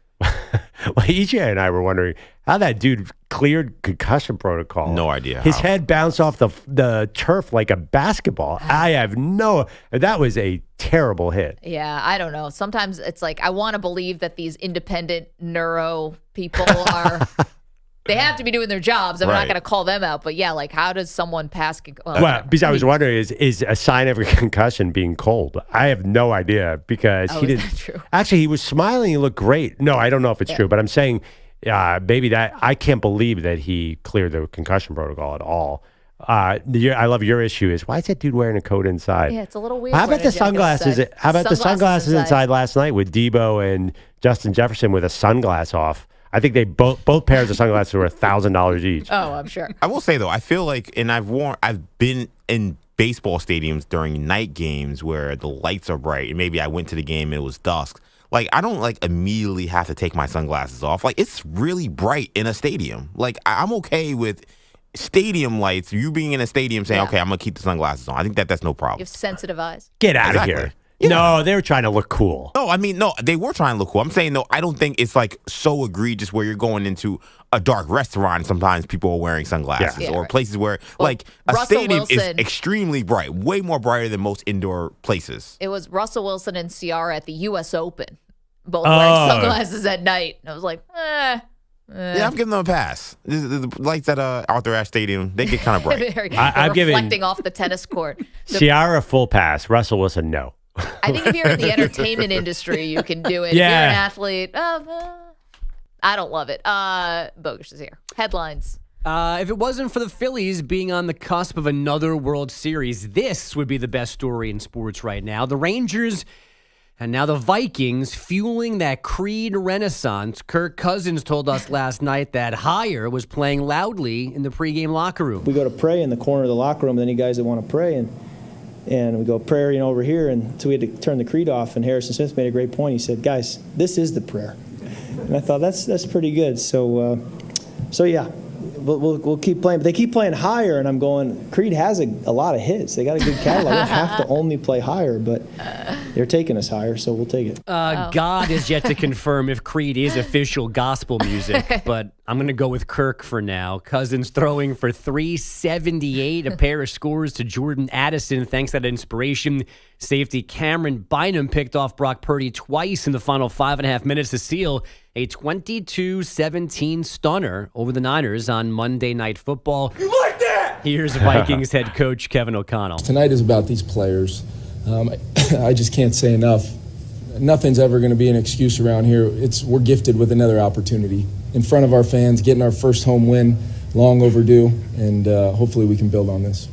Well, EJ and I were wondering how that dude cleared concussion protocol. No idea. His head bounced off the turf like a basketball. That was a terrible hit. Yeah, I don't know. Sometimes it's like I want to believe that these independent neuro people are... They have to be doing their jobs. I'm not going to call them out. But yeah, like how does someone pass? Because I was wondering, is a sign of a concussion being cold? I have no idea because he didn't. Is that true? Actually, he was smiling. He looked great. No, I don't know if it's true, but I'm saying maybe that I can't believe that he cleared the concussion protocol at all. I love your issue is why is that dude wearing a coat inside? Yeah, it's a little weird. How about the sunglasses? How about the sunglasses inside last night with Debo and Justin Jefferson with a sunglass off? I think they both pairs of sunglasses were $1,000 each. Oh, I'm sure. I will say though, I feel like, and I've been in baseball stadiums during night games where the lights are bright, and maybe I went to the game and it was dusk. Like I don't like immediately have to take my sunglasses off. Like it's really bright in a stadium. Like I'm okay with stadium lights. You being in a stadium saying, okay, I'm gonna keep the sunglasses on. I think that's no problem. You have sensitive eyes. Get out of here. Yeah. No, they were trying to look cool. No, I mean, no, they were trying to look cool. I'm saying, no, I don't think it's like so egregious where you're going into a dark restaurant and sometimes people are wearing sunglasses or places where, like, a stadium is extremely bright, way more brighter than most indoor places. It was Russell Wilson and Ciara at the U.S. Open, both wearing sunglasses at night. And I was like, Yeah, I'm giving them a pass. The lights at Arthur Ashe Stadium, they get kind of bright. I'm reflecting off the tennis court. Ciara full pass. Russell Wilson, no. I think if you're in the entertainment industry, you can do it. Yeah. If you're an athlete, I don't love it. Bogus is here. Headlines. If it wasn't for the Phillies being on the cusp of another World Series, this would be the best story in sports right now. The Rangers and now the Vikings fueling that Creed renaissance. Kirk Cousins told us last night that Higher was playing loudly in the pregame locker room. We go to pray in the corner of the locker room with any guys that want to pray, and we go prayer, over here, and so we had to turn the Creed off. And Harrison Smith made a great point. He said, "Guys, this is the prayer," and I thought that's pretty good. So yeah, we'll keep playing. But they keep playing Higher, and I'm going. Creed has a lot of hits. They got a good catalog. We don't have to only play Higher, but they're taking us higher, so we'll take it. God is yet to confirm if Creed is official gospel music, but I'm going to go with Kirk for now. Cousins throwing for 378, a pair of scores to Jordan Addison. Thanks to that inspiration. Safety Cameron Bynum picked off Brock Purdy twice in the final 5.5 minutes to seal a 22-17 stunner over the Niners on Monday Night Football. You like that? Here's Vikings head coach Kevin O'Connell. Tonight is about these players. I just can't say enough. Nothing's ever going to be an excuse around here. We're gifted with another opportunity in front of our fans, getting our first home win, long overdue, and hopefully we can build on this.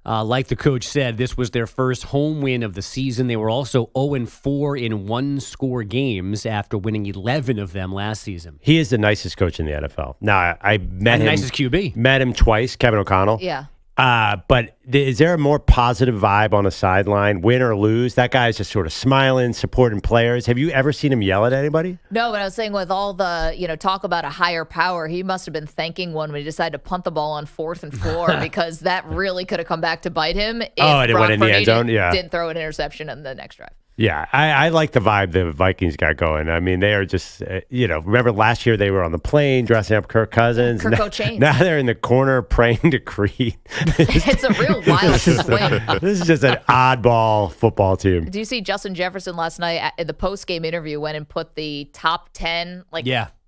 Like the coach said, this was their first home win of the season. They were also 0-4 in one-score games after winning 11 of them last season. He is the nicest coach in the NFL. Now, I met him. Nicest QB. Met him twice, Kevin O'Connell. Yeah. But is there a more positive vibe on the sideline, win or lose? That guy's just sort of smiling, supporting players. Have you ever seen him yell at anybody? No, but I was saying with all the, talk about a higher power, he must have been thanking one when he decided to punt the ball on 4th and 4 because that really could have come back to bite him if and it Brock went in the end zone? Yeah. Didn't throw an interception in the next drive. Yeah, I like the vibe the Vikings got going. I mean, they are just, remember last year they were on the plane dressing up Kirk Cousins. Now they're in the corner praying to Creed. It's a real wild swing. This is just an oddball football team. Do you see Justin Jefferson last night at the post-game interview went and put the top 10,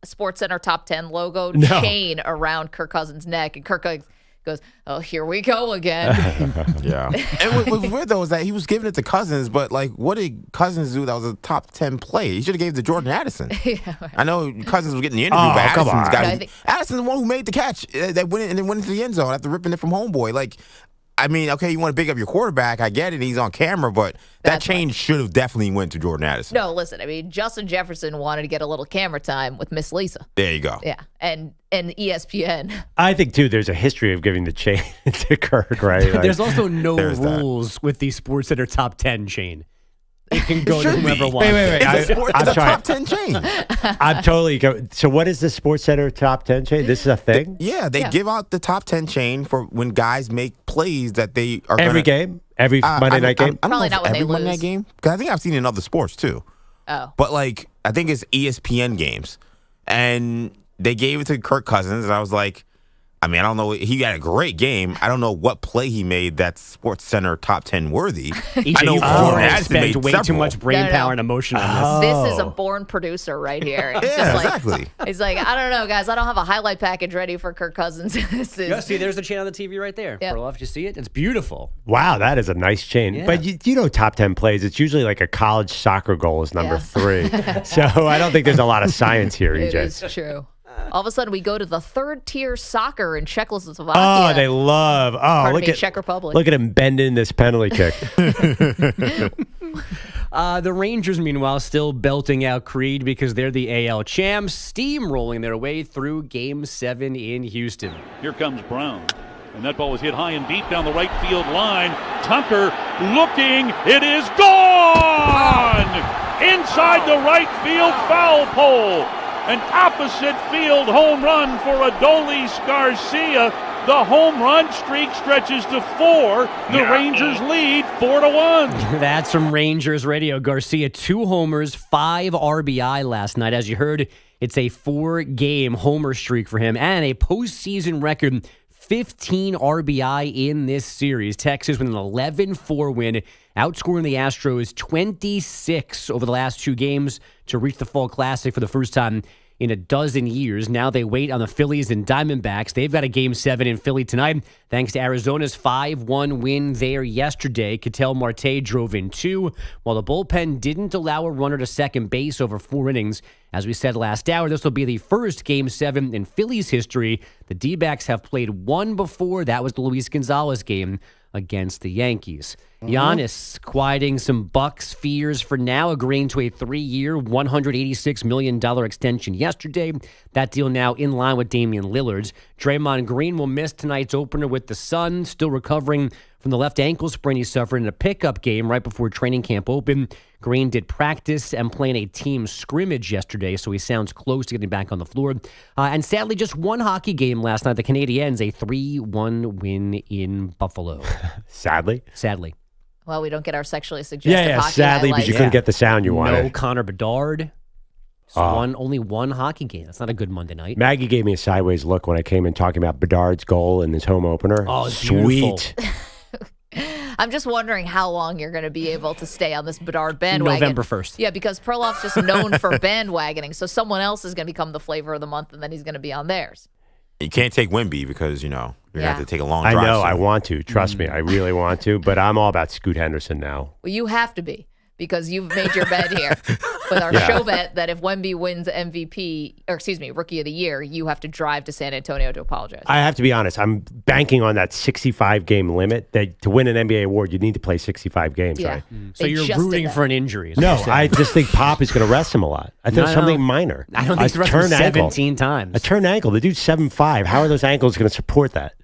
SportsCenter top 10 logo chain around Kirk Cousins' neck, and Kirk goes, "Oh, here we go again." Yeah. And what's weird, though, is that he was giving it to Cousins, but, what did Cousins do that was a top 10 play? He should have gave it to Jordan Addison. Yeah. I know Cousins was getting the interview, but Addison's the one who made the catch that went into the end zone after ripping it from homeboy. I mean, okay, you want to big up your quarterback. I get it. He's on camera, but that change should have definitely went to Jordan Addison. No, listen. I mean, Justin Jefferson wanted to get a little camera time with Miss Lisa. There you go. Yeah, and ESPN. I think too. There's a history of giving the chain to Kirk, right? Like, there's also no rules with the SportsCenter top 10 chain. It can go to whoever wants. Wait. It's a top 10 chain. I'm totally. So what is the SportsCenter top 10 chain? This is a thing? They give out the top 10 chain for when guys make plays that they are every game? Every Monday night game? I don't Probably know not when every they Monday lose. night game. Because I think I've seen it in other sports too. Oh. But like, I think it's ESPN games. And they gave it to Kirk Cousins. And I was like, I mean, I don't know. He had a great game. I don't know what play he made that's SportsCenter top 10 worthy. I know Jordan Addison made way several. too much brain power and emotion on this. This is a born producer right here. It's Yeah, just like, exactly. He's like, I don't know, guys. I don't have a highlight package ready for Kirk Cousins. This is. Yeah, see, there's the chain on the TV right there. Yep. Perloff, you see it? It's beautiful. Wow, that is a nice chain. Yeah. But you know, top 10 plays, it's usually like a college soccer goal is number 3. So I don't think there's a lot of science here, EJ. It is true. All of a sudden, we go to the third tier soccer in Czechoslovakia. Oh, they love. Pardon me, Czech Republic. Look at him bending this penalty kick. The Rangers, meanwhile, still belting out Creed because they're the AL champs, steamrolling their way through Game 7 in Houston. Here comes Brown. And that ball was hit high and deep down the right field line. Tucker looking. It is gone! Inside the right field foul pole. An opposite field home run for Adolis Garcia. The home run streak stretches to 4. The Rangers lead 4-1. That's from Rangers Radio. Garcia, 2 homers, 5 RBI last night. As you heard, it's a 4-game homer streak for him and a postseason record 15 RBI in this series. Texas with an 11-4 win, outscoring the Astros 26 over the last 2 games to reach the Fall Classic for the first time in a dozen years. Now they wait on the Phillies and Diamondbacks. They've got a Game 7 in Philly tonight, thanks to Arizona's 5-1 win there yesterday. Ketel Marte drove in 2, while the bullpen didn't allow a runner to second base over 4 innings. As we said last hour, this will be the first Game 7 in Phillies history. The D-backs have played 1 before. That was the Luis Gonzalez game against the Yankees. Giannis quieting some Bucks fears for now, agreeing to a 3-year, $186 million extension yesterday. That deal now in line with Damian Lillard's. Draymond Green will miss tonight's opener with the Suns, still recovering from the left ankle sprain he suffered in a pickup game right before training camp opened. Green did practice and play in a team scrimmage yesterday, so he sounds close to getting back on the floor. And sadly, just one hockey game last night. The Canadiens, a 3-1 win in Buffalo. Sadly? Sadly. Well, we don't get our sexually suggestive hockey sadly, highlights. but you couldn't get the sound you wanted. No Connor Bedard. So only one hockey game. That's not a good Monday night. Maggie gave me a sideways look when I came in talking about Bedard's goal in his home opener. Oh, it's sweet. I'm just wondering how long you're going to be able to stay on this Bedard bandwagon. November 1st. Yeah, because Perloff's just known for bandwagoning, so someone else is going to become the flavor of the month, and then he's going to be on theirs. You can't take Wemby because, you're going to have to take a long I drive. know. soon. I want to. Trust me. I really want to. But I'm all about Scoot Henderson now. Well, you have to be, because you've made your bet here with our show bet that if Wemby wins Rookie of the Year, you have to drive to San Antonio to apologize. I have to be honest. I'm banking on that 65-game limit. That to win an NBA award, you need to play 65 games, right? So you're rooting for an injury. No, I just think Pop is going to rest him a lot. I think something minor. I don't think he's rested 17 times. A turned ankle. The dude's 7'5". How are those ankles going to support that?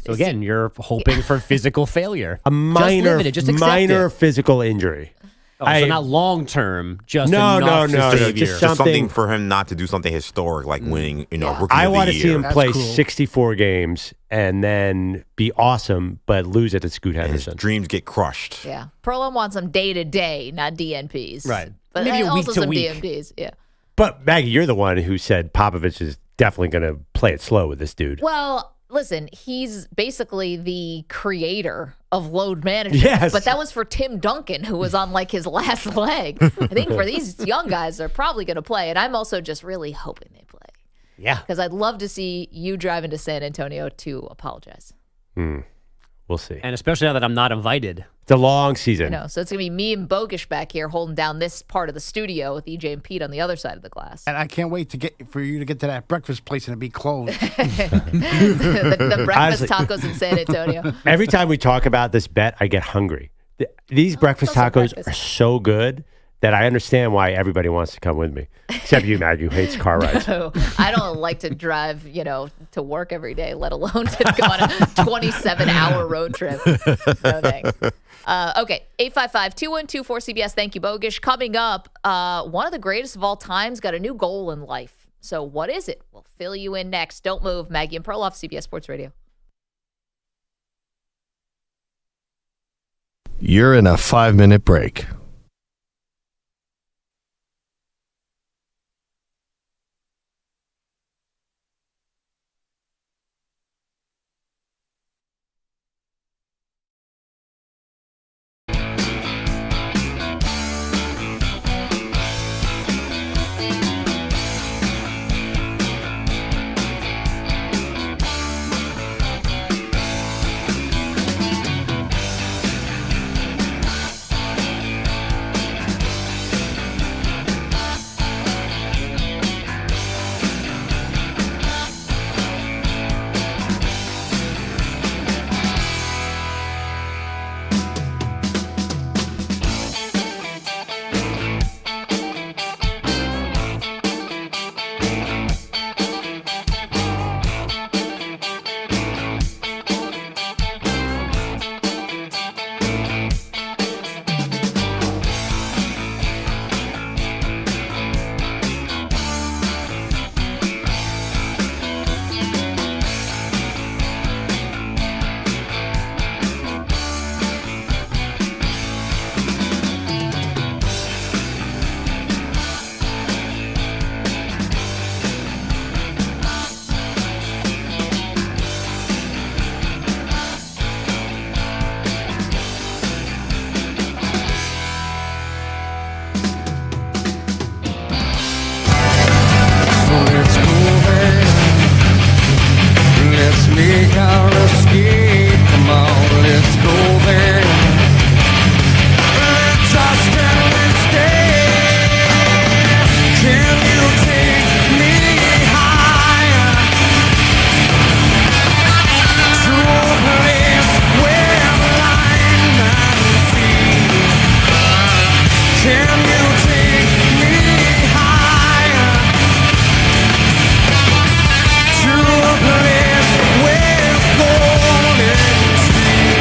So again, you're hoping for physical failure. A minor accept it. physical injury. So not long term, just No, enough no, to no, save just you. Something for him not to do something historic like winning, Rookie of the Year. I want to see him play 64 games and then be awesome, but lose it at Scoot Henderson. His dreams get crushed. Yeah. Perlin wants them day to day, not DNPs. Right. But Maybe a also week to some week. DMDs. Yeah. But Maggie, you're the one who said Popovich is definitely going to play it slow with this dude. Well, listen, he's basically the creator of load management. Yes. But that was for Tim Duncan, who was on like his last leg. I think for these young guys, they're probably going to play. And I'm also just really hoping they play. Yeah. Because I'd love to see you drive into San Antonio to apologize. We'll see. And especially now that I'm not invited. It's a long season. So it's going to be me and Bogish back here holding down this part of the studio with EJ and Pete on the other side of the glass. And I can't wait for you to get to that breakfast place and it be closed. the breakfast tacos in San Antonio. Every time we talk about this bet, I get hungry. These breakfast tacos are so good that I understand why everybody wants to come with me. Except you, Maggie, who hates car rides. No, I don't like to drive, to work every day, let alone to go on a 27-hour road trip. No thanks. Okay, 855-212-4CBS. Thank you, Bogish. Coming up, one of the greatest of all time's got a new goal in life. So what is it? We'll fill you in next. Don't move. Maggie and Perloff, CBS Sports Radio. You're in a 5-minute break. Can you take me higher to a place where golden streams?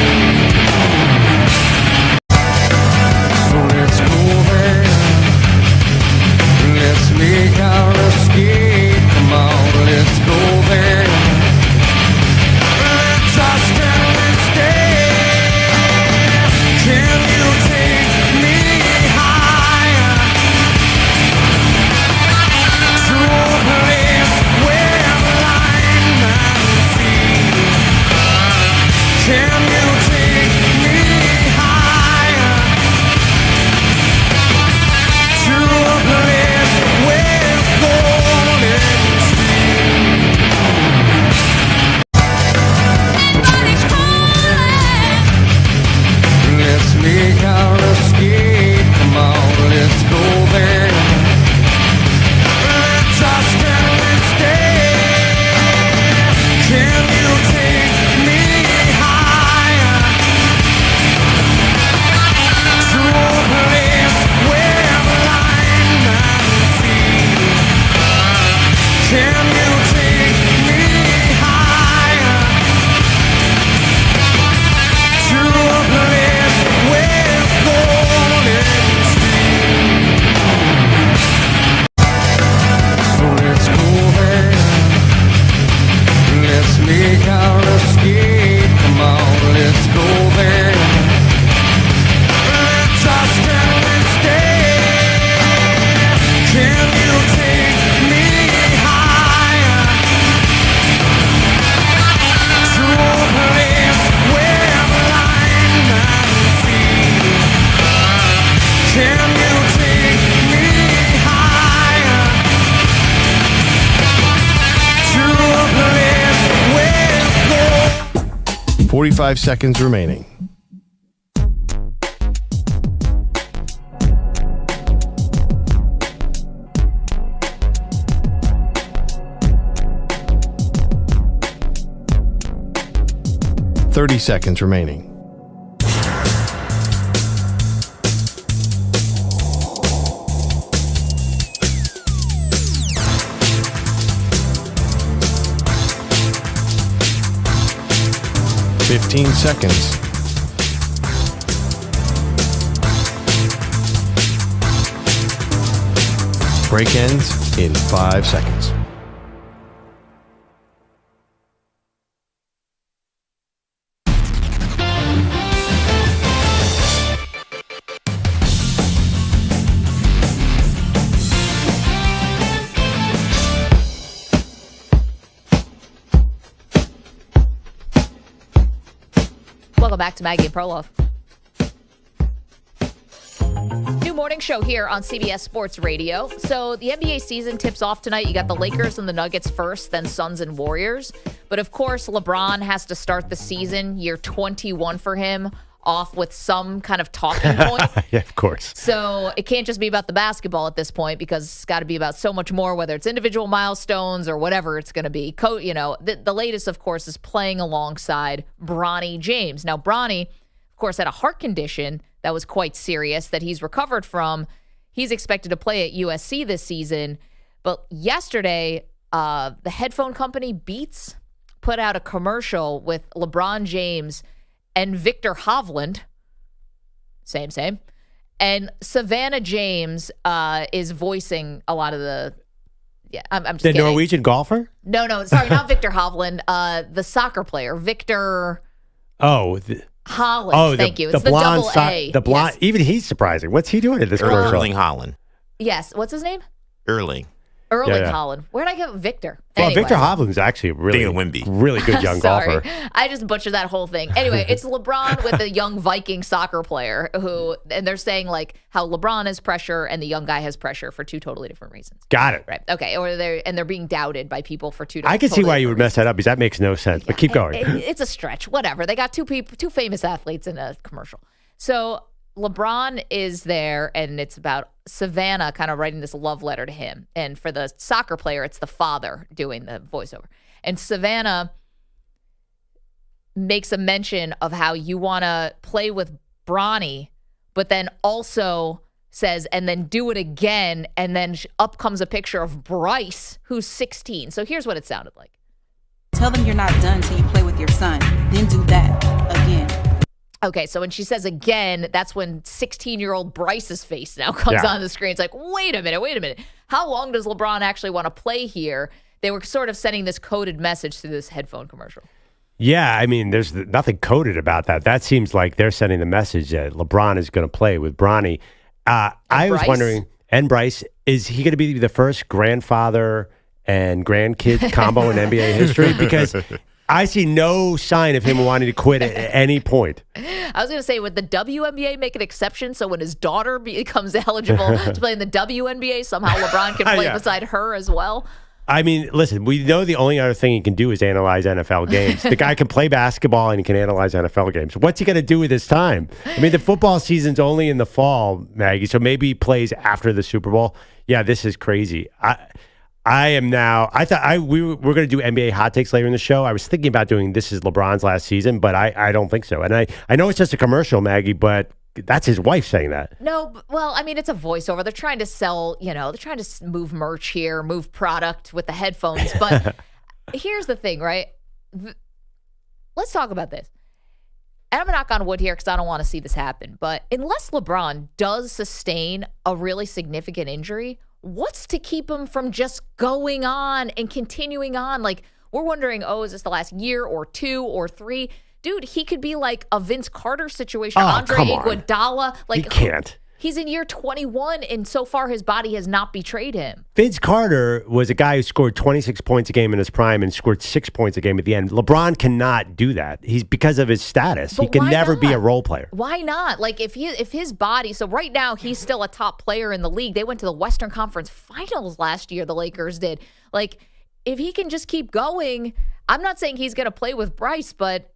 Everybody's calling. Let's make our escape. Come on, let's go there. Let's just stay. Can you take me higher to a place where blind man see? Can you take me higher to a place where golden streams? So let's go there. Let's make our escape. Come on, let's go there. Let's just stay. Can you take me higher to a place where blind man see? Can you take me higher to a place where 45 seconds remaining. 30 seconds remaining. $15 seconds. Break ends in 5 seconds. Welcome back to Maggie and Perloff. New morning show here on CBS Sports Radio. So the NBA season tips off tonight. You got the Lakers and the Nuggets first, then Suns and Warriors. But of course, LeBron has to start the season, year 21 for him, off with some kind of talking point. Yeah, of course. So it can't just be about the basketball at this point, because it's got to be about so much more, whether it's individual milestones or whatever it's going to be. The latest, of course, is playing alongside Bronny James. Now, Bronny, of course, had a heart condition that was quite serious that he's recovered from. He's expected to play at USC this season. But yesterday, the headphone company Beats put out a commercial with LeBron James and Victor Hovland, same. And Savannah James is voicing a lot of the, I'm just kidding. Norwegian golfer? No, sorry, not Victor Hovland, the soccer player, Victor Holland. Thank you. It's the double A. The blonde, yes. Even he's surprising. What's he doing at this commercial? Erling Haaland. Yes, what's his name? Erling Haaland. Where'd I get Victor? Well, Anyway. Victor Hovland's actually a really good young Sorry. golfer. I just butchered that whole thing. Anyway, it's LeBron with a young Viking soccer player and they're saying like how LeBron has pressure and the young guy has pressure for two totally different reasons. Got it. Right. Okay. Or they're being doubted by people for two different I can see why you would mess that up because that makes no sense. But keep going. It's a stretch. Whatever. They got two famous athletes in a commercial. So LeBron is there, and it's about Savannah kind of writing this love letter to him. And for the soccer player, it's the father doing the voiceover. And Savannah makes a mention of how you want to play with Bronny, but then also says, and then do it again. And then up comes a picture of Bryce, who's 16. So here's what it sounded like. Tell them you're not done till you play with your son. Then do that again. Okay, so when she says again, that's when 16-year-old Bryce's face now comes on the screen. It's like, wait a minute. How long does LeBron actually want to play here? They were sort of sending this coded message through this headphone commercial. Yeah, I mean, there's nothing coded about that. That seems like they're sending the message that LeBron is going to play with Bronny. I was wondering, and Bryce, is he going to be the first grandfather and grandkid combo in NBA history? Because I see no sign of him wanting to quit at any point. I was going to say, would the WNBA make an exception so when his daughter becomes eligible to play in the WNBA, somehow LeBron can play beside her as well? I mean, listen, we know the only other thing he can do is analyze NFL games. The guy can play basketball and he can analyze NFL games. What's he going to do with his time? I mean, the football season's only in the fall, Maggie, so maybe he plays after the Super Bowl. Yeah, this is crazy. I am now. I thought we were going to do NBA hot takes later in the show. I was thinking about doing this is LeBron's last season, but I don't think so. And I know it's just a commercial, Maggie, but that's his wife saying that. No, well, I mean, it's a voiceover. They're trying to sell, they're trying to move merch here, move product with the headphones. But here's the thing, right? Let's talk about this. And I'm going to knock on wood here because I don't want to see this happen. But unless LeBron does sustain a really significant injury, what's to keep him from just going on and continuing on? Like, we're wondering, is this the last year or 2 or 3? Dude, he could be like a Vince Carter situation. Andre Iguodala. Like, he can't. He's in year 21, and so far his body has not betrayed him. Vince Carter was a guy who scored 26 points a game in his prime and scored 6 points a game at the end. LeBron cannot do that. He's because of his status. But he can never be a role player. Why not? Like, if his body, so right now he's still a top player in the league. They went to the Western Conference Finals last year, the Lakers did. Like, if he can just keep going, I'm not saying he's going to play with Bryce, but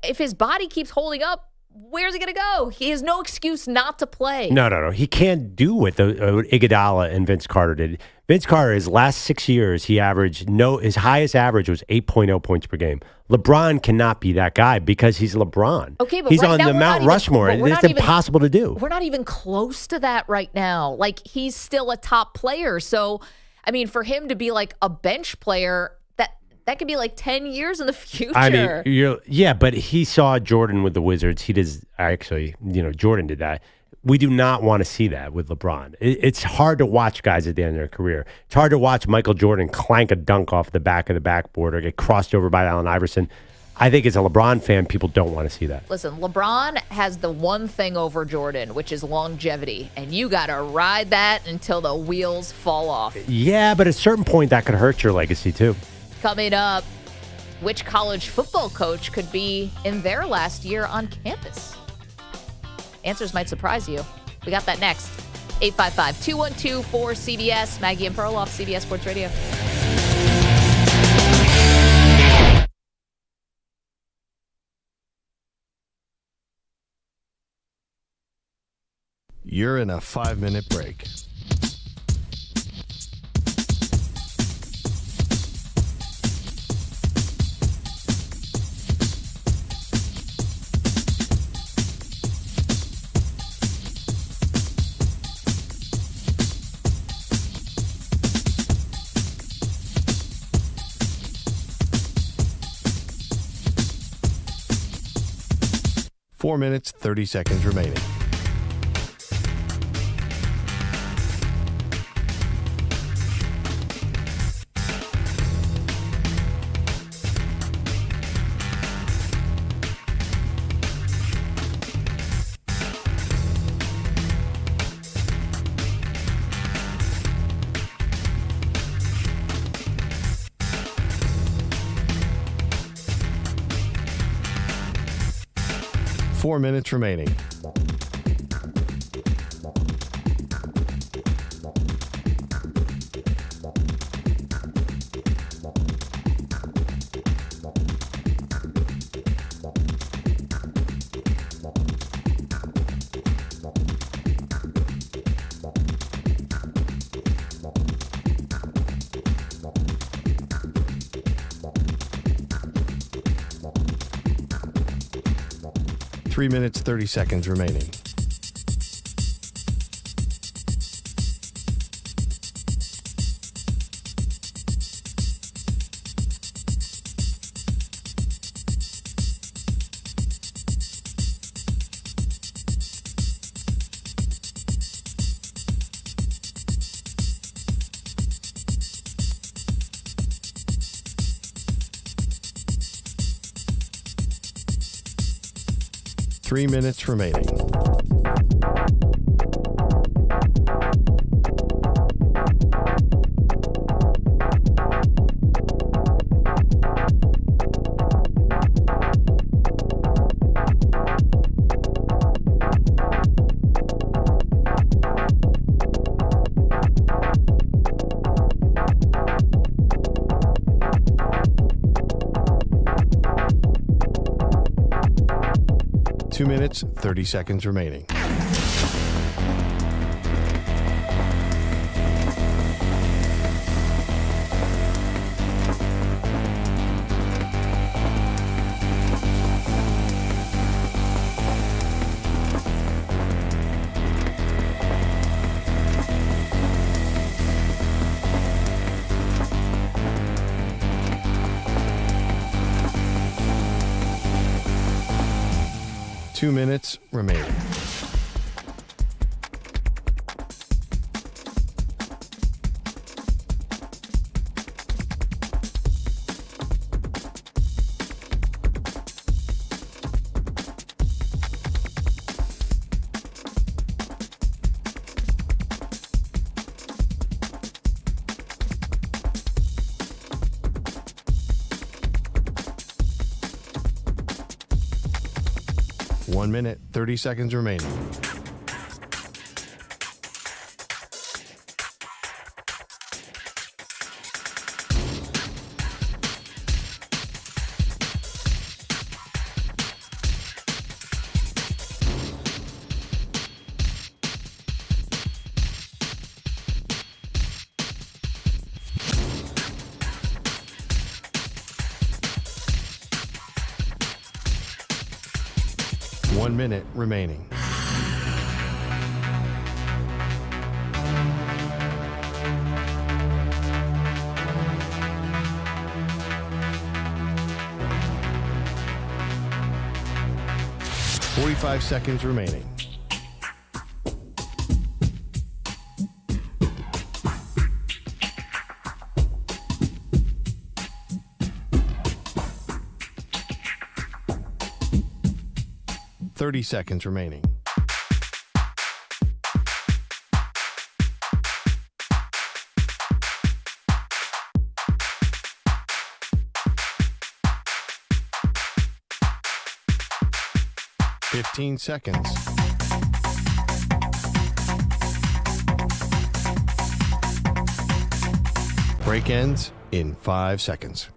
if his body keeps holding up, where's he going to go? He has no excuse not to play. No. He can't do what Iguodala and Vince Carter did. Vince Carter, his last 6 years, his highest average was 8.0 points per game. LeBron cannot be that guy because he's LeBron. Okay, but he's right on now the Mount Rushmore. It's impossible to do. We're not even close to that right now. Like, he's still a top player. So, I mean, for him to be like a bench player, that could be like 10 years in the future. I mean, but he saw Jordan with the Wizards. Jordan did that. We do not want to see that with LeBron. It's hard to watch guys at the end of their career. It's hard to watch Michael Jordan clank a dunk off the back of the backboard or get crossed over by Allen Iverson. I think as a LeBron fan, people don't want to see that. Listen, LeBron has the one thing over Jordan, which is longevity, and you got to ride that until the wheels fall off. Yeah, but at a certain point, that could hurt your legacy too. Coming up, which college football coach could be in their last year on campus? Answers might surprise you. We got that next. 855-212-4CBS. Maggie and Perloff, CBS Sports Radio. You're in a 5-minute break. Four minutes, 30 seconds remaining. Four minutes remaining. Three minutes, 30 seconds remaining. Three minutes remaining. Two minutes, 30 seconds remaining. Two minutes remaining. One minute, 30 seconds remaining. 1 minute remaining. $45 seconds remaining. $30 seconds remaining. $15 seconds. Break ends in 5 seconds.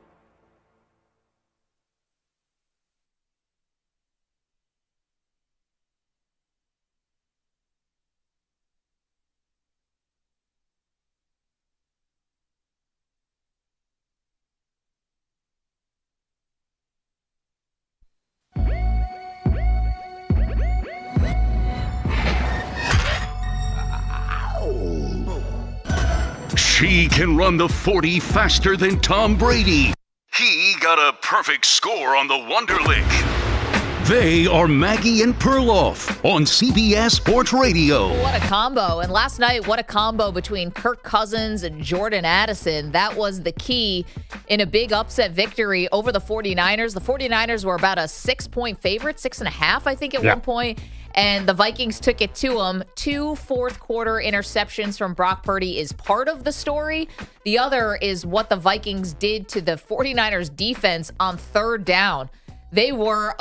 She can run the 40 faster than Tom Brady. He got a perfect score on the Wonderlic. They are Maggie and Perloff on CBS Sports Radio. What a combo. And last night, what a combo between Kirk Cousins and Jordan Addison. That was the key in a big upset victory over the 49ers. The 49ers were about a 6-point favorite, 6.5, I think, at one point. And the Vikings took it to them. 2 fourth-quarter interceptions from Brock Purdy is part of the story. The other is what the Vikings did to the 49ers defense on third down. They were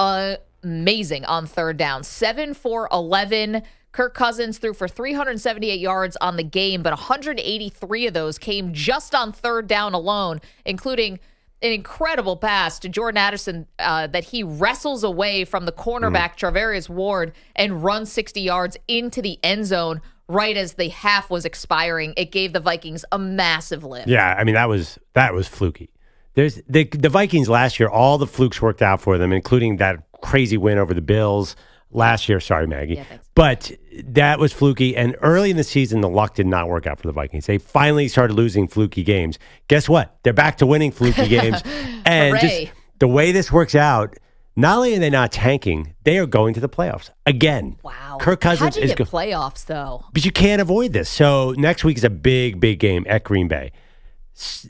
amazing on third down. 7 for 11. Kirk Cousins threw for 378 yards on the game, but 183 of those came just on third down alone, including an incredible pass to Jordan Addison that he wrestles away from the cornerback, Charvarius Ward, and runs 60 yards into the end zone right as the half was expiring. It gave the Vikings a massive lift. Yeah, I mean, that was fluky. There's the Vikings last year, all the flukes worked out for them, including that crazy win over the Bills last year. Sorry, Maggie. Yeah, but that was fluky. And early in the season, the luck did not work out for the Vikings. They finally started losing fluky games. Guess what? They're back to winning fluky games. And just the way this works out, not only are they not tanking, they are going to the playoffs again. Wow. Kirk Cousins How'd you get playoffs, though? But you can't avoid this. So next week is a big, big game at Green Bay.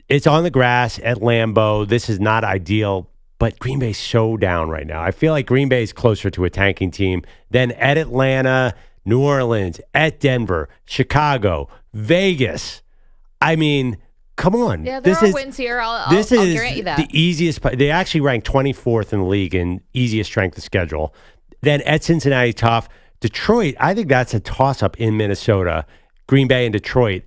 It's on the grass at Lambeau. This is not ideal. But Green Bay's so down right now. I feel like Green Bay is closer to a tanking team than at Atlanta, New Orleans, at Denver, Chicago, Vegas. I mean, come on. Yeah, there are wins here. I'll grant you that. The easiest. They actually ranked 24th in the league in easiest strength of schedule. Then at Cincinnati, tough. Detroit, I think that's a toss-up in Minnesota. Green Bay and Detroit,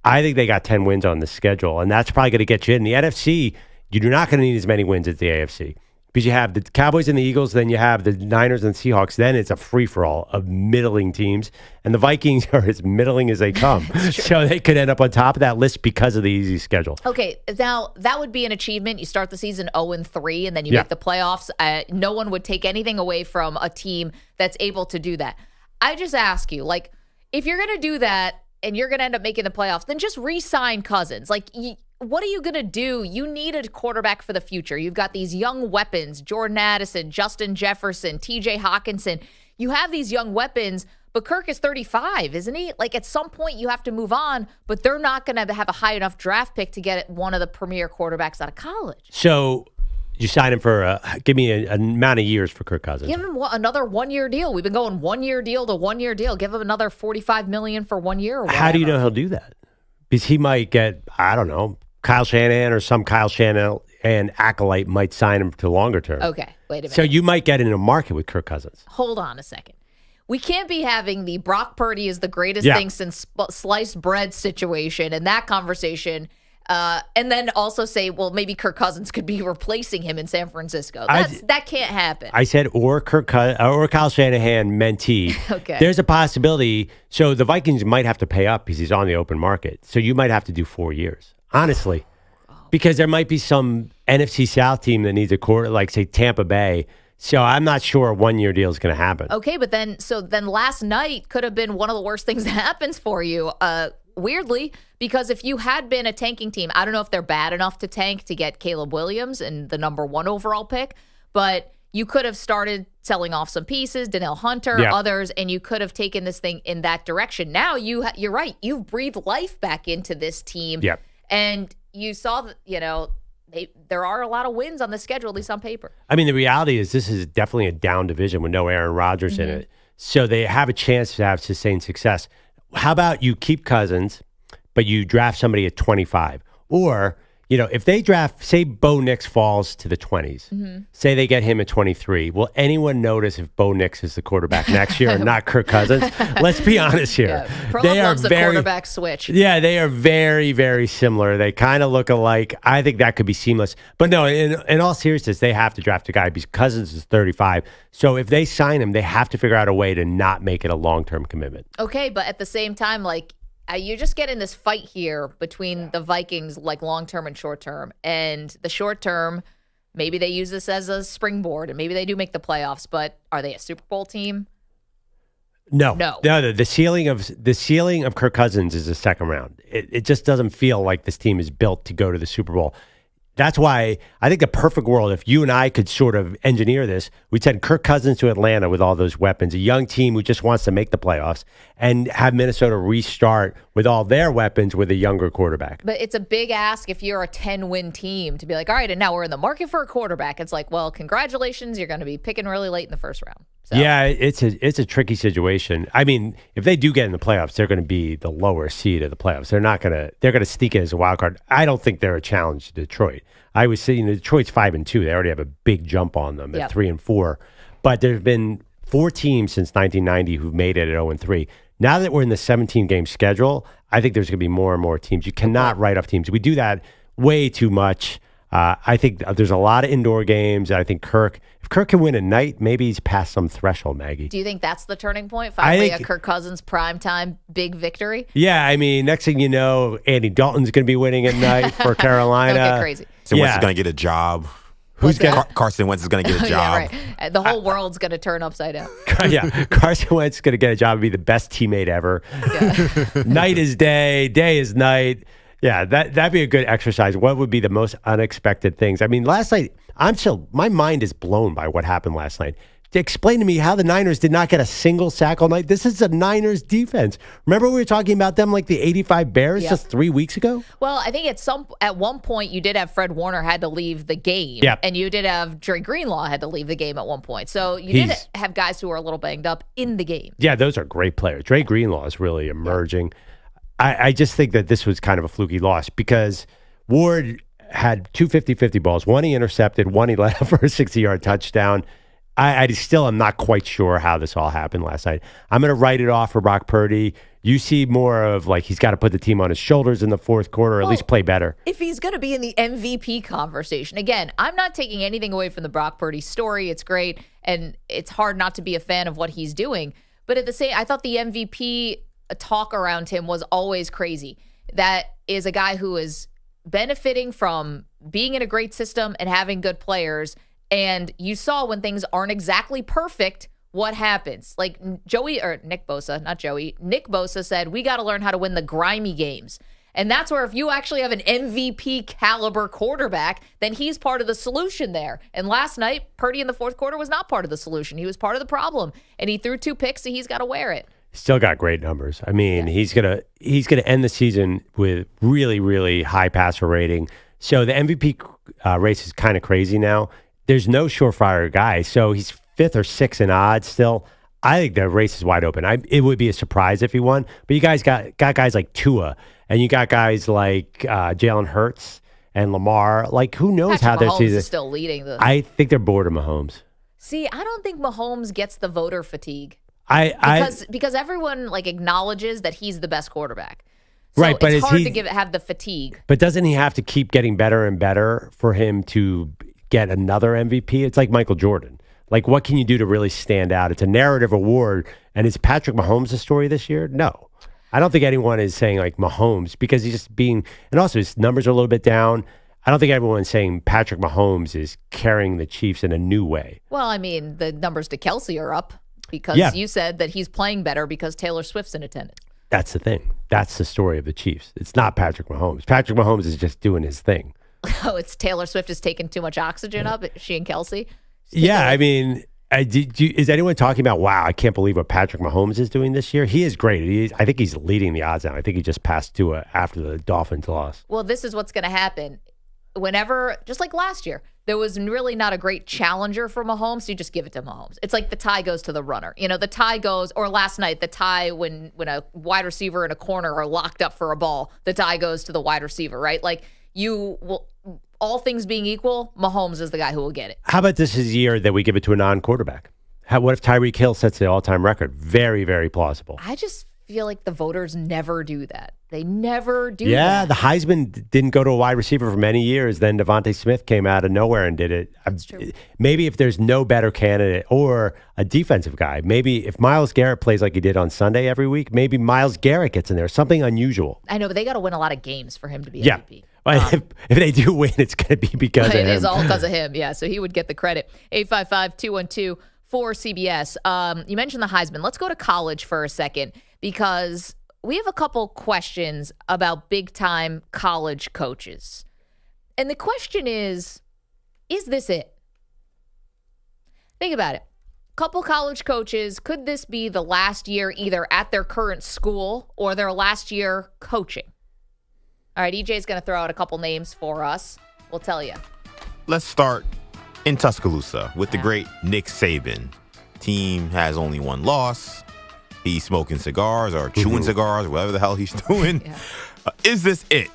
I think they got 10 wins on the schedule, and that's probably going to get you in. The NFC, you're not going to need as many wins as the AFC because you have the Cowboys and the Eagles, then you have the Niners and Seahawks. Then it's a free-for-all of middling teams, and the Vikings are as middling as they come. So they could end up on top of that list because of the easy schedule. Okay, now that would be an achievement. You start the season 0-3, and then you make the playoffs. No one would take anything away from a team that's able to do that. I just ask you, like, if you're going to do that and you're going to end up making the playoffs, then just re-sign Cousins. Like, what are you going to do? You need a quarterback for the future. You've got these young weapons, Jordan Addison, Justin Jefferson, TJ Hawkinson. You have these young weapons, but Kirk is 35, isn't he? Like, at some point you have to move on, but they're not going to have a high enough draft pick to get one of the premier quarterbacks out of college. So you sign him for, give me an amount of years for Kirk Cousins. Give him another 1-year deal. We've been going 1-year deal to 1-year deal. Give him another $45 million for 1 year or whatever. How do you know he'll do that? Because he might get, I don't know, Kyle Shanahan or some Kyle Shanahan acolyte might sign him to longer term. Okay, wait a minute. So you might get in a market with Kirk Cousins. Hold on a second. We can't be having the Brock Purdy is the greatest thing since sliced bread situation and that conversation, and then also say, well, maybe Kirk Cousins could be replacing him in San Francisco. That can't happen. I said, or Kyle Shanahan mentee. Okay. There's a possibility. So the Vikings might have to pay up because he's on the open market. So you might have to do 4 years. Honestly, because there might be some NFC South team that needs a quarter, like say Tampa Bay, So I'm not sure a 1-year deal is going to happen. Okay, but then last night could have been one of the worst things that happens for you. Weirdly, because if you had been a tanking team, I don't know if they're bad enough to tank to get Caleb Williams and the number 1 overall pick, but you could have started selling off some pieces, Danielle Hunter, others, and you could have taken this thing in that direction. Now you're right. You've breathed life back into this team. Yep. And you saw that, there are a lot of wins on the schedule, at least on paper. I mean, the reality is this is definitely a down division with no Aaron Rodgers in it. So they have a chance to have sustained success. How about you keep Cousins, but you draft somebody at 25? Or, if they draft, say Bo Nix falls to the 20s, say they get him at 23, will anyone notice if Bo Nix is the quarterback next year and not Kirk Cousins? Let's be honest here. Perloff loves the quarterback switch. Yeah, they are very, very similar. They kind of look alike. I think that could be seamless. But no, in all seriousness, they have to draft a guy because Cousins is 35. So if they sign him, they have to figure out a way to not make it a long-term commitment. Okay, but at the same time, you just get in this fight here between the Vikings, long-term and short-term. And the short-term, maybe they use this as a springboard, and maybe they do make the playoffs, but are they a Super Bowl team? No. The ceiling of Kirk Cousins is the second round. It just doesn't feel like this team is built to go to the Super Bowl. That's why I think the perfect world, if you and I could sort of engineer this, we'd send Kirk Cousins to Atlanta with all those weapons, a young team who just wants to make the playoffs, and have Minnesota restart with all their weapons with a younger quarterback. But it's a big ask if you're a 10-win team to be like, all right, and now we're in the market for a quarterback. It's like, well, congratulations, you're going to be picking really late in the first round. So. Yeah, it's a tricky situation. I mean, if they do get in the playoffs, they're going to be the lower seed of the playoffs. They're going to sneak in as a wild card. I don't think they're a challenge to Detroit. I was saying Detroit's 5-2. They already have a big jump on them at 3-4. But there's been 4 teams since 1990 who've made it at 0-3. Now that we're in the 17-game schedule, I think there's going to be more and more teams. You cannot write off teams. We do that way too much. I think there's a lot of indoor games. I think if Kirk can win at night, maybe he's past some threshold, Maggie. Do you think that's the turning point? Finally, a Kirk Cousins primetime big victory? Yeah, I mean, next thing you know, Andy Dalton's going to be winning at night for Carolina. Don't get crazy. So Wentz is going to get a job. Carson Wentz is going to get a job. Yeah, right. The whole world's going to turn upside down. Yeah, Carson Wentz is going to get a job and be the best teammate ever. Yeah. Night is day is night. Yeah, that'd be a good exercise. What would be the most unexpected things? I mean, last night, my mind is blown by what happened last night. Explain to me how the Niners did not get a single sack all night. This is the Niners defense. Remember we were talking about them like the 85 Bears just 3 weeks ago? Well, I think at one point you did have Fred Warner had to leave the game. Yep. And you did have Dre Greenlaw had to leave the game at one point. So you did have guys who were a little banged up in the game. Yeah, those are great players. Dre Greenlaw is really emerging. Yeah. I just think that this was kind of a fluky loss because Ward had 2 50-50 balls. One he intercepted, one he let up for a 60-yard touchdown. I still am not quite sure how this all happened last night. I'm going to write it off for Brock Purdy. You see more of he's got to put the team on his shoulders in the fourth quarter, or at least play better. If he's going to be in the MVP conversation, again, I'm not taking anything away from the Brock Purdy story. It's great, and it's hard not to be a fan of what he's doing. But at the same, I thought the MVP talk around him was always crazy. That is a guy who is benefiting from being in a great system and having good players. And you saw when things aren't exactly perfect, what happens. Like Nick Bosa said, we got to learn how to win the grimy games. And that's where if you actually have an MVP caliber quarterback, then he's part of the solution there. And last night, Purdy in the fourth quarter was not part of the solution. He was part of the problem. And he threw 2 picks, so he's got to wear it. Still got great numbers. I mean, he's gonna end the season with really, really high passer rating. So the MVP race is kind of crazy now. There's no surefire guy. So he's 5th or 6th in odds still. I think the race is wide open. It would be a surprise if he won. But you guys got guys like Tua, and you got guys like Jalen Hurts and Lamar. Like, who knows how their season is still leading the. I think they're bored of Mahomes. See, I don't think Mahomes gets the voter fatigue. Because everyone acknowledges that he's the best quarterback. So right, but it's hard to have the fatigue. But doesn't he have to keep getting better and better for him to get another MVP? It's like Michael Jordan. Like, what can you do to really stand out? It's a narrative award. And is Patrick Mahomes the story this year? No. I don't think anyone is saying Mahomes because he's just and also his numbers are a little bit down. I don't think everyone's saying Patrick Mahomes is carrying the Chiefs in a new way. Well, I mean, the numbers to Kelsey are up because you said that he's playing better because Taylor Swift's in attendance. That's the thing. That's the story of the Chiefs. It's not Patrick Mahomes. Patrick Mahomes is just doing his thing. Oh, it's Taylor Swift is taking too much oxygen up. She and Kelsey. Yeah, I mean, is anyone talking about, wow, I can't believe what Patrick Mahomes is doing this year? He is great. I think he's leading the odds now. I think he just passed Tua after the Dolphins loss. Well, this is what's going to happen. Whenever, just like last year, there was really not a great challenger for Mahomes, so you just give it to Mahomes. It's like the tie goes to the runner. You know, the tie goes, or last night, the tie when a wide receiver and a corner are locked up for a ball, the tie goes to the wide receiver, right? Like, you will, all things being equal, Mahomes is the guy who will get it. How about this is a year that we give it to a non-quarterback? What if Tyreek Hill sets the all-time record? Very, very plausible. I just feel like the voters never do that. They never do Yeah, that. the Heisman didn't go to a wide receiver for many years. Then Devontae Smith came out of nowhere and did it. That's true. Maybe if there's no better candidate or a defensive guy, maybe if Myles Garrett plays like he did on Sunday every week, maybe Myles Garrett gets in there. Something unusual. I know, but they got to win a lot of games for him to be Yeah. MVP. If they do win, it's going to be because of him. It is all because of him, yeah. So he would get the credit. 855-212-4CBS. You mentioned the Heisman. Let's go to college for a second because we have a couple questions about big-time college coaches. And the question is this it? Think about it. Couple college coaches, could this be the last year either at their current school or their last year coaching? All right, EJ's going to throw out a couple names for us. We'll tell you. Let's start in Tuscaloosa with the great Nick Saban. Team has only one loss. He's smoking cigars or chewing cigars, whatever the hell he's doing. Is this it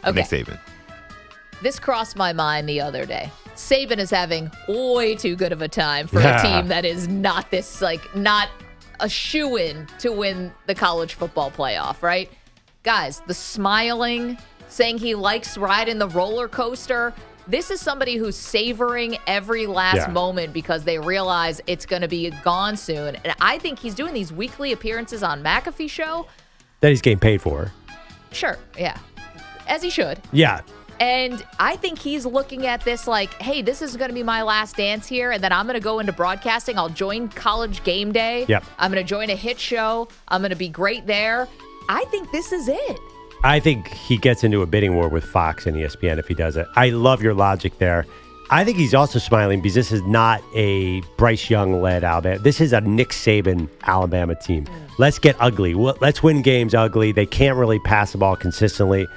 for Nick Saban? This crossed my mind the other day. Saban is having way too good of a time for a team that is not this, not a shoo-in to win the college football playoff, right? Guys, the smiling, saying he likes riding the roller coaster. This is somebody who's savoring every last moment because they realize it's going to be gone soon. And I think he's doing these weekly appearances on McAfee Show. That he's getting paid for. Sure, yeah. As he should. Yeah. And I think he's looking at this like, hey, this is going to be my last dance here, and then I'm going to go into broadcasting. I'll join College Game Day. Yep. I'm going to join a hit show. I'm going to be great there. I think this is it. I think he gets into a bidding war with Fox and ESPN if he does it. I love your logic there. I think he's also smiling because this is not a Bryce Young-led Alabama. This is a Nick Saban Alabama team. Let's get ugly. Let's win games ugly. They can't really pass the ball consistently.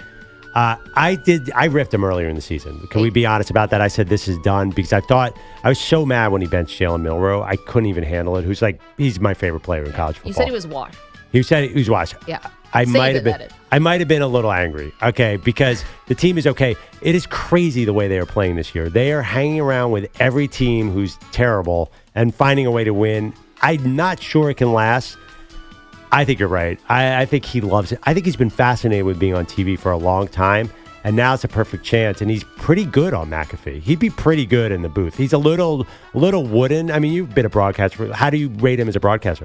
I ripped him earlier in the season. Can we be honest about that? I said this is done because I was so mad when he benched Jalen Milroe. I couldn't even handle it. He's my favorite player in college football. You said he was washed. He said he was washed. Yeah. I might have been a little angry, okay, because the team is okay. It is crazy the way they are playing this year. They are hanging around with every team who's terrible and finding a way to win. I'm not sure it can last. I think you're right. I think he loves it. I think he's been fascinated with being on TV for a long time, and now it's a perfect chance, and he's pretty good on McAfee. He'd be pretty good in the booth. He's a little wooden. I mean, you've been a broadcaster. How do you rate him as a broadcaster?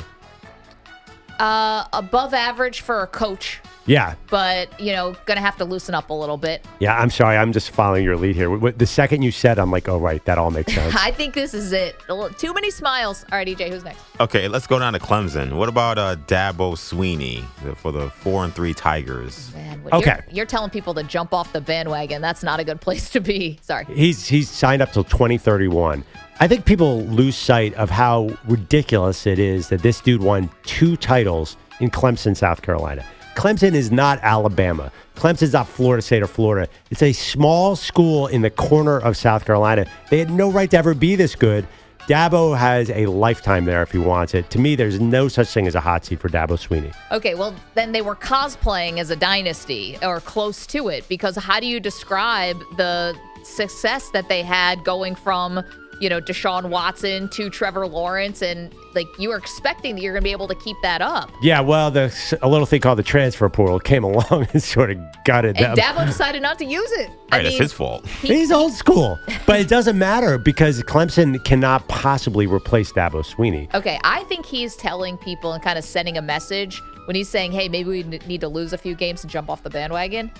Above average for a coach. Yeah. But, going to have to loosen up a little bit. Yeah, I'm sorry. I'm just following your lead here. The second you said, I'm like, oh, right, that all makes sense. I think this is it. Too many smiles. All right, EJ, who's next? Okay, let's go down to Clemson. What about Dabo Swinney for the 4-3 Tigers? Man, okay. You're telling people to jump off the bandwagon. That's not a good place to be. Sorry. He's signed up till 2031. I think people lose sight of how ridiculous it is that this dude won 2 titles in Clemson, South Carolina. Clemson is not Alabama. Clemson's not Florida State or Florida. It's a small school in the corner of South Carolina. They had no right to ever be this good. Dabo has a lifetime there if he wants it. To me, there's no such thing as a hot seat for Dabo Swinney. Okay, well, then they were cosplaying as a dynasty or close to it, because how do you describe the success that they had going from Deshaun Watson to Trevor Lawrence, and you were expecting that you're going to be able to keep that up. Yeah, well, a little thing called the transfer portal came along and sort of gutted them. And Dabo decided not to use it. It's his fault. He's old school, but it doesn't matter because Clemson cannot possibly replace Dabo Swinney. Okay, I think he's telling people and kind of sending a message when he's saying, hey, maybe we need to lose a few games to jump off the bandwagon.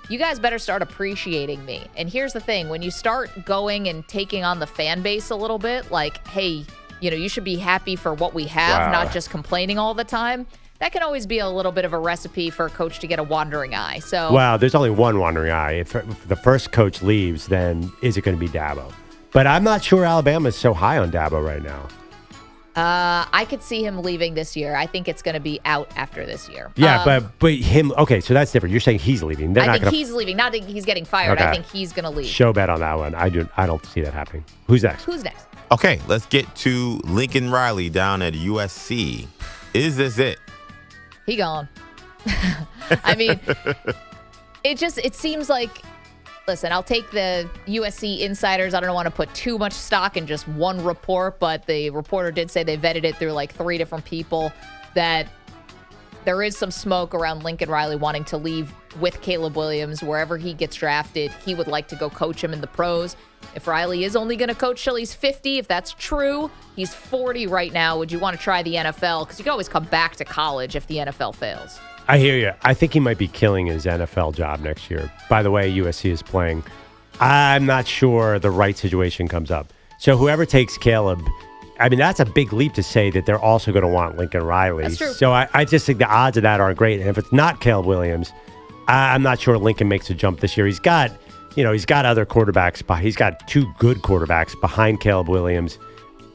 you guys better start appreciating me. And here's the thing. When you start going and taking on the fan base a little bit, like, hey, you should be happy for what we have, not just complaining all the time. That can always be a little bit of a recipe for a coach to get a wandering eye. So, well, there's only one wandering eye. If the first coach leaves, then is it going to be Dabo? But I'm not sure Alabama's so high on Dabo right now. I could see him leaving this year. I think it's going to be out after this year. Yeah, but him. Okay, so that's different. You're saying he's leaving. I think he's leaving. Not that he's getting fired. Okay. I think he's going to leave. Show bet on that one. I don't see that happening. Who's next? Okay, let's get to Lincoln Riley down at USC. Is this it? He gone. I mean, it seems like. Listen, I'll take the USC insiders. I don't want to put too much stock in just one report, but the reporter did say they vetted it through like 3 different people, that there is some smoke around Lincoln Riley wanting to leave with Caleb Williams. Wherever he gets drafted, he would like to go coach him in the pros. If Riley is only going to coach till he's 50, if that's true, he's 40 right now. Would you want to try the NFL? Because you can always come back to college if the NFL fails. I hear you. I think he might be killing his NFL job next year. By the way, USC is playing. I'm not sure the right situation comes up. So whoever takes Caleb, I mean, that's a big leap to say that they're also going to want Lincoln Riley. That's true. So I just think the odds of that aren't great. And if it's not Caleb Williams, I'm not sure Lincoln makes a jump this year. He's got other quarterbacks. He's got 2 good quarterbacks behind Caleb Williams.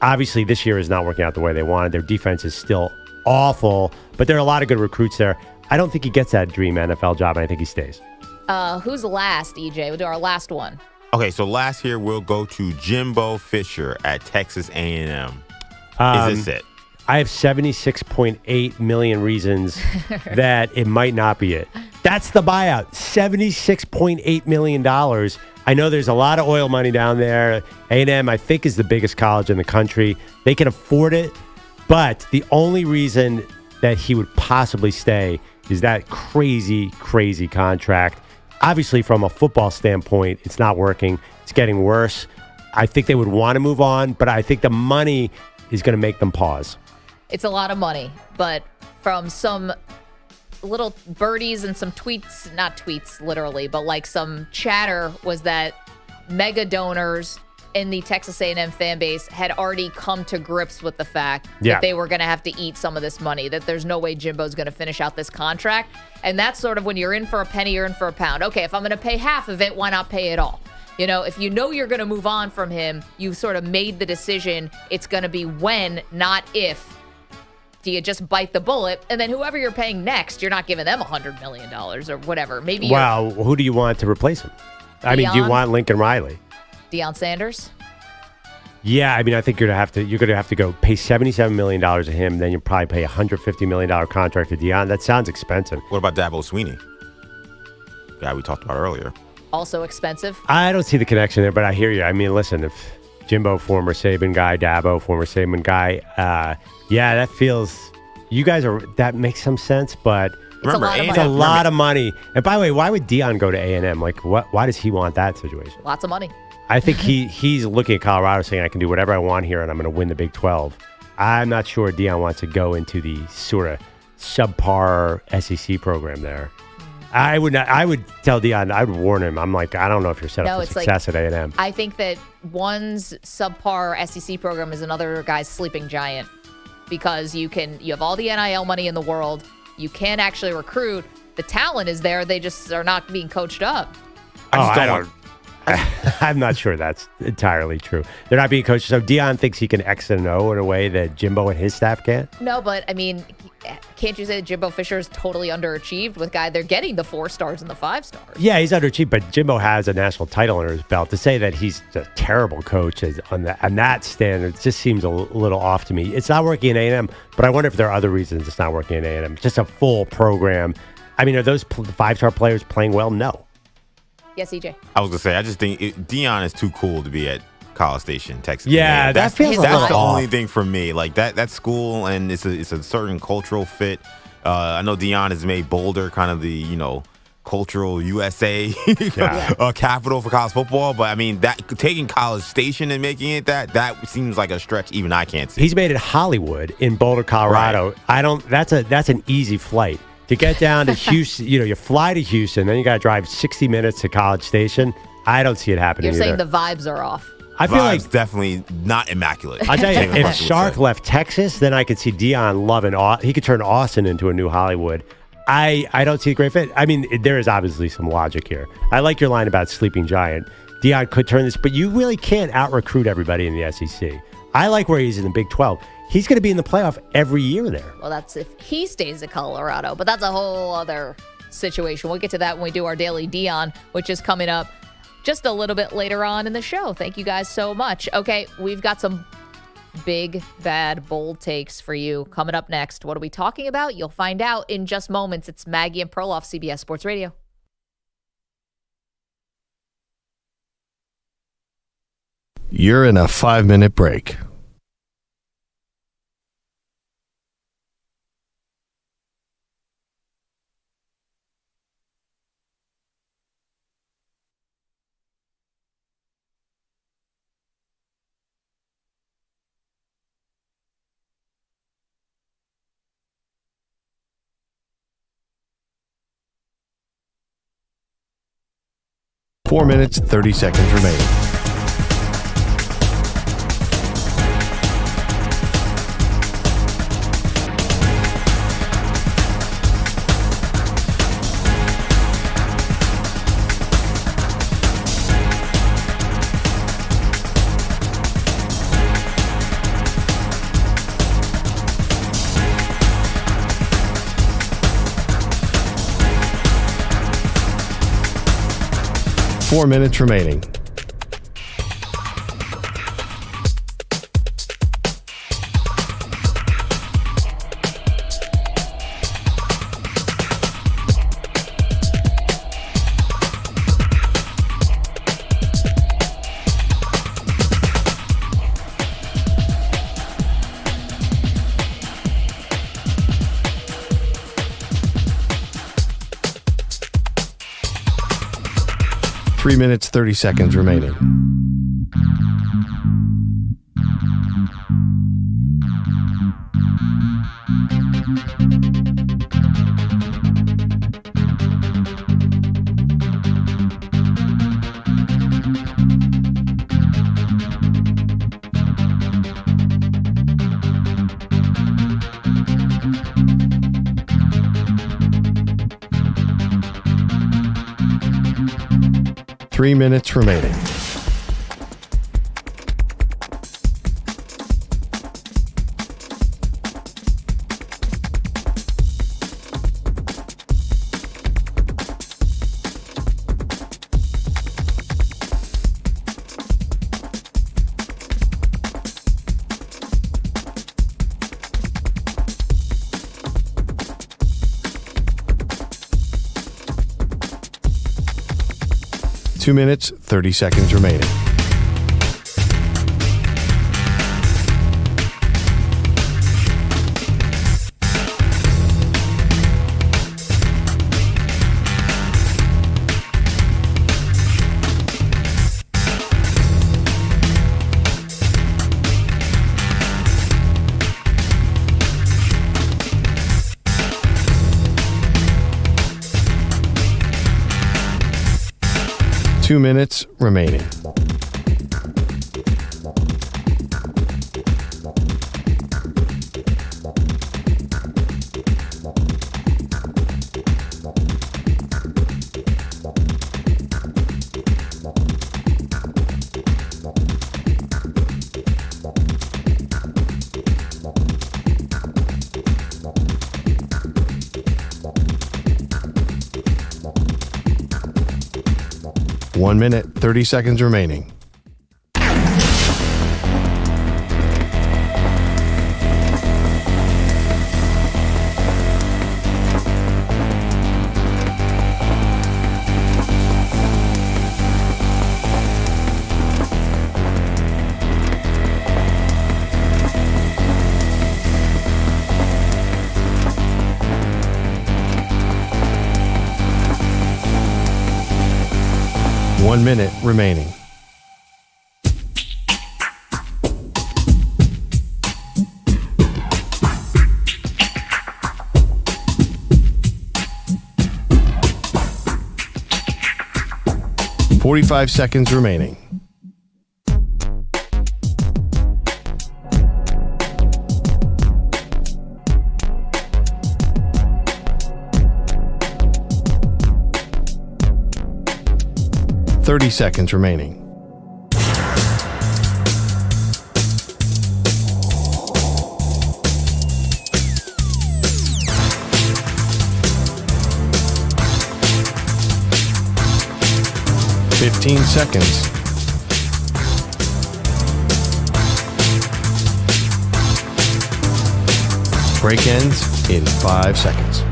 Obviously, this year is not working out the way they wanted. Their defense is still awful, but there are a lot of good recruits there. I don't think he gets that dream NFL job, and I think he stays. Who's last, EJ? We'll do our last one. Okay, so last here we'll go to Jimbo Fisher at Texas A&M. Is this it? I have 76.8 million reasons that it might not be it. That's the buyout, $76.8 million. I know there's a lot of oil money down there. A&M, I think, is the biggest college in the country. They can afford it, but the only reason that he would possibly stay is that crazy, crazy contract. Obviously, from a football standpoint, it's not working. It's getting worse. I think they would want to move on, but I think the money is going to make them pause. It's a lot of money, but from some little birdies and some tweets, not tweets literally, but like some chatter was that mega donors in the Texas A&M fan base had already come to grips with the fact that they were going to have to eat some of this money, that there's no way Jimbo's going to finish out this contract. And that's sort of when you're in for a penny, you're in for a pound. Okay, if I'm going to pay half of it, why not pay it all? If you know you're going to move on from him, you've sort of made the decision. It's going to be when, not if. Do you just bite the bullet? And then whoever you're paying next, you're not giving them $100 million or whatever. Maybe. Wow, who do you want to replace him? I mean, do you want Lincoln Riley? Deion Sanders? Yeah, I mean, I think you're gonna have to go pay $77 million to him. Then you probably pay a $150 million contract to Deion. That sounds expensive. What about Dabo Swinney? Guy we talked about earlier. Also expensive. I don't see the connection there, but I hear you. I mean, listen, if Jimbo, former Saban guy, Dabo, former Saban guy, that feels. You guys are. That makes some sense, but. Remember, it's a lot of money. And by the way, why would Deion go to A&M? Like, why does he want that situation? Lots of money. I think he's looking at Colorado saying, I can do whatever I want here and I'm going to win the Big 12. I'm not sure Deion wants to go into the sort of subpar SEC program there. I would tell Deion, I would warn him. I'm like, I don't know if you're set up for success at A&M. I think that one's subpar SEC program is another guy's sleeping giant, because you have all the NIL money in the world. You can actually recruit. The talent is there. They just are not being coached up. I'm not sure that's entirely true. They're not being coached. So Deion thinks he can X and O in a way that Jimbo and his staff can't? No, but I mean, can't you say that Jimbo Fisher is totally underachieved with guy? They're getting the 4 stars and the 5 stars. Yeah, he's underachieved, but Jimbo has a national title under his belt. To say that he's a terrible coach on that standard just seems a little off to me. It's not working at A&M, but I wonder if there are other reasons it's not working at A&M. Just a full program. I mean, are those 5-star players playing well? No. Yes, EJ. I was going to say, I just think Deion is too cool to be at College Station, Texas. Yeah, that's the only thing for me. Like that school, and it's a certain cultural fit. I know Deion has made Boulder kind of the cultural USA capital for college football, but I mean that taking College Station and making it that seems like a stretch even I can't see. He's made it Hollywood in Boulder, Colorado. Right. That's an easy flight. To get down to Houston, you fly to Houston, then you got to drive 60 minutes to College Station. I don't see it happening. You're saying either. the vibes are off. I feel like definitely not immaculate. I tell you, if Sark left Texas, then I could see Deion loving. He could turn Austin into a new Hollywood. I don't see a great fit. I mean, there is obviously some logic here. I like your line about sleeping giant. Deion could turn this, but you really can't out-recruit everybody in the SEC. I like where he's in the Big 12. He's going to be in the playoff every year there. Well, that's if he stays at Colorado, but that's a whole other situation. We'll get to that when we do our Daily Deion, which is coming up just a little bit later on in the show. Thank you guys so much. Okay, we've got some big, bad, bold takes for you coming up next. What are we talking about? You'll find out in just moments. It's Maggie and Perloff, CBS Sports Radio. You're in a 5-minute break. Four minutes, 30 seconds remaining. Four minutes remaining. Three minutes, 30 seconds remaining. Three minutes remaining. Two minutes, 30 seconds remaining. Two minutes remaining. One minute, 30 seconds remaining. One minute remaining. 45 seconds remaining. Thirty seconds remaining. Fifteen seconds. Break ends in 5 seconds.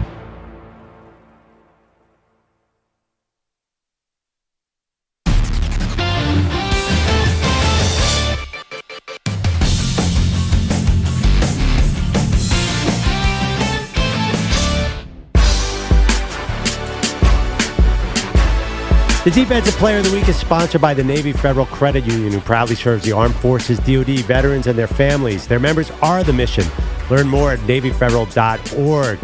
The Defensive Player of the Week is sponsored by the Navy Federal Credit Union, who proudly serves the Armed Forces, DoD, veterans, and their families. Their members are the mission. Learn more at NavyFederal.org.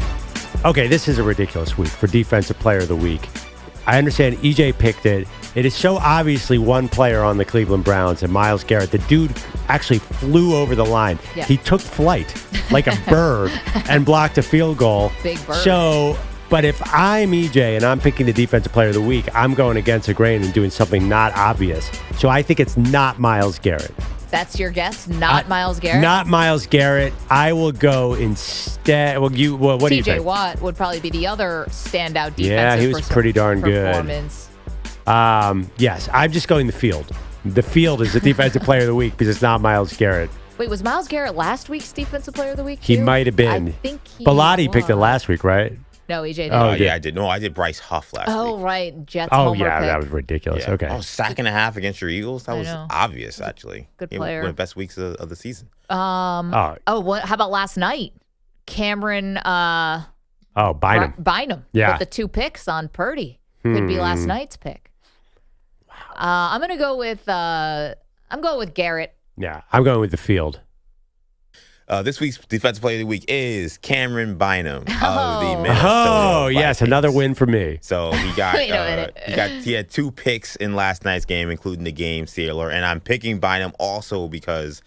Okay, this is a ridiculous week for Defensive Player of the Week. I understand EJ picked it. It is so obviously one player on the Cleveland Browns, and Myles Garrett. The dude actually flew over the line. Yeah. He took flight like a bird and blocked a field goal. Big bird. So... But if I'm EJ and I'm picking the Defensive Player of the Week, I'm going against the grain and doing something not obvious. So I think it's not Myles Garrett. That's your guess? Not Myles Garrett? Not Myles Garrett. I will go instead. What do you think? TJ Watt would probably be the other standout defensive Yeah, he was pretty darn good. Performance. Yes, I'm just going the field. The field is the Defensive Player of the Week because it's not Myles Garrett. Wait, was Myles Garrett last week's Defensive Player of the Week? He too? might have been. I think he Bellotti was. picked it last week, right? No, EJ did. Oh, yeah, I did. No, I did Bryce Huff last week. Oh, right. Jets Oh, homer yeah, pick. that was ridiculous. Yeah. Okay. Oh, sack and a half against your Eagles? That I was know. obvious, actually. Good One player. of the best weeks of the season. What? How about last night? Cameron Bynum. Bynum. Yeah. With the 2 picks on Purdy. Could be last night's pick. Wow. I'm going to go with Garrett. Yeah, I'm going with the field. This week's Defensive Player of the Week is Cameron Bynum of the Minnesota Oh, yes, Vikings. another win for me. So he got, Wait a minute. he had 2 picks in last night's game, including the game sealer. And I'm picking Bynum also because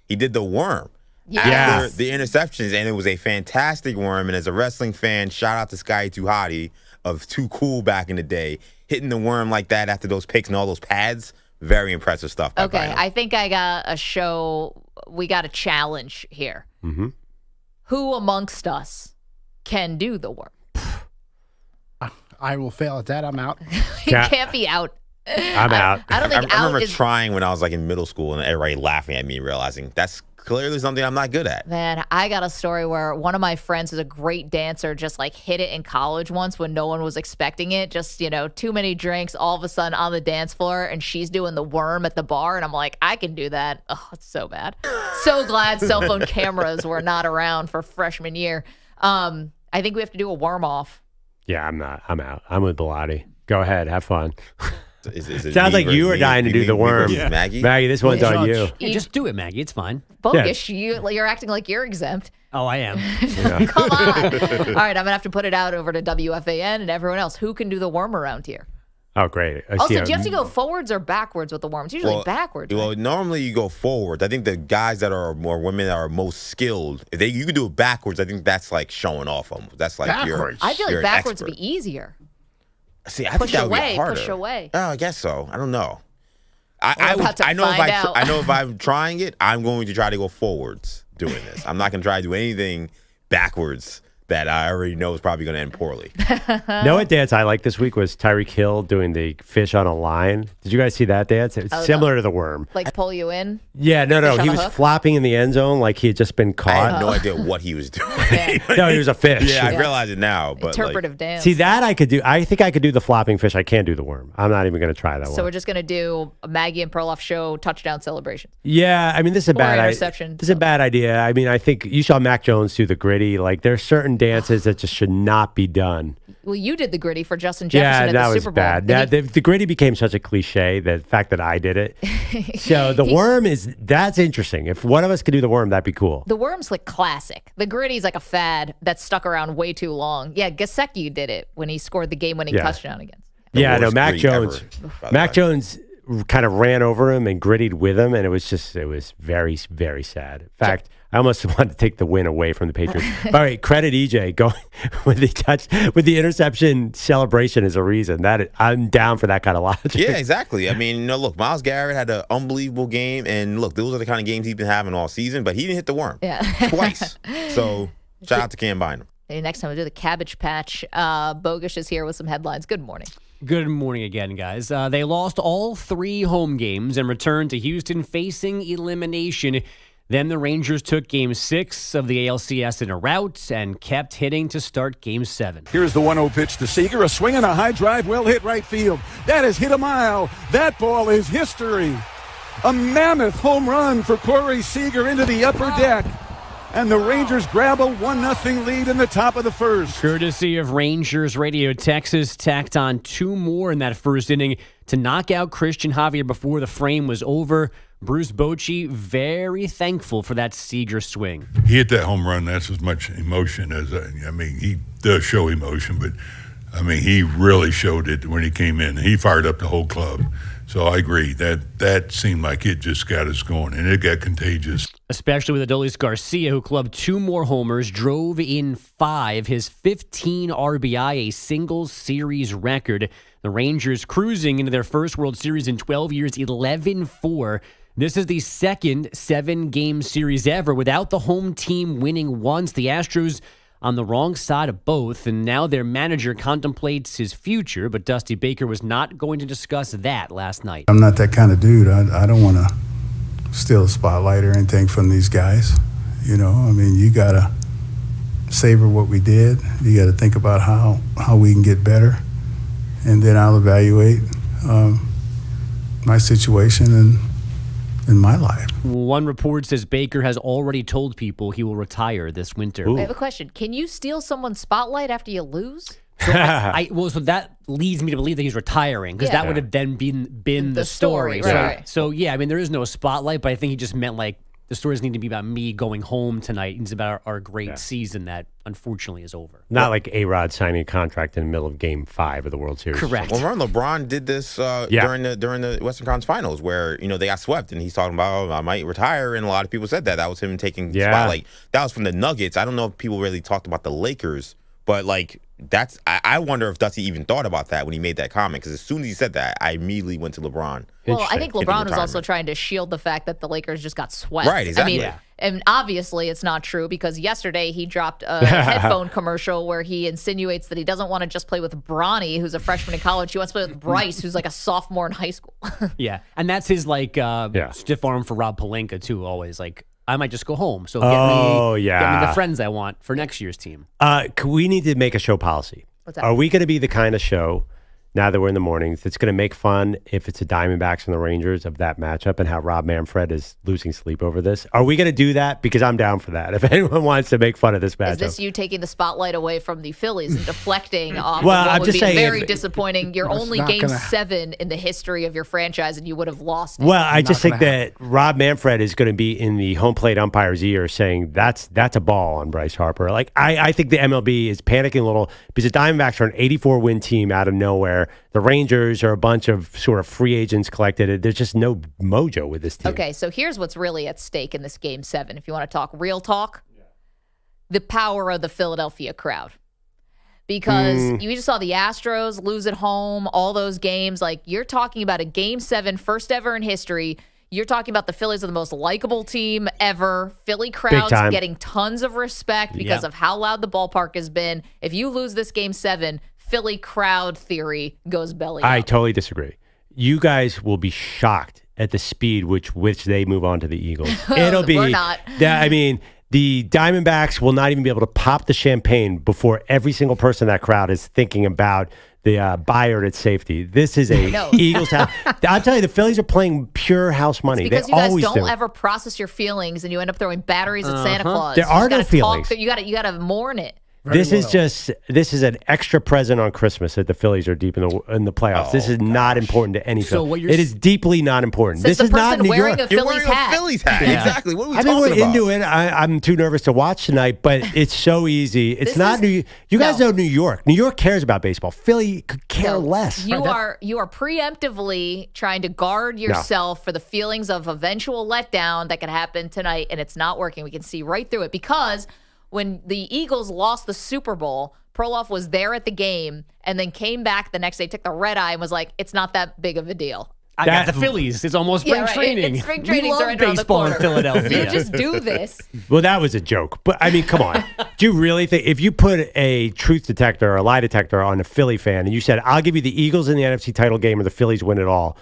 he did the worm after the interceptions, and it was a fantastic worm. And as a wrestling fan, shout out to Sky Tuhati of Too Cool back in the day, hitting the worm like that after those picks and all those pads. Very impressive stuff by Okay, Bynum. I think I got a show. We got a challenge here. Mm-hmm. Who amongst us can do the worm? I will fail at that. I'm out. You can't be out. I'm out. I don't think I out remember is. trying when I was like in middle school and everybody laughing at me, realizing that's clearly something I'm not good at. Man, I got a story where one of my friends is a great dancer, just like hit it in college once when no one was expecting it. Just, too many drinks, all of a sudden on the dance floor, and she's doing the worm at the bar. And I'm like, I can do that. Oh, it's so bad. So glad cell phone cameras were not around for freshman year. I think we have to do a worm off. Yeah, I'm not. I'm out. I'm with Bellotti. Go ahead. Have fun. Is it Sounds me like you versus were me? dying to do the worm. versus Maggie? Maggie, this one's on you. Hey, just do it, Maggie. It's fine. Bogus. You're acting like you're exempt. Oh, I am. Come on. All right, I'm going to have to put it out over to WFAN and everyone else. Who can do the worm around here? Oh, great. Also, do you have to go forwards or backwards with the worm? It's usually backwards. Well, right? normally you go forward. I think the guys that are more women that are most skilled, if you can do it backwards, I think that's like showing off almost. That's like Backwards? I feel you're like an backwards would expert. be easier. See, I Push think that would away, be harder. push away. Oh, I guess so. I don't know. We're about to I know find out. I know if I'm trying it, I'm going to try to go forwards doing this. I'm not going to try to do anything backwards that I already know is probably going to end poorly. Know what dance I like this week was Tyreek Hill doing the fish on a line. Did you guys see that dance? It's similar to the worm. Like pull you in? Yeah, no. Fish on He a was hook? flopping in the end zone like he had just been I caught. had no idea what he was doing. No, he was a fish. Yeah, I realize it now. But Interpretive dance. See, that I could do. I think I could do the flopping fish. I can't do the worm. I'm not even going to try that So one. we're just going to do a Maggie and Perloff Show touchdown celebration. Yeah, I mean, this is a Or bad idea. interception. This is a bad idea. I mean, I think you saw Mac Jones do the gritty. Like, there's certain dances that just should not be done. Well, you did the gritty for Justin Jefferson Yeah, at that the was Super Bowl. bad. And The gritty became such a cliche, the fact that I did it. So the worm that's interesting. If one of us could do the worm, that'd be cool. The worm's like classic. The gritty's like a fad that stuck around way too long. Yeah, Gesicki did it when he scored the game-winning touchdown against. Yeah, no, Mac great Jones. ever, by the Mac way. Jones kind of ran over him and grittied with him, and it was very, very sad. In fact, I almost wanted to take the win away from the Patriots. All right, credit EJ going with the interception celebration is a reason. I'm down for that kind of logic. Yeah, exactly. I mean, look, Myles Garrett had an unbelievable game, and look, those are the kind of games he's been having all season, but he didn't hit the worm twice. So shout out to Cam Bynum. Maybe next time we'll do the Cabbage Patch. Bogusch is here with some headlines. Good morning. Good morning again, guys. They lost all 3 home games and returned to Houston facing elimination. Then the Rangers took Game 6 of the ALCS in a rout and kept hitting to start Game 7. Here's the 1-0 pitch to Seager. A swing and a high drive, well hit right field. That has hit a mile. That ball is history. A mammoth home run for Corey Seager into the upper deck. And the Rangers grab a 1-0 lead in the top of the first. Courtesy of Rangers Radio, Texas tacked on 2 more in that first inning to knock out Christian Javier before the frame was over. Bruce Bochy very thankful for that Seager swing. He hit that home run. That's as much emotion as he does show emotion, but he really showed it when he came in. He fired up the whole club. So I agree that seemed like it just got us going, and it got contagious. Especially with Adolis Garcia, who clubbed 2 more homers, drove in 5, his 15 RBI, a single series record. The Rangers cruising into their first World Series in 12 years, 11-4. This is the second 7-game series ever without the home team winning once. The Astros on the wrong side of both, and now their manager contemplates his future, but Dusty Baker was not going to discuss that last night. I'm not that kind of dude. I don't want to steal a spotlight or anything from these guys. You got to savor what we did. You got to think about how we can get better, and then I'll evaluate my situation in my life. One report says Baker has already told people he will retire this winter. I have a question. Can you steal someone's spotlight after you lose? So so that leads me to believe that he's retiring, because that would have then been the story. Right. So there is no spotlight, but I think he just meant like the stories need to be about me going home tonight. It's about our great season that unfortunately is over. Not like A-Rod signing a contract in the middle of Game 5 of the World Series. Correct. Well, remember, LeBron did this during the Western Conference Finals, where they got swept, and he's talking about I might retire, and a lot of people said that was him taking the spotlight. That was from the Nuggets. I don't know if people really talked about the Lakers, but I wonder if Dusty even thought about that when he made that comment, because as soon as he said that, I immediately went to LeBron. Well, I think LeBron was also trying to shield the fact that the Lakers just got swept. Right, exactly. And obviously it's not true, because yesterday he dropped a headphone commercial where he insinuates that he doesn't want to just play with Bronny, who's a freshman in college. He wants to play with Bryce, who's like a sophomore in high school. Yeah, and that's his stiff arm for Rob Pelinka too. Always I might just go home. So get me the friends I want for next year's team. We need to make a show policy. What's that? Are we going to be the kind of show, now that we're in the mornings, that's going to make fun if it's the Diamondbacks and the Rangers of that matchup and how Rob Manfred is losing sleep over this? Are we going to do that? Because I'm down for that. If anyone wants to make fun of this matchup. Is this you taking the spotlight away from the Phillies and deflecting off Well, what I'm would just be saying, very disappointing? You're only Game 7 in the history of your franchise, and you would have lost it. Well, I just think that Rob Manfred is going to be in the home plate umpire's ear saying that's a ball on Bryce Harper. I think the MLB is panicking a little because the Diamondbacks are an 84-win team out of nowhere. The Rangers are a bunch of sort of free agents collected. There's just no mojo with this team. Okay, so here's what's really at stake in this Game 7. If you want to talk real talk, the power of the Philadelphia crowd. Because you just saw the Astros lose at home, all those games. You're talking about a Game 7, first ever in history. You're talking about the Phillies are the most likable team ever. Philly crowds getting tons of respect because of how loud the ballpark has been. If you lose this Game 7, Philly crowd theory goes belly up. I totally disagree. You guys will be shocked at the speed which they move on to the Eagles. It'll be. We're not. The Diamondbacks will not even be able to pop the champagne before every single person in that crowd is thinking about the buyer at safety. This is a Eagles house. I'll tell you, the Phillies are playing pure house money. It's because they you guys always don't ever process your feelings, and you end up throwing batteries at Santa Claus. There are no feelings. You got to mourn it. This is an extra present on Christmas that the Phillies are deep in the playoffs. This is not important to any Philly. It is deeply not important. This is not New York. You're wearing a Phillies hat. Yeah. Exactly. What are we I mean, talking we're about? into it. I'm too nervous to watch tonight, but it's so easy. It's not New. You guys know New York. New York cares about baseball. Philly could care less. You are preemptively trying to guard yourself for the feelings of eventual letdown that could happen tonight, and it's not working. We can see right through it because when the Eagles lost the Super Bowl, Perloff was there at the game and then came back the next day, took the red eye, and was like, "It's not that big of a deal." I got the Phillies. It's almost spring training. It's spring training. We love baseball in Philadelphia. You just do this. Well, that was a joke. But, I mean, come on. Do you really think if you put a truth detector or a lie detector on a Philly fan and you said, I'll give you the Eagles in the NFC title game or the Phillies win it all,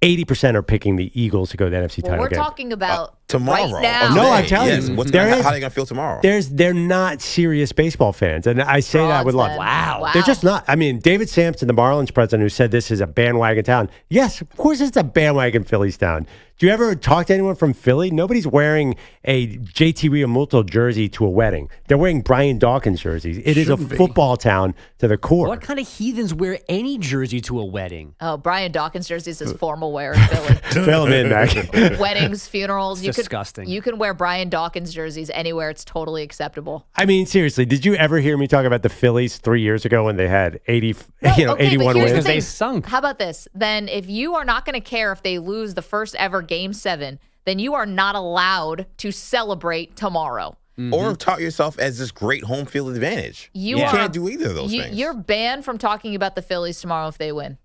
80% are picking the Eagles to go to the NFC title We're game. talking about tomorrow. right now. No, I'm telling you. How are they going to feel tomorrow? They're not serious baseball fans. And I say that with love. Wow. They're just not. I mean, David Sampson, the Marlins president, who said this is a bandwagon town. Yes, of course it's a bandwagon Phillies town. Do you ever talk to anyone from Philly? Nobody's wearing a JT Realmuto jersey to a wedding. They're wearing Brian Dawkins jerseys. It is a football town to the core. What kind of heathens wear any jersey to a wedding? Oh, Brian Dawkins jerseys is formal wear in Philly. Fill them in, Maggie. Weddings, funerals. Disgusting. You can wear Brian Dawkins jerseys anywhere. It's totally acceptable. I mean, seriously, did you ever hear me talk about the Phillies 3 years ago when they had 81 wins? They sunk. How about this? Then if you are not going to care if they lose the first ever Game 7, then you are not allowed to celebrate tomorrow. Or taught yourself as this great home field advantage. You can't do either of those things. You're banned from talking about the Phillies tomorrow if they win.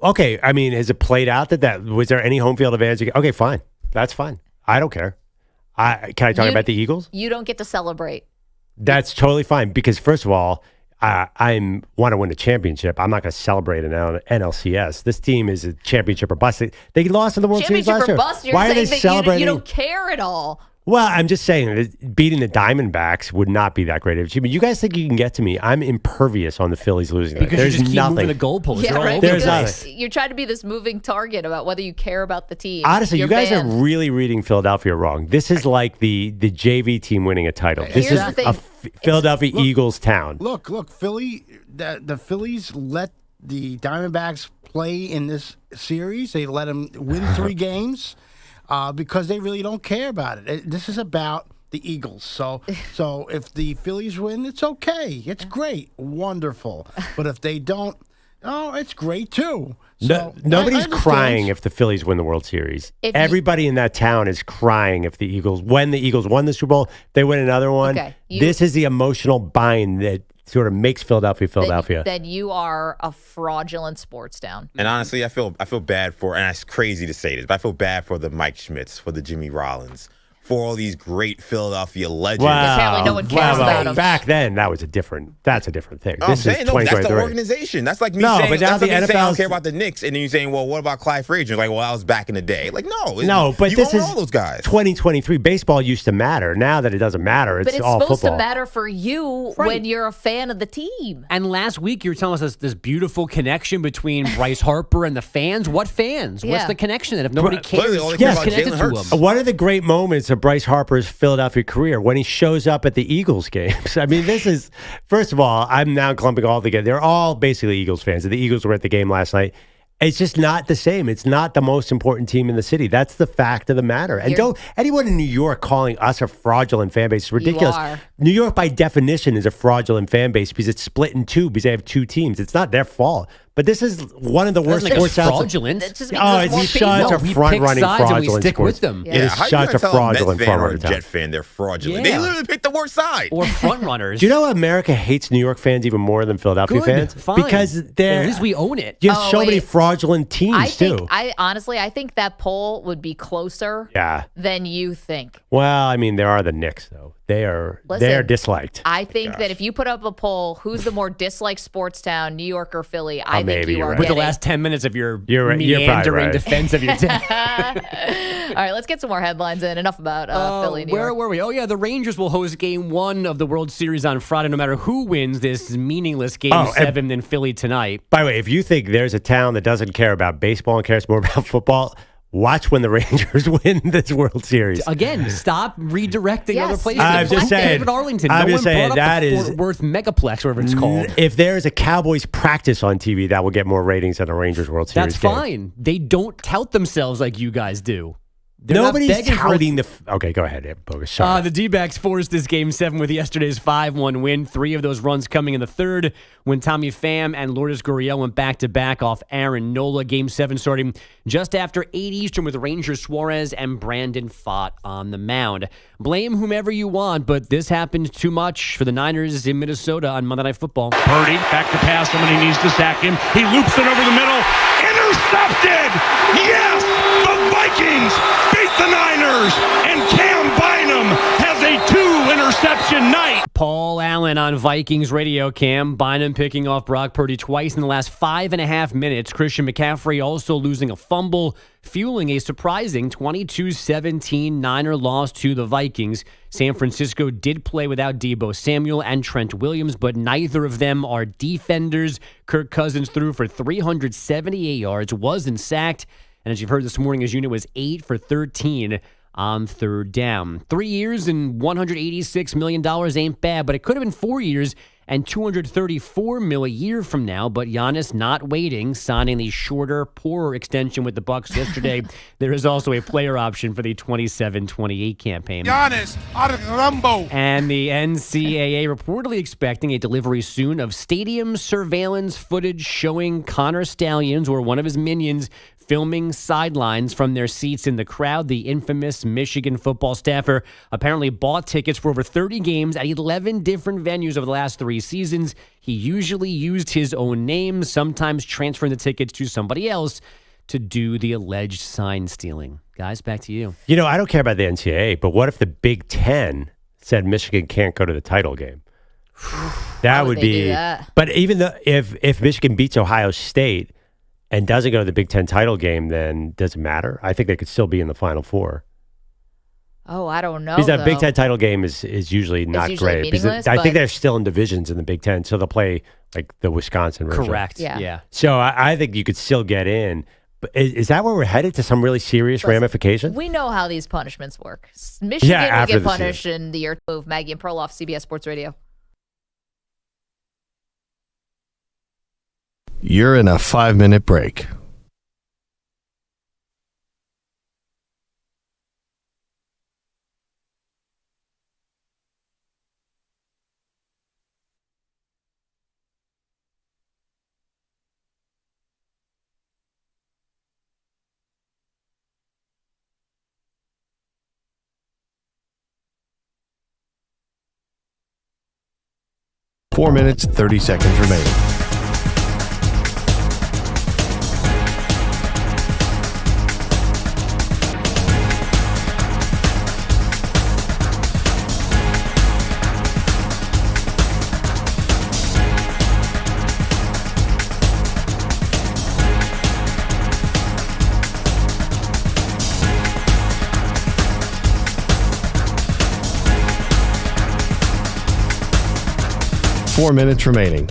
Okay, I mean, has it played out that was there any home field advantage? Okay, fine. That's fine. I don't care. Can I talk about the Eagles? You don't get to celebrate. That's totally fine because, first of all, I want to win a championship. I'm not going to celebrate an NLCS. This team is a championship or bust. They lost in the World Series last year. Why are they celebrating? You don't care at all. Well, I'm just saying that beating the Diamondbacks would not be that great of achievement. You guys think you can get to me? I'm impervious on the Phillies losing. Because There's you just keep nothing. moving the goalposts. Yeah, right. There's nothing. You're trying to be this moving target about whether you care about the team. Honestly, you guys are really reading Philadelphia wrong. This is like the JV team winning a title. This is a Philadelphia Eagles town. Look, Philly. The Phillies let the Diamondbacks play in this series. They let them win 3 games. Because they really don't care about it. This is about the Eagles. So if the Phillies win, it's okay. It's great. Wonderful. But if they don't, it's great too. So Nobody's crying if the Phillies win the World Series. Everybody in that town is crying if the Eagles, when the Eagles won the Super Bowl, they win another one. Okay, this is the emotional bind that sort of makes Philadelphia. Then you are a fraudulent sports town. And honestly, I feel bad for, and it's crazy to say this, but I feel bad for the Mike Schmitz, for the Jimmy Rollins, for all these great Philadelphia legends. Apparently no one cares about them. Back then, that's a different thing. I'm saying, that's the organization. That's like me saying, but now the saying I NFL don't care about the Knicks, and then you're saying, well, what about Clyde Frazier? Like, well, I was back in the day. Like, but you this own is all those guys. 2023. Baseball used to matter. Now that it doesn't matter, it's all football. But it's supposed to matter for you when you're a fan of the team. And last week, you were telling us this beautiful connection between Bryce Harper and the fans. What fans? What's the connection that if nobody cares, connected to him? One of the great moments of Bryce Harper's Philadelphia career when he shows up at the Eagles games. I mean, this is, first of all, I'm now clumping all together. They're all basically Eagles fans. The Eagles were at the game last night. It's just not the same. It's not the most important team in the city. That's the fact of the matter. And don't anyone in New York calling us a fraudulent fan base is ridiculous. New York, by definition, is a fraudulent fan base because it's split in two because they have 2 teams. It's not their fault. But this is one of the worst sports towns. Fraudulent. It's such a front-running fraudulent stick sports. with them. It is such a fraudulent front-running town. Jet fan, they're fraudulent. They literally picked the worst side. Or front runners. Do you know America hates New York fans even more than Philadelphia fans? Fine. Because at least we own it. You have so many fraudulent teams too. I think that poll would be closer than you think. Well, I mean, there are the Knicks though. They are disliked. I think that if you put up a poll, who's the more disliked sports town, New York or Philly? I think you are with getting the last 10 minutes of your you're meandering defense of your team. All right, let's get some more headlines in. Enough about Philly and New York. Where were we? Oh, yeah, the Rangers will host Game 1 of the World Series on Friday, no matter who wins this meaningless Game 7 in Philly tonight. By the way, if you think there's a town that doesn't care about baseball and cares more about football, Watch when the Rangers win this World Series. Again, stop redirecting other places. I'm just saying. David Arlington. I'm no just one saying brought that up the is Fort Worth Megaplex, whatever it's called. If there is a Cowboys practice on TV, that will get more ratings than a Rangers World Series. That's game. fine. They don't tout themselves like you guys do. They're Nobody's touting the. Okay, go ahead, Bogus. Sorry. The D-backs forced this Game 7 with yesterday's 5-1 win. 3 of those runs coming in the third when Tommy Pham and Lourdes Gurriel went back-to-back off Aaron Nola. Game 7 starting just after 8 Eastern with Ranger Suarez and Brandon Pfaadt on the mound. Blame whomever you want, but this happened too much for the Niners in Minnesota on Monday Night Football. Purdy back to pass. Somebody needs to sack him. He loops it over the middle. Intercepted! Yes! The Vikings beat the Niners, and Cam Bynum has a 2-interception night. Paul Allen on Vikings radio. Cam Bynum picking off Brock Purdy twice in the last 5.5 minutes. Christian McCaffrey also losing a fumble, fueling a surprising 22-17 Niner loss to the Vikings. San Francisco did play without Debo Samuel and Trent Williams, but neither of them are defenders. Kirk Cousins threw for 378 yards, wasn't sacked, and as you've heard this morning, his unit was 8 for 13 on third down. 3 years and $186 million ain't bad, but it could have been 4 years and $234 million a year from now. But Giannis not waiting, signing the shorter, poorer extension with the Bucks yesterday. There is also a player option for the 27-28 campaign. Giannis Antetokounmpo. And the NCAA reportedly expecting a delivery soon of stadium surveillance footage showing Connor Stallions or one of his minions filming sidelines from their seats in the crowd. The infamous Michigan football staffer apparently bought tickets for over 30 games at 11 different venues over the last 3 seasons. He usually used his own name, sometimes transferring the tickets to somebody else to do the alleged sign stealing. Guys, back to you. You know, I don't care about the NCAA, but what if the Big Ten said Michigan can't go to the title game? That would be. But even though if Michigan beats Ohio State and doesn't go to the Big Ten title game, then does it matter? I think they could still be in the Final Four. Oh, I don't know. Because that Big Ten title game is usually not great. Because I think they're still in divisions in the Big Ten, so they'll play like the Wisconsin version. Correct. Yeah. So I think you could still get in. But is that where we're headed, to some really serious ramifications? We know how these punishments work. Michigan will get punished in the year move. Maggie and Perloff, CBS Sports Radio. You're in a 5-minute break. Four minutes, 30 seconds remaining. Four minutes remaining.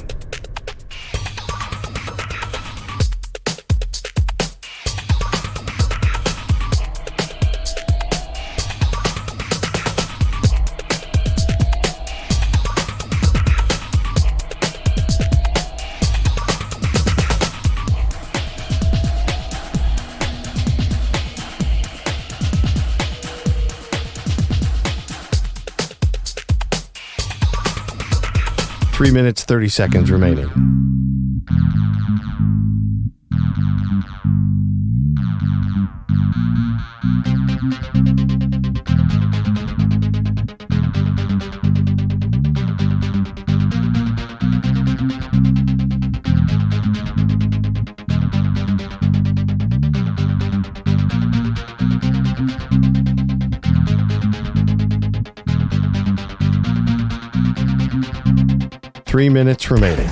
Three minutes, 30 seconds remaining. Three minutes remaining.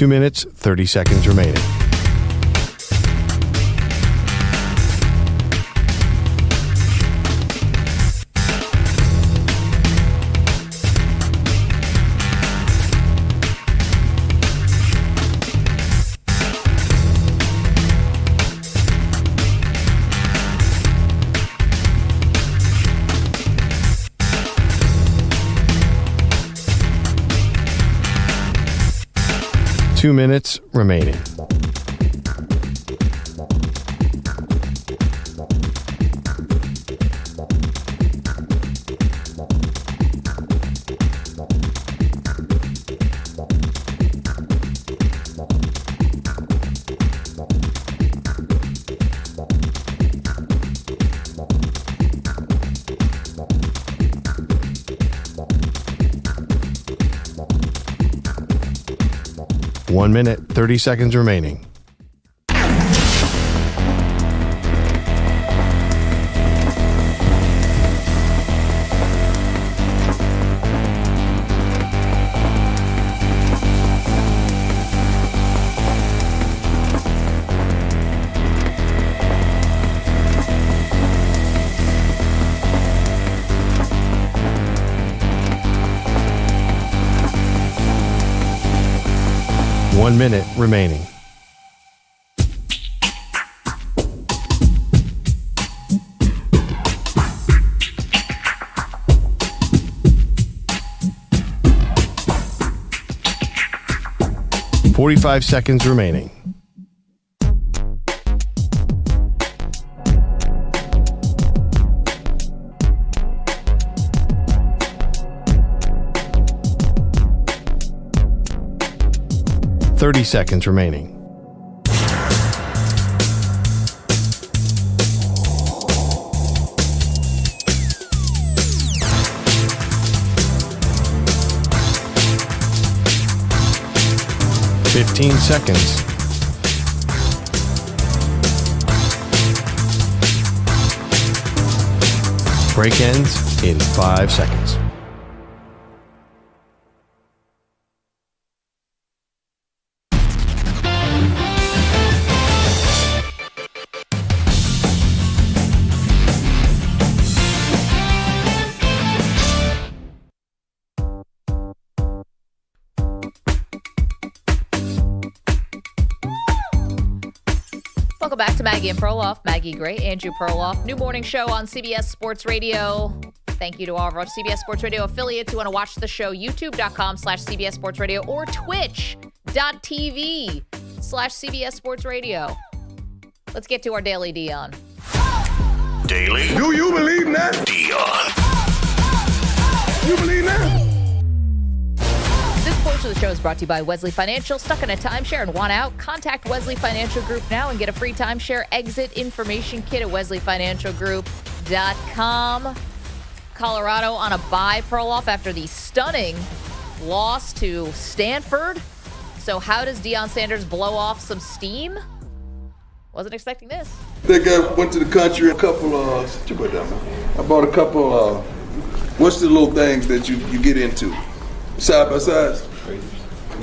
2 minutes, 30 seconds remaining. Two minutes remaining. One minute, 30 seconds remaining. One minute remaining. $45 seconds remaining. $30 seconds remaining. $15 seconds. Break ends in 5 seconds. Welcome back to Maggie and Perloff. Maggie Gray, Andrew Perloff. New morning show on CBS Sports Radio. Thank you to all of our CBS Sports Radio affiliates who want to watch the show. YouTube.com/CBS Sports Radio or Twitch.tv/CBS Sports Radio. Let's get to our Daily Deion. Daily. Do you believe that? Deion. You believe that? This portion of the show is brought to you by Wesley Financial. Stuck in a timeshare and want out? Contact Wesley Financial Group now and get a free timeshare exit information kit at wesleyfinancialgroup.com. Colorado on a bye, Perloff, after the stunning loss to Stanford. So how does Deion Sanders blow off some steam? Wasn't expecting this. I think I went to the country I bought a couple what's the little things that you get into? Side by sides.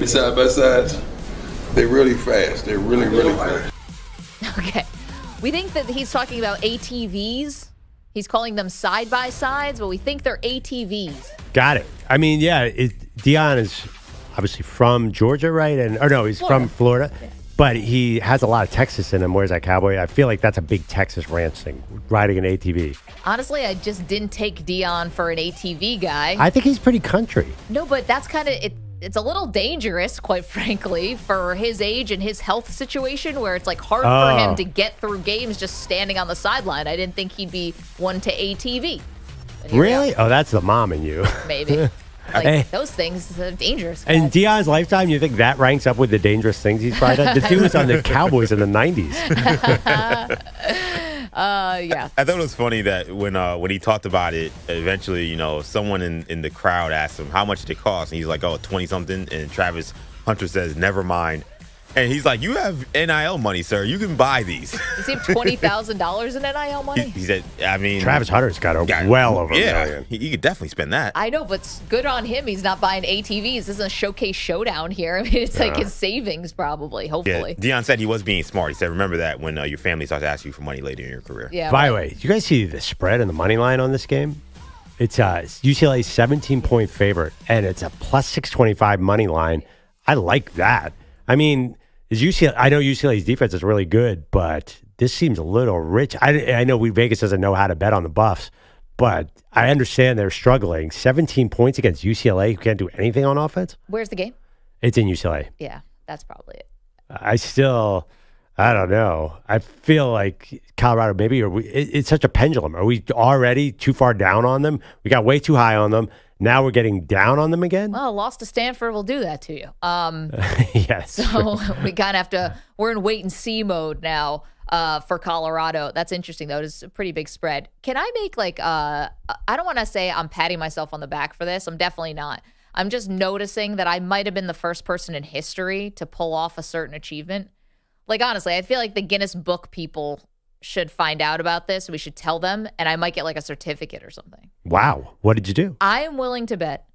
Side by sides. They're really fast. They're really, really fast. Okay. We think that he's talking about ATVs. He's calling them side by sides, but we think they're ATVs. Got it. I mean, yeah, Deion is obviously from Georgia, right? He's from Florida. Yeah. But he has a lot of Texas in him. Where's that cowboy? I feel like that's a big Texas ranch thing, riding an ATV. Honestly, I just didn't take Deion for an ATV guy. I think he's pretty country. No, but that's kind of it. It's a little dangerous, quite frankly, for his age and his health situation, where it's like hard for him to get through games just standing on the sideline. I didn't think he'd be one to ATV. Really? Oh, that's the mom in you. Maybe. Those things are dangerous. In Deion's lifetime, you think that ranks up with the dangerous things he's tried? The dude was on the Cowboys in the 90s. Yeah. I thought it was funny that when he talked about it, eventually, someone in the crowd asked him how much did it cost, and he's like, 20-something, and Travis Hunter says, never mind. And he's like, you have NIL money, sir. You can buy these. Does he have $20,000 in NIL money? He said, I mean. Travis Hunter's got well over $1 million. He could definitely spend that. I know, but it's good on him. He's not buying ATVs. This is a showcase showdown here. I mean, it's like his savings probably, hopefully. Yeah. Deion said he was being smart. He said, remember that when your family starts to ask you for money later in your career. Yeah. By the way, you guys see the spread and the money line on this game? It's UCLA's 17-point favorite, and it's a plus 625 money line. I like that. I mean, I know UCLA's defense is really good, but this seems a little rich. I know Vegas doesn't know how to bet on the Buffs, but I understand they're struggling. 17 points against UCLA, who can't do anything on offense. Where's the game? It's in UCLA. Yeah, that's probably it. I don't know. I feel like Colorado, maybe, it's such a pendulum. Are we already too far down on them? We got way too high on them. Now we're getting down on them again? Well, loss to Stanford will do that to you. Yes. So we kind of have to, we're in wait and see mode now for Colorado. That's interesting, though. It's a pretty big spread. Can I make I don't want to say I'm patting myself on the back for this. I'm definitely not. I'm just noticing that I might have been the first person in history to pull off a certain achievement. Like, honestly, I feel like the Guinness Book people should find out about this. We should tell them, and I might get like a certificate or something. Wow. What did you do? I am willing to bet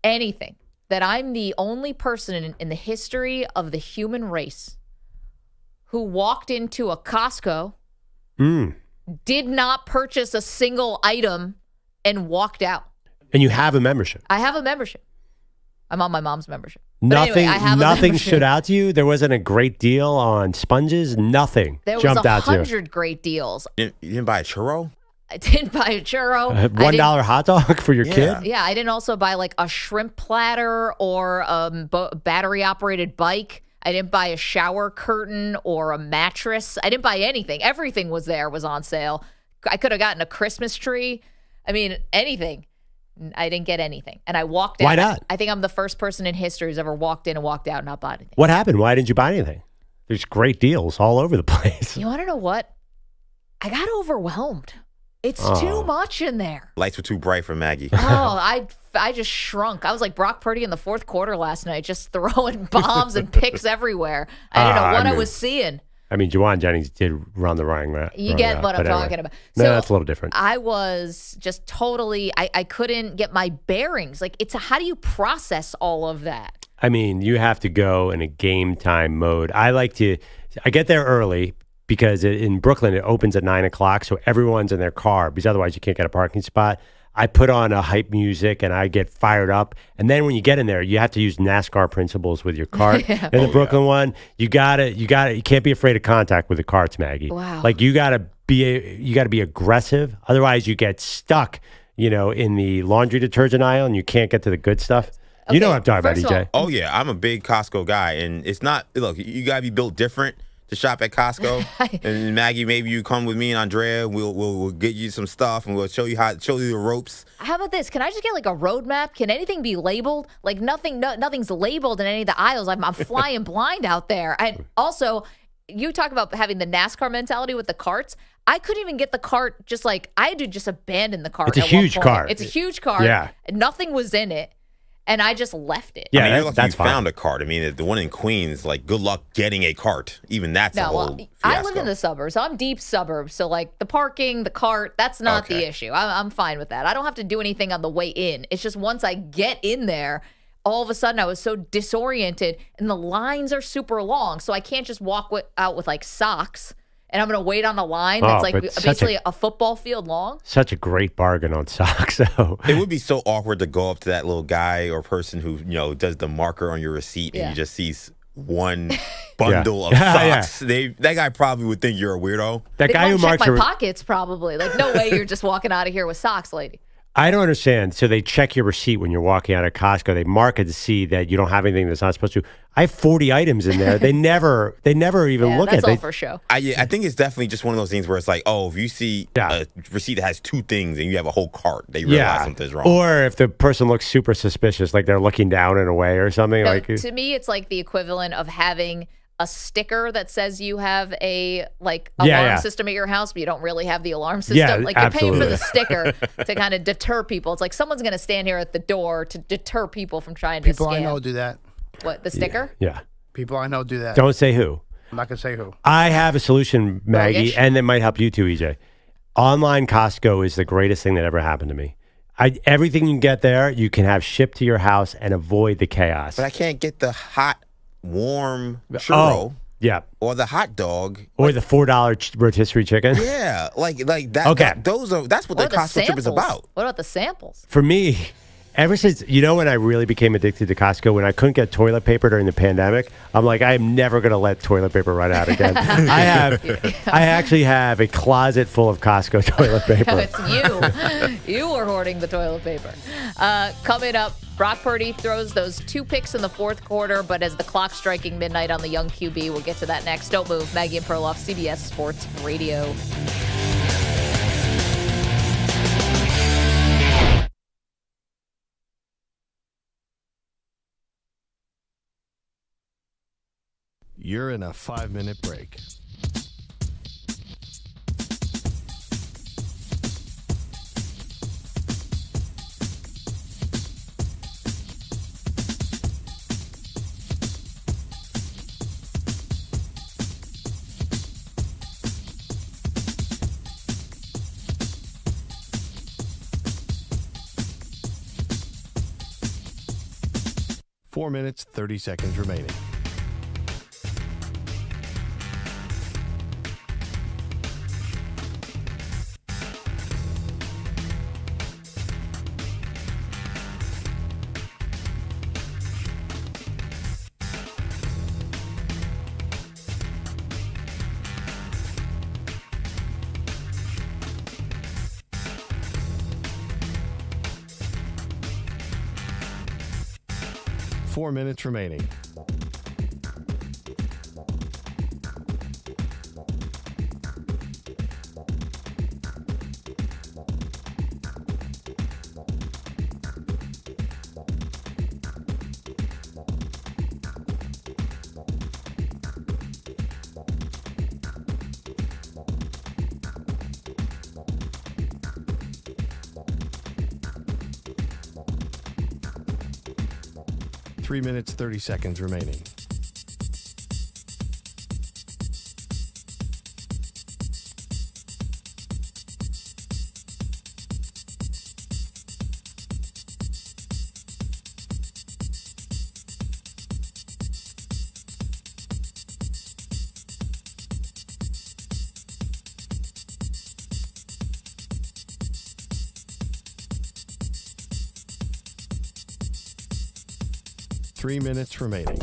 anything that I'm the only person in the history of the human race who walked into a Costco, did not purchase a single item, and walked out. And you have a membership. I have a membership. I'm on my mom's membership. Nothing stood out to you? There wasn't a great deal on sponges? Nothing jumped out to you? There was 100 great deals. You didn't buy a churro? I didn't buy a churro. $1 hot dog for your kid? Yeah, I didn't also buy like a shrimp platter or a battery-operated bike. I didn't buy a shower curtain or a mattress. I didn't buy anything. Everything was on sale. I could have gotten a Christmas tree. I mean, anything. I didn't get anything. And I walked out. Why not? I think I'm the first person in history who's ever walked in and walked out and not bought anything. What happened? Why didn't you buy anything? There's great deals all over the place. You want to know what? I got overwhelmed. It's too much in there. Lights were too bright for Maggie. I just shrunk. I was like Brock Purdy in the fourth quarter last night, just throwing bombs and picks everywhere. I didn't know what I was seeing. I mean, Juwan Jennings did run the wrong route. You get what I'm talking about. No, that's a little different. I was just totally, I couldn't get my bearings. Like, how do you process all of that? I mean, you have to go in a game time mode. I get there early because in Brooklyn, it opens at 9 o'clock. So everyone's in their car because otherwise you can't get a parking spot. I put on a hype music and I get fired up. And then when you get in there, you have to use NASCAR principles with your cart. And the Brooklyn one, you can't be afraid of contact with the carts, Maggie. Wow. Like you gotta be aggressive. Otherwise you get stuck, in the laundry detergent aisle and you can't get to the good stuff. Okay, you know what I'm talking about, DJ. Oh yeah, I'm a big Costco guy, and it's not. Look, you gotta be built different to shop at Costco. And Maggie, maybe you come with me and Andrea. We'll get you some stuff and we'll show you the ropes. How about this? Can I just get like a roadmap? Can anything be labeled? Like nothing's labeled in any of the aisles. I'm flying blind out there. And also, you talk about having the NASCAR mentality with the carts. I couldn't even get the cart. I had to just abandon the cart. It's a huge cart. It's a huge cart. Yeah. Nothing was in it. And I just left it. Yeah, you're lucky you found a cart. I mean, the one in Queens, like, good luck getting a cart. Even that's a whole fiasco. I live in the suburbs. So I'm deep suburbs. So, like, the parking, the cart, that's not the issue. I'm fine with that. I don't have to do anything on the way in. It's just once I get in there, all of a sudden I was so disoriented, and the lines are super long. So I can't just walk out with, like, socks. And I'm going to wait on the line that's basically a football field long. Such a great bargain on socks, though. It would be so awkward to go up to that little guy or person who, does the marker on your receipt and you just sees one bundle of socks. Yeah. That guy probably would think you're a weirdo. That guy who marks my pockets probably. Like, no way you're just walking out of here with socks, lady. I don't understand. So they check your receipt when you're walking out of Costco. They mark it to see that you don't have anything that's not supposed to. I have 40 items in there. They never even look at it. That's all for show. I think it's definitely just one of those things where it's like, if you see a receipt that has two things and you have a whole cart, they realize something's wrong. Or if the person looks super suspicious, like they're looking down in a way or something. To me, it's like the equivalent of having a sticker that says you have a alarm system at your house, but you don't really have the alarm system. Yeah, you're paying for the sticker to kind of deter people. It's like someone's going to stand here at the door to deter people from trying to scam. People I know do that. What, the sticker? Yeah. People I know do that. Don't say who. I'm not going to say who. I have a solution, Maggie, Rogish? and it might help you too, EJ. Online Costco is the greatest thing that ever happened to me. Everything you can get there, you can have shipped to your house and avoid the chaos. But I can't get the hot, warm churro. Oh, yeah. Or the hot dog. Or the $4 rotisserie chicken. Yeah, like that. Okay. That's what the Costco trip is about. What about the samples? For me, ever since, when I really became addicted to Costco, when I couldn't get toilet paper during the pandemic, I'm like, I am never going to let toilet paper run out again. I actually have a closet full of Costco toilet paper. It's you. You were hoarding the toilet paper. Coming up, Brock Purdy throws those 2 picks in the fourth quarter, but as the clock's striking midnight on the young QB, we'll get to that next. Don't move. Maggie and Perloff, CBS Sports Radio. You're in a 5-minute break. Four minutes, 30 seconds remaining. Four minutes remaining. Three minutes, 30 seconds remaining. Three minutes remaining.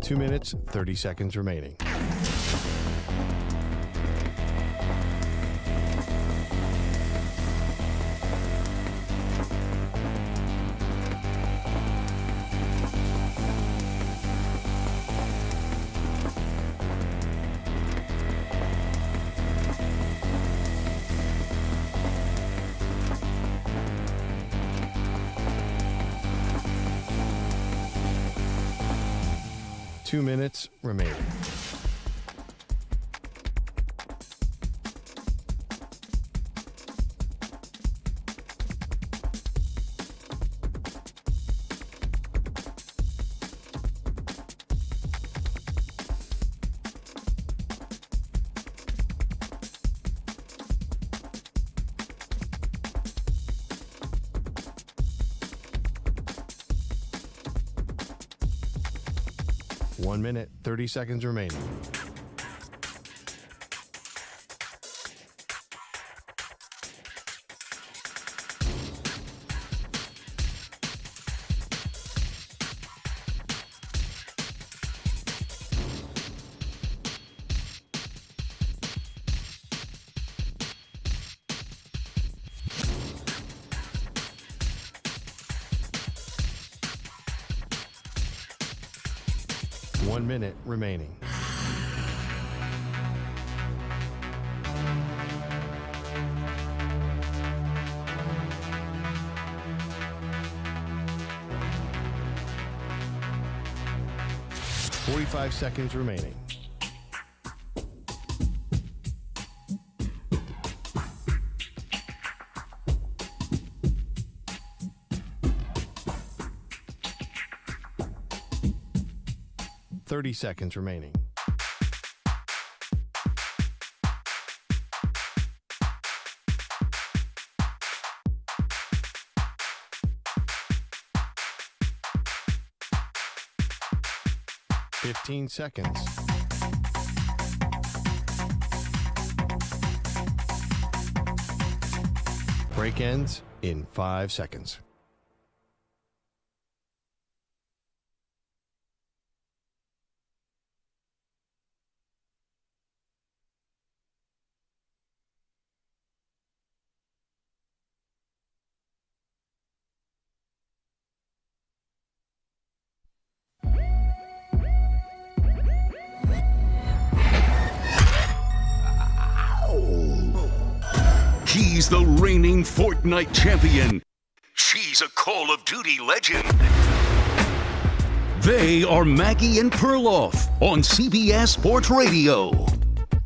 Two minutes, 30 seconds remaining. Two minutes remaining. One minute, 30 seconds remaining. One minute remaining. 45 seconds remaining. Seconds remaining. Seconds. Break ends in 5 seconds. He's the reigning Fortnite champion. She's a Call of Duty legend. They are Maggie and Perloff on CBS Sports Radio.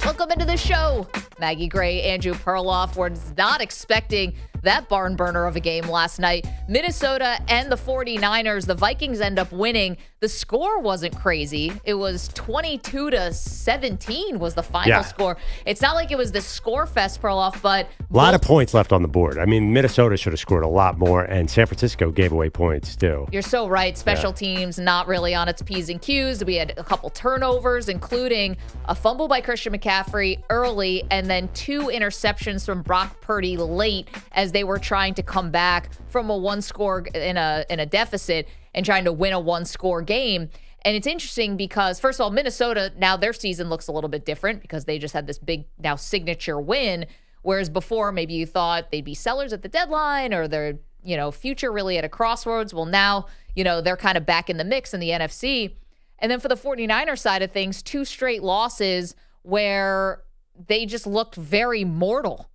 Welcome into the show. Maggie Gray, Andrew Perloff. We're not expecting that barn burner of a game last night. Minnesota and the 49ers. The Vikings end up winning. The score wasn't crazy. It was 22-17 was the final score. It's not like it was this score fest, Perloff, but a lot of points left on the board. I mean, Minnesota should have scored a lot more, and San Francisco gave away points too. You're so right. Special teams not really on its P's and Q's. We had a couple turnovers, including a fumble by Christian McCaffrey early, and then 2 interceptions from Brock Purdy late as they were trying to come back from a one-score in a deficit and trying to win a one-score game. And it's interesting because, first of all, Minnesota, now their season looks a little bit different because they just had this big, now signature win, whereas before maybe you thought they'd be sellers at the deadline or their, future really at a crossroads. Well, now, they're kind of back in the mix in the NFC. And then for the 49ers side of things, 2 straight losses where they just looked very mortal.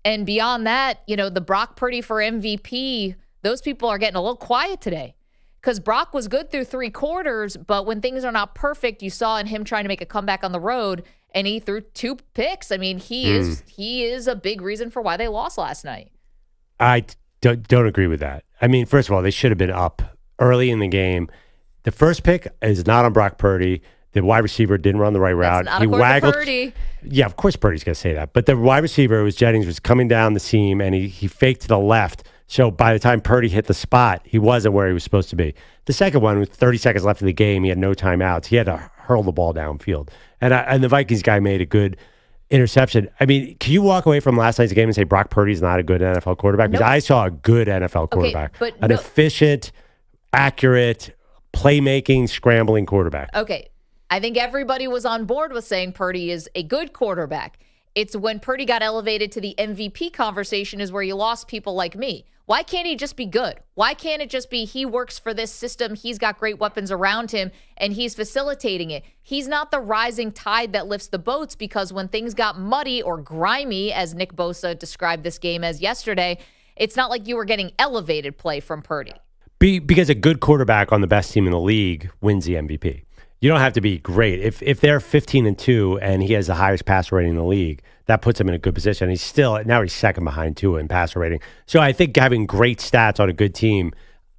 And beyond that, the Brock Purdy for MVP, those people are getting a little quiet today because Brock was good through 3 quarters, but when things are not perfect, you saw in him trying to make a comeback on the road, and he threw 2 picks. I mean, he is a big reason for why they lost last night. I don't agree with that. I mean, first of all, they should have been up early in the game. The first pick is not on Brock Purdy. The wide receiver didn't run the right route. He waggled. Purdy. Yeah, of course Purdy's going to say that. But the wide receiver, Jennings, was coming down the seam, and he faked to the left. So by the time Purdy hit the spot, he wasn't where he was supposed to be. The second one, with 30 seconds left in the game, he had no timeouts. He had to hurl the ball downfield. And the Vikings guy made a good interception. I mean, can you walk away from last night's game and say Brock Purdy's not a good NFL quarterback? Because I saw a good NFL quarterback. An efficient, accurate, playmaking, scrambling quarterback. Okay. I think everybody was on board with saying Purdy is a good quarterback. It's when Purdy got elevated to the MVP conversation is where you lost people like me. Why can't he just be good? Why can't it just be he works for this system, he's got great weapons around him, and he's facilitating it? He's not the rising tide that lifts the boats because when things got muddy or grimy, as Nick Bosa described this game as yesterday, it's not like you were getting elevated play from Purdy. Because a good quarterback on the best team in the league wins the MVP. You don't have to be great. If they're 15-2 and he has the highest passer rating in the league, that puts him in a good position. He's second behind Tua in passer rating. So I think having great stats on a good team,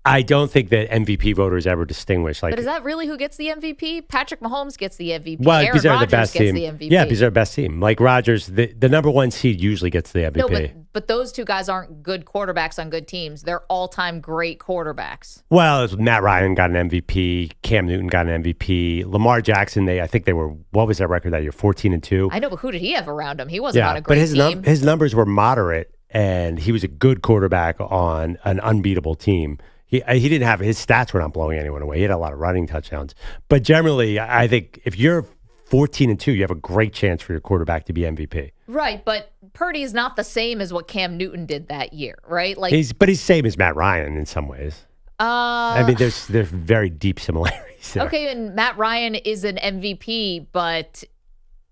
I don't think that MVP voters ever distinguish. But is that really who gets the MVP? Patrick Mahomes gets the MVP. Well, Aaron because they're Rodgers the best gets team. the MVP. Yeah, because they're the best team. Like Rodgers, the number 1 seed usually gets the MVP. No, but those 2 guys aren't good quarterbacks on good teams. They're all-time great quarterbacks. Well, Matt Ryan got an MVP. Cam Newton got an MVP. Lamar Jackson, I think they were, what was their record that year? 14-2? I know, but who did he have around him? He wasn't on a great but his numbers were moderate, and he was a good quarterback on an unbeatable team. He didn't have, his stats were not blowing anyone away. He had a lot of running touchdowns. But generally, I think if you're 14-2, you have a great chance for your quarterback to be MVP. Right, but Purdy is not the same as what Cam Newton did that year, right? He's same as Matt Ryan in some ways. I mean, there's very deep similarities there. Okay, and Matt Ryan is an MVP, but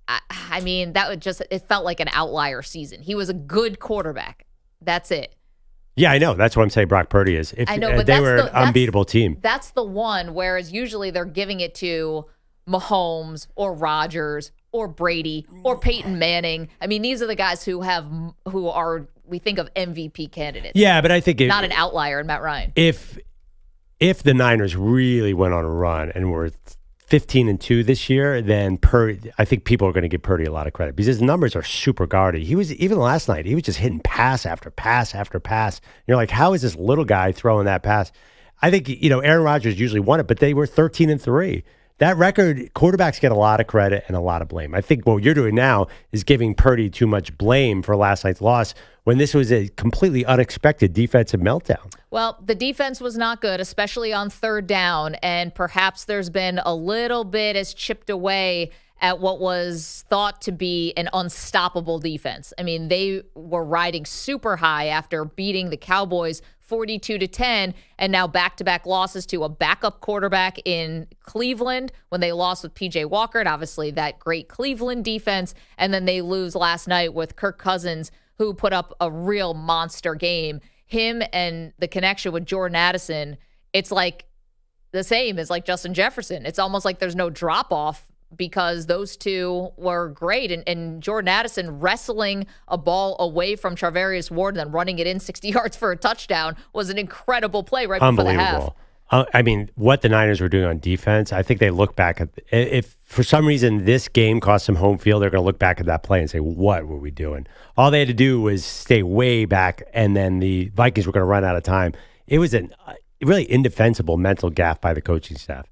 I mean, it felt like an outlier season. He was a good quarterback. That's it. Yeah, I know. That's what I'm saying Brock Purdy is. I know, but they were an unbeatable team. That's the one, whereas usually they're giving it to Mahomes or Rodgers or Brady or Peyton Manning. I mean, these are the guys who are, we think of MVP candidates. Yeah, but I think not an outlier in Matt Ryan. If the Niners really went on a run and were 15-2 this year, then I think people are going to give Purdy a lot of credit because his numbers are super gaudy. He was, even last night, he was just hitting pass after pass after pass. And you're like, how is this little guy throwing that pass? I think, Aaron Rodgers usually won it, but they were 13-3. That record, quarterbacks get a lot of credit and a lot of blame. I think what you're doing now is giving Purdy too much blame for last night's loss when this was a completely unexpected defensive meltdown. Well, the defense was not good, especially on third down, and perhaps there's been a little bit as chipped away at what was thought to be an unstoppable defense. I mean, they were riding super high after beating the Cowboys 42-10, and now back-to-back losses to a backup quarterback in Cleveland when they lost with P.J. Walker, and obviously that great Cleveland defense, and then they lose last night with Kirk Cousins, who put up a real monster game. Him and the connection with Jordan Addison, it's like the same as like Justin Jefferson. It's almost like there's no drop-off because those two were great. And Jordan Addison wrestling a ball away from Charvarius Ward and then running it in 60 yards for a touchdown was an incredible play right before the half. I mean, what the Niners were doing on defense, I think they look back at, if for some reason this game cost them home field, they're going to look back at that play and say, what were we doing? All they had to do was stay way back, and then the Vikings were going to run out of time. It was a really indefensible mental gaffe by the coaching staff.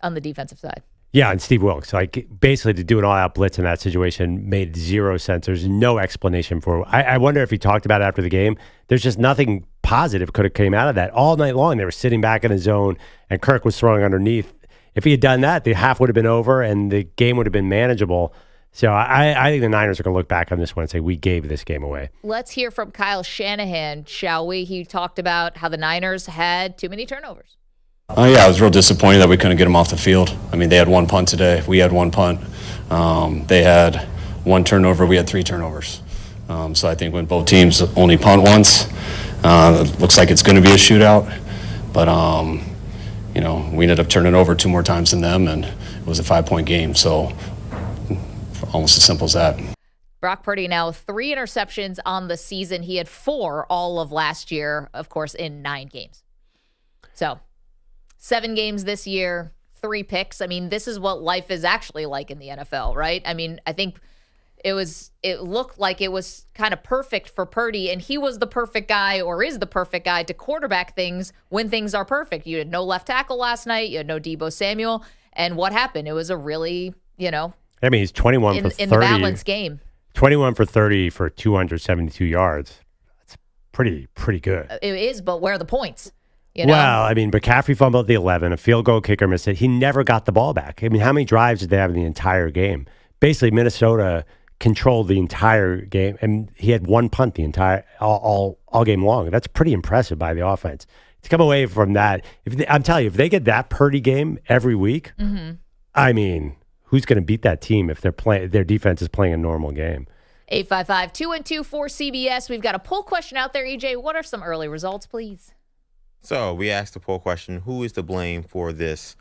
On the defensive side. Yeah, and Steve Wilkes. Like, basically to do an all-out blitz in that situation made zero sense. There's no explanation for it. I wonder if he talked about it after the game. There's just nothing positive could have came out of that. All night long, they were sitting back in the zone, and Kirk was throwing underneath. If he had done that, the half would have been over, and the game would have been manageable. So I think the Niners are going to look back on this one and say, we gave this game away. Let's hear from Kyle Shanahan, shall we? He talked about how the Niners had too many turnovers. Yeah, I was real disappointed that we couldn't get them off the field. I mean, they had one punt today. We had one punt. They had one turnover. We had 3 turnovers. So I think when both teams only punt once, it looks like it's going to be a shootout. But, we ended up turning over 2 more times than them, and it was a 5-point game. So almost as simple as that. Brock Purdy now 3 interceptions on the season. He had 4 all of last year, of course, in 9 games. So 7 games this year, 3 picks. I mean, this is what life is actually like in the NFL, right? I mean, I think it looked like it was kind of perfect for Purdy, and he was the perfect guy, or is the perfect guy, to quarterback things when things are perfect. You had no left tackle last night. You had no Debo Samuel. And what happened? It was a really, I mean, he's 21 for 30. In the balanced game. 21 for 30 for 272 yards. That's pretty good. It is, but where are the points? Well, I mean, McCaffrey fumbled at the 11, a field goal kicker missed it. He never got the ball back. I mean, how many drives did they have in the entire game? Basically, Minnesota controlled the entire game, and he had 1 punt the entire all game long. That's pretty impressive by the offense. To come away from that, I'm telling you, if they get that Purdy game every week, I mean, who's going to beat that team if their defense is playing a normal game? 855-212 for CBS. We've got a poll question out there, EJ. What are some early results, please? So we asked the poll question, who is to blame for this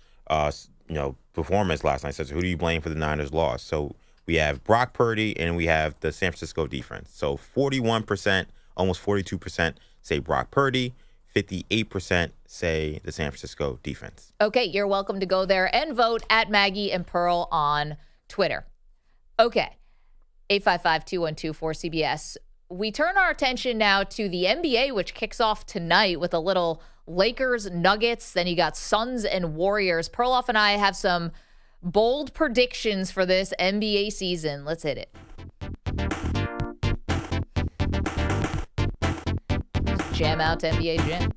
performance last night? So who do you blame for the Niners' loss? So we have Brock Purdy and we have the San Francisco defense. So 41%, almost 42% say Brock Purdy, 58% say the San Francisco defense. Okay, you're welcome to go there and vote at Maggie and Pearl on Twitter. Okay, 855-212 for CBS. We turn our attention now to the NBA, which kicks off tonight with a little Lakers, Nuggets. Then you got Suns and Warriors. Perloff and I have some bold predictions for this NBA season. Let's hit it. Just jam out to NBA Jam.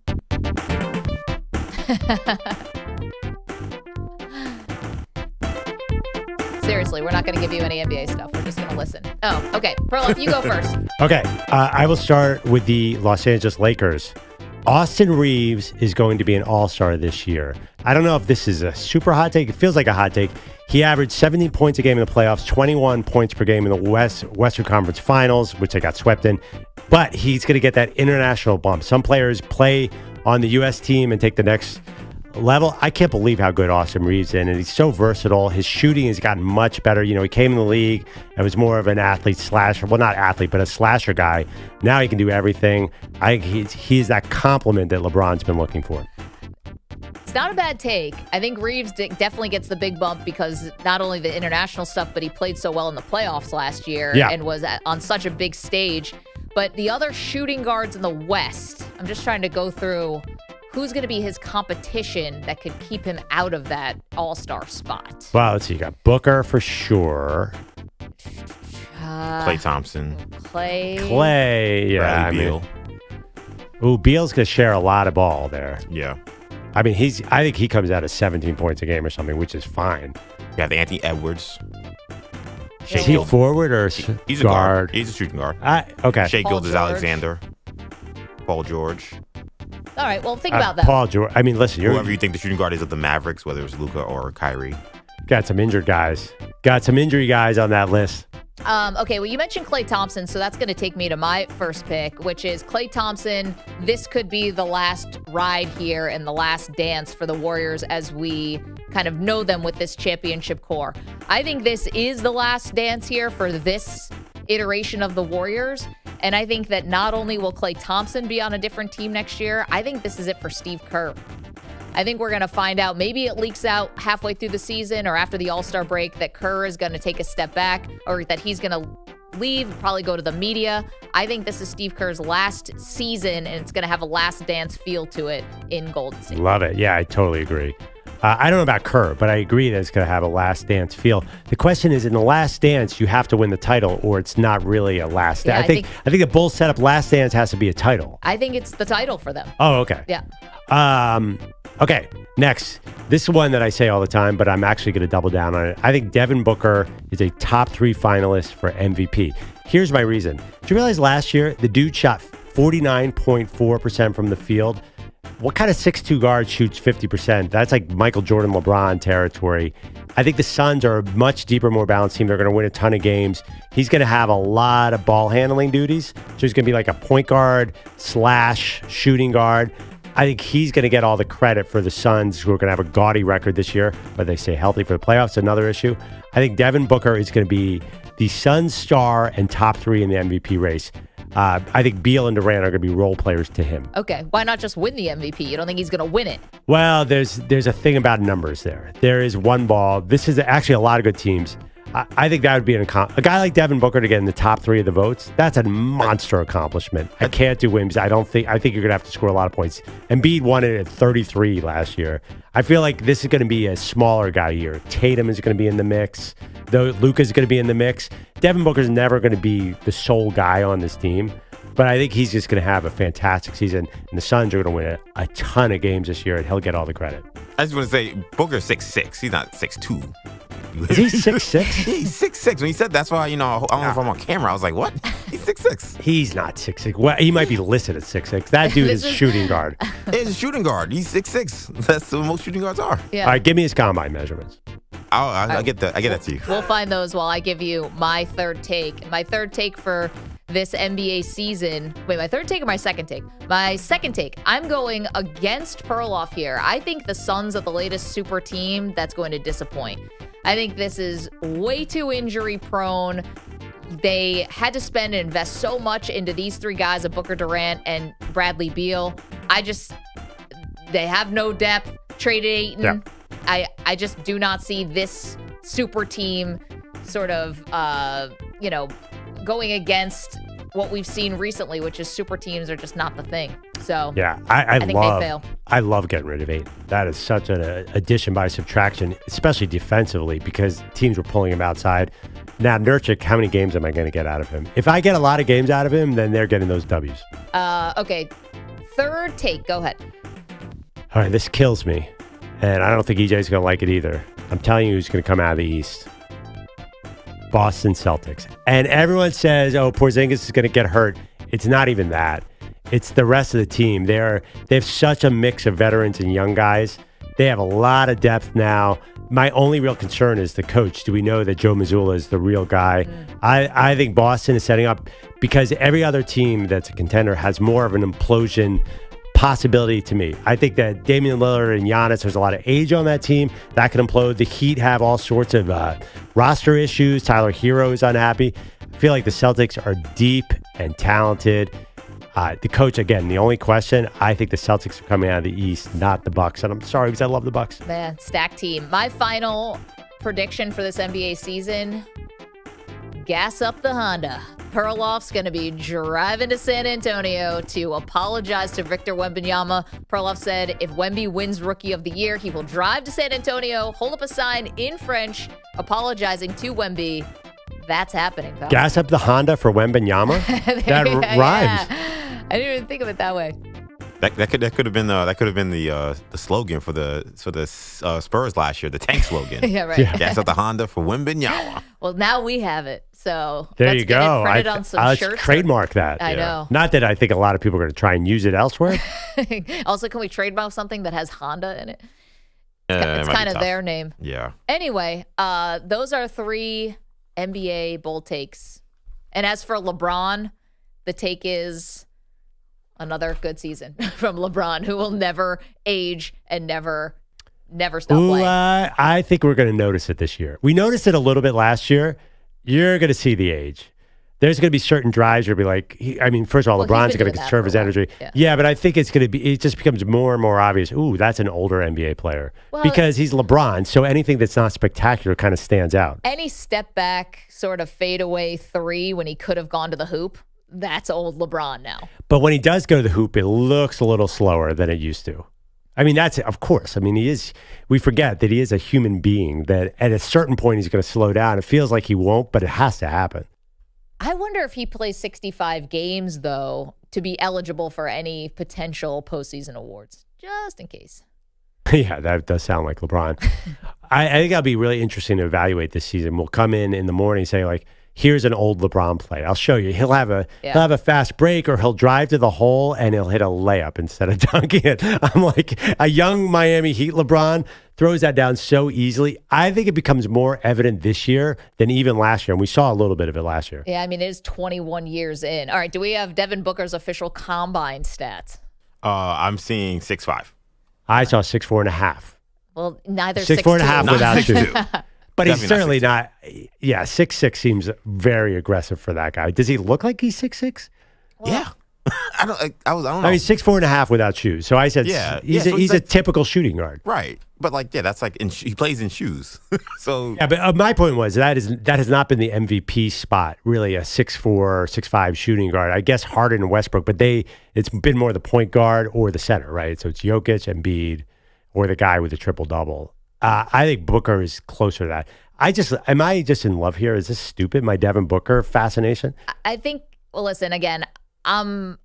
Seriously, we're not going to give you any NBA stuff. We're just going to listen. Oh, okay. Perloff, you go first. Okay. I will start with the Los Angeles Lakers. Austin Reeves is going to be an all-star this year. I don't know if this is a super hot take. It feels like a hot take. He averaged 17 points a game in the playoffs, 21 points per game in the Western Conference Finals, which they got swept in. But he's going to get that international bump. Some players play on the U.S. team and take the next level, I can't believe how good Austin Reeves is, and he's so versatile. His shooting has gotten much better. He came in the league and was more of an athlete slasher. Well, not athlete, but a slasher guy. Now he can do everything. I think he's that compliment that LeBron's been looking for. It's not a bad take. I think Reeves definitely gets the big bump because not only the international stuff, but he played so well in the playoffs last year and was on such a big stage. But the other shooting guards in the West, I'm just trying to go through who's going to be his competition that could keep him out of that all-star spot. Well, let's see. You got Booker for sure. Klay Thompson. Klay. Yeah. Beal. Beal's going to share a lot of ball there. Yeah. I mean, I think he comes out at 17 points a game or something, which is fine. You have Anthony Edwards. Is he forward or he's a guard? He's a shooting guard. Okay. Shea Gilgeous-Alexander. Paul George. All right, well, think about that. Paul George. I mean, listen. Whoever you think the shooting guard is of the Mavericks, whether it's Luka or Kyrie. Got some injured guys. Got some injury guys on that list. Okay, well, you mentioned Klay Thompson, so that's going to take me to my first pick, which is Klay Thompson. This could be the last ride here and the last dance for the Warriors as we kind of know them with this championship core. I think this is the last dance here for this iteration of the Warriors, and I think that not only will Klay Thompson be on a different team next year, I think this is it for Steve Kerr. I think we're going to find out, maybe it leaks out halfway through the season or after the All-Star break, that Kerr is going to take a step back or that he's going to leave and probably go to the media. I think this is Steve Kerr's last season, and it's going to have a last dance feel to it in Golden State. Love it. Yeah, I totally agree. I don't know about Kerr, but I agree that it's going to have a last dance feel. The question is, in the last dance, you have to win the title, or it's not really a last dance. Yeah, I think the Bulls set up last dance has to be a title. I think it's the title for them. Oh, okay. Yeah. Okay, next. This is one that I say all the time, but I'm actually going to double down on it. I think Devin Booker is a top 3 finalist for MVP. Here's my reason. Did you realize last year the dude shot 49.4% from the field? What kind of 6'2 guard shoots 50%? That's like Michael Jordan, LeBron territory. I think the Suns are a much deeper, more balanced team. They're going to win a ton of games. He's going to have a lot of ball handling duties. So he's going to be like a point guard / shooting guard. I think he's going to get all the credit for the Suns, who are going to have a gaudy record this year, but they stay healthy for the playoffs. Another issue. I think Devin Booker is going to be the Suns' star and top 3 in the MVP race. I think Beal and Durant are going to be role players to him. Okay, why not just win the MVP? You don't think he's going to win it? Well, there's a thing about numbers there. There is one ball. This is actually a lot of good teams. I think that would be a guy like Devin Booker to get in the top 3 of the votes. That's a monster accomplishment. I can't do Wims. I think you're going to have to score a lot of points. Embiid won it at 33 last year. I feel like this is going to be a smaller guy year. Tatum is going to be in the mix. Though Luka's going to be in the mix. Devin Booker's never going to be the sole guy on this team. But I think he's just going to have a fantastic season. And the Suns are going to win a ton of games this year, and he'll get all the credit. I just want to say, Booker's 6'6". He's not 6'2". Is he 6'6"? He's 6'6". When he said that's why, I don't know if I'm on camera. I was like, what? He's 6'6". He's not 6'6". Well, he might be listed at 6'6". That dude is shooting guard. He's a shooting guard. He's 6'6". That's what most shooting guards are. Yeah. All right, give me his combine measurements. I'll get that. I get that to you. We'll find those while I give you my third take. My third take for this NBA season. Wait, my third take or my second take? My second take. I'm going against Perloff here. I think the Suns are the latest super team that's going to disappoint. I think this is way too injury prone. They had to spend and invest so much into these 3 guys of Booker, Durant, and Bradley Beal. They have no depth. Traded Ayton. Yep. I just do not see this super team sort of, going against what we've seen recently, which is super teams are just not the thing. So yeah, I think they fail. I love getting rid of Ayton. That is such an addition by subtraction, especially defensively, because teams were pulling him outside. Now, Nurkic, how many games am I going to get out of him? If I get a lot of games out of him, then they're getting those W's. Okay, third take. Go ahead. All right, this kills me. And I don't think EJ's going to like it either. I'm telling you who's going to come out of the East. Boston Celtics. And everyone says, Porzingis is going to get hurt. It's not even that. It's the rest of the team. They have such a mix of veterans and young guys. They have a lot of depth now. My only real concern is the coach. Do we know that Joe Mazzulla is the real guy? I think Boston is setting up because every other team that's a contender has more of an implosion possibility to me. I think that Damian Lillard and Giannis, there's a lot of age on that team. That could implode. The Heat have all sorts of roster issues. Tyler Hero is unhappy. I feel like the Celtics are deep and talented. The coach, again, the only question, I think the Celtics are coming out of the East, not the Bucks. And I'm sorry because I love the Bucks. Man, stacked team. My final prediction for this NBA season, gas up the Honda. Perloff's going to be driving to San Antonio to apologize to Victor Wembanyama. Perloff said if Wemby wins Rookie of the Year, he will drive to San Antonio, hold up a sign in French, apologizing to Wemby. That's happening, pal. Gas up the Honda for Wembanyama? That rhymes. I didn't even think of it that way. That could have been the slogan for the Spurs last year, the tank slogan. Yeah, right. Gas up the Honda for Wembanyama. Well, now we have it. So there let's you go. Get it printed on some let's shirts. Trademark that. I know. Not that I think a lot of people are going to try and use it elsewhere. Also, can we trademark something that has Honda in it? It's kind of their name. Yeah. Anyway, those are 3 NBA bold takes. And as for LeBron, the take is another good season from LeBron, who will never age and never stop playing. I think we're going to notice it this year. We noticed it a little bit last year. You're going to see the age. There's going to be certain drives where you'll be like, first of all, LeBron's going to conserve his energy. Yeah, but I think it's going to be, it just becomes more and more obvious. Ooh, that's an older NBA player because he's LeBron. So anything that's not spectacular kind of stands out. Any step back, sort of fadeaway 3 when he could have gone to the hoop, that's old LeBron now. But when he does go to the hoop, it looks a little slower than it used to. I mean, that's, of course. I mean, we forget that he is a human being, that at a certain point he's going to slow down. It feels like he won't, but it has to happen. I wonder if he plays 65 games, though, to be eligible for any potential postseason awards, just in case. Yeah, that does sound like LeBron. I think that'll be really interesting to evaluate this season. We'll come in the morning and say, like, here's an old LeBron play. I'll show you. He'll have a fast break, or he'll drive to the hole and he'll hit a layup instead of dunking it. I'm like, a young Miami Heat LeBron throws that down so easily. I think it becomes more evident this year than even last year. And we saw a little bit of it last year. Yeah, I mean, it is 21 years in. All right, do we have Devin Booker's official combine stats? I'm seeing 6'5". I saw 6'4.5". Well, neither 6'4.5" without shoes. But he's certainly not. Yeah, 6'6" seems very aggressive for that guy. Does he look like he's 6'6"? Well, yeah. I don't know. I mean, 6'4.5" without shoes. So I said, he's a typical shooting guard, right? But that's like he plays in shoes. So yeah, but my point was that has not been the MVP spot, really, a 6'4", 6'5" shooting guard. I guess Harden and Westbrook, but it's been more the point guard or the center, right? So it's Jokic, Embiid, or the guy with the triple double. I think Booker is closer to that. Am I just in love here? Is this stupid? My Devin Booker fascination? I think. Well, listen. Again, I'm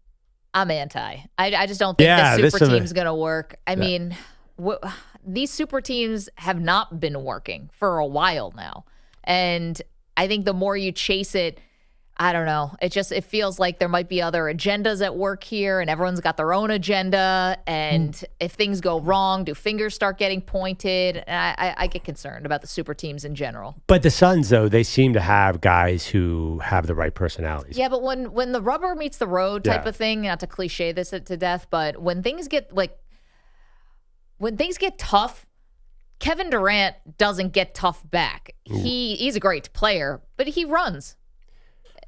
anti. I just don't think the super team's going to work. I mean, these super teams have not been working for a while now, and I think the more you chase it, I don't know. It feels like there might be other agendas at work here, and everyone's got their own agenda. And if things go wrong, do fingers start getting pointed? And I get concerned about the super teams in general. But the Suns, though, they seem to have guys who have the right personalities. Yeah, but when the rubber meets the road type of thing, not to cliche this to death, but when things get tough, Kevin Durant doesn't get tough back. He's a great player, but he runs.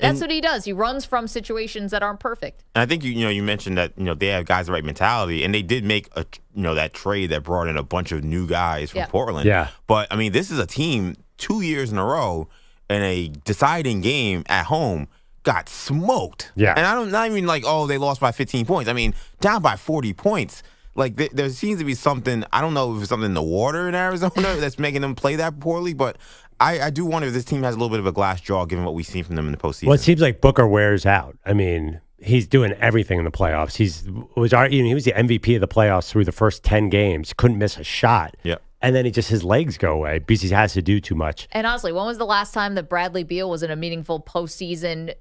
That's what he does. He runs from situations that aren't perfect. And I think you mentioned that they have guys the right mentality, and they did make that trade that brought in a bunch of new guys from Portland. Yeah. But I mean, this is a team 2 years in a row in a deciding game at home got smoked. Yeah. And not even like they lost by 15 points. I mean, down by 40 points. Like there seems to be something. I don't know if it's something in the water in Arizona that's making them play that poorly, but I do wonder if this team has a little bit of a glass jaw given what we've seen from them in the postseason. Well, it seems like Booker wears out. I mean, he's doing everything in the playoffs. He was the MVP of the playoffs through the first 10 games. Couldn't miss a shot. Yeah. And then his legs go away because he has to do too much. And honestly, when was the last time that Bradley Beal was in a meaningful postseason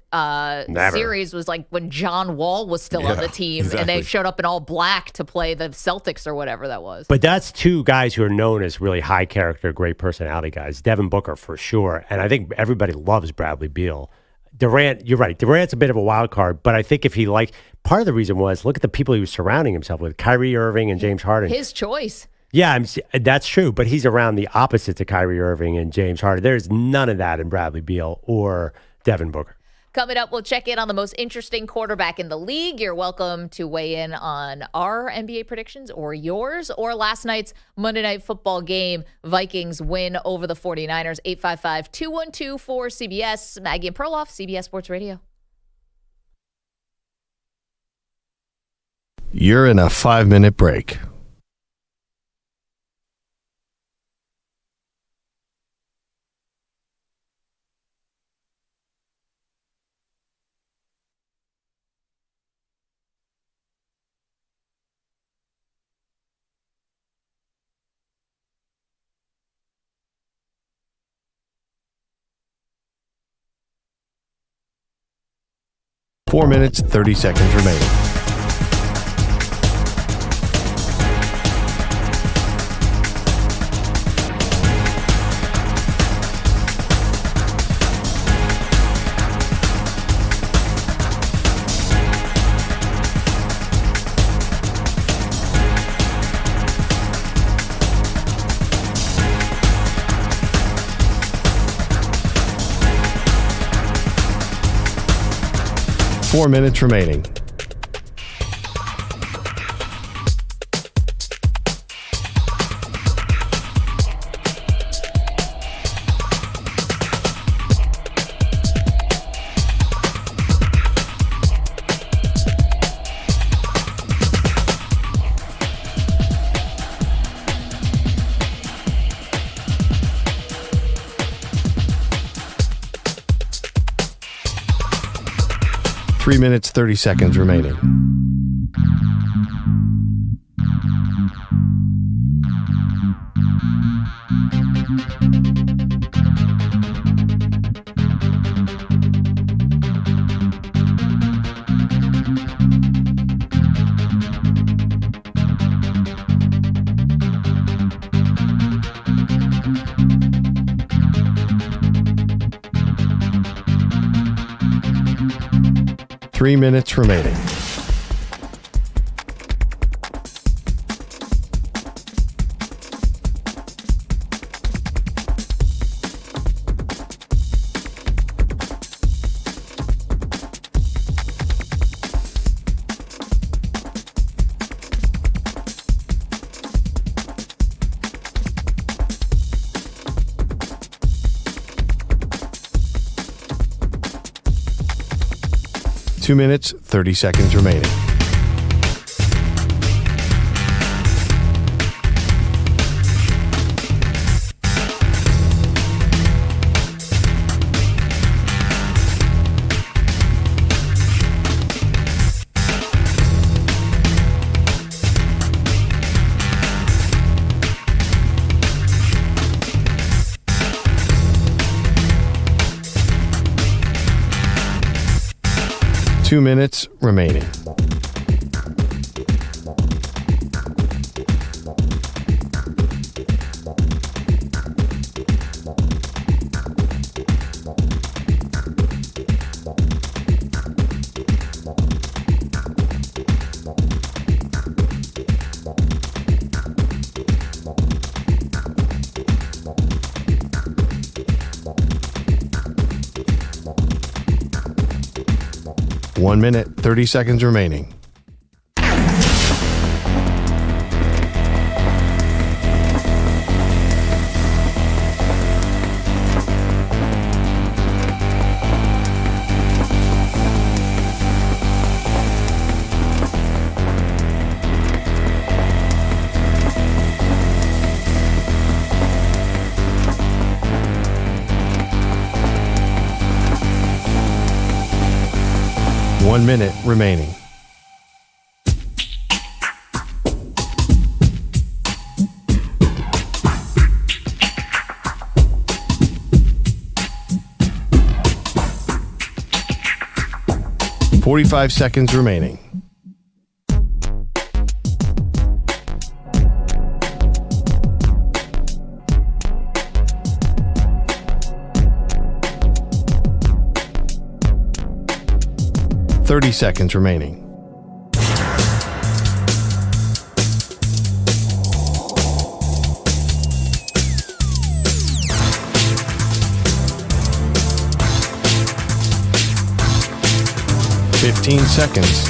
series? Was like when John Wall was still on the team, and they showed up in all black to play the Celtics or whatever that was. But that's two guys who are known as really high character, great personality guys. Devin Booker for sure, and I think everybody loves Bradley Beal. Durant, you're right. Durant's a bit of a wild card, but I think if he part of the reason was look at the people he was surrounding himself with, Kyrie Irving and James Harden. His choice. Yeah, that's true, but he's around the opposites of Kyrie Irving and James Harden. There's none of that in Bradley Beal or Devin Booker. Coming up, we'll check in on the most interesting quarterback in the league. You're welcome to weigh in on our NBA predictions or yours or last night's Monday Night Football game. Vikings win over the 49ers, 855-212-4CBS. Maggie and Perloff, CBS Sports Radio. You're in a 5-minute break. Four minutes, 30 seconds remaining. Four minutes remaining. Three minutes, 30 seconds remaining. Three minutes remaining. Two minutes, 30 seconds remaining. Two minutes remaining. One minute, 30 seconds remaining. One minute remaining. .45 seconds remaining. 30 seconds remaining. $15 seconds.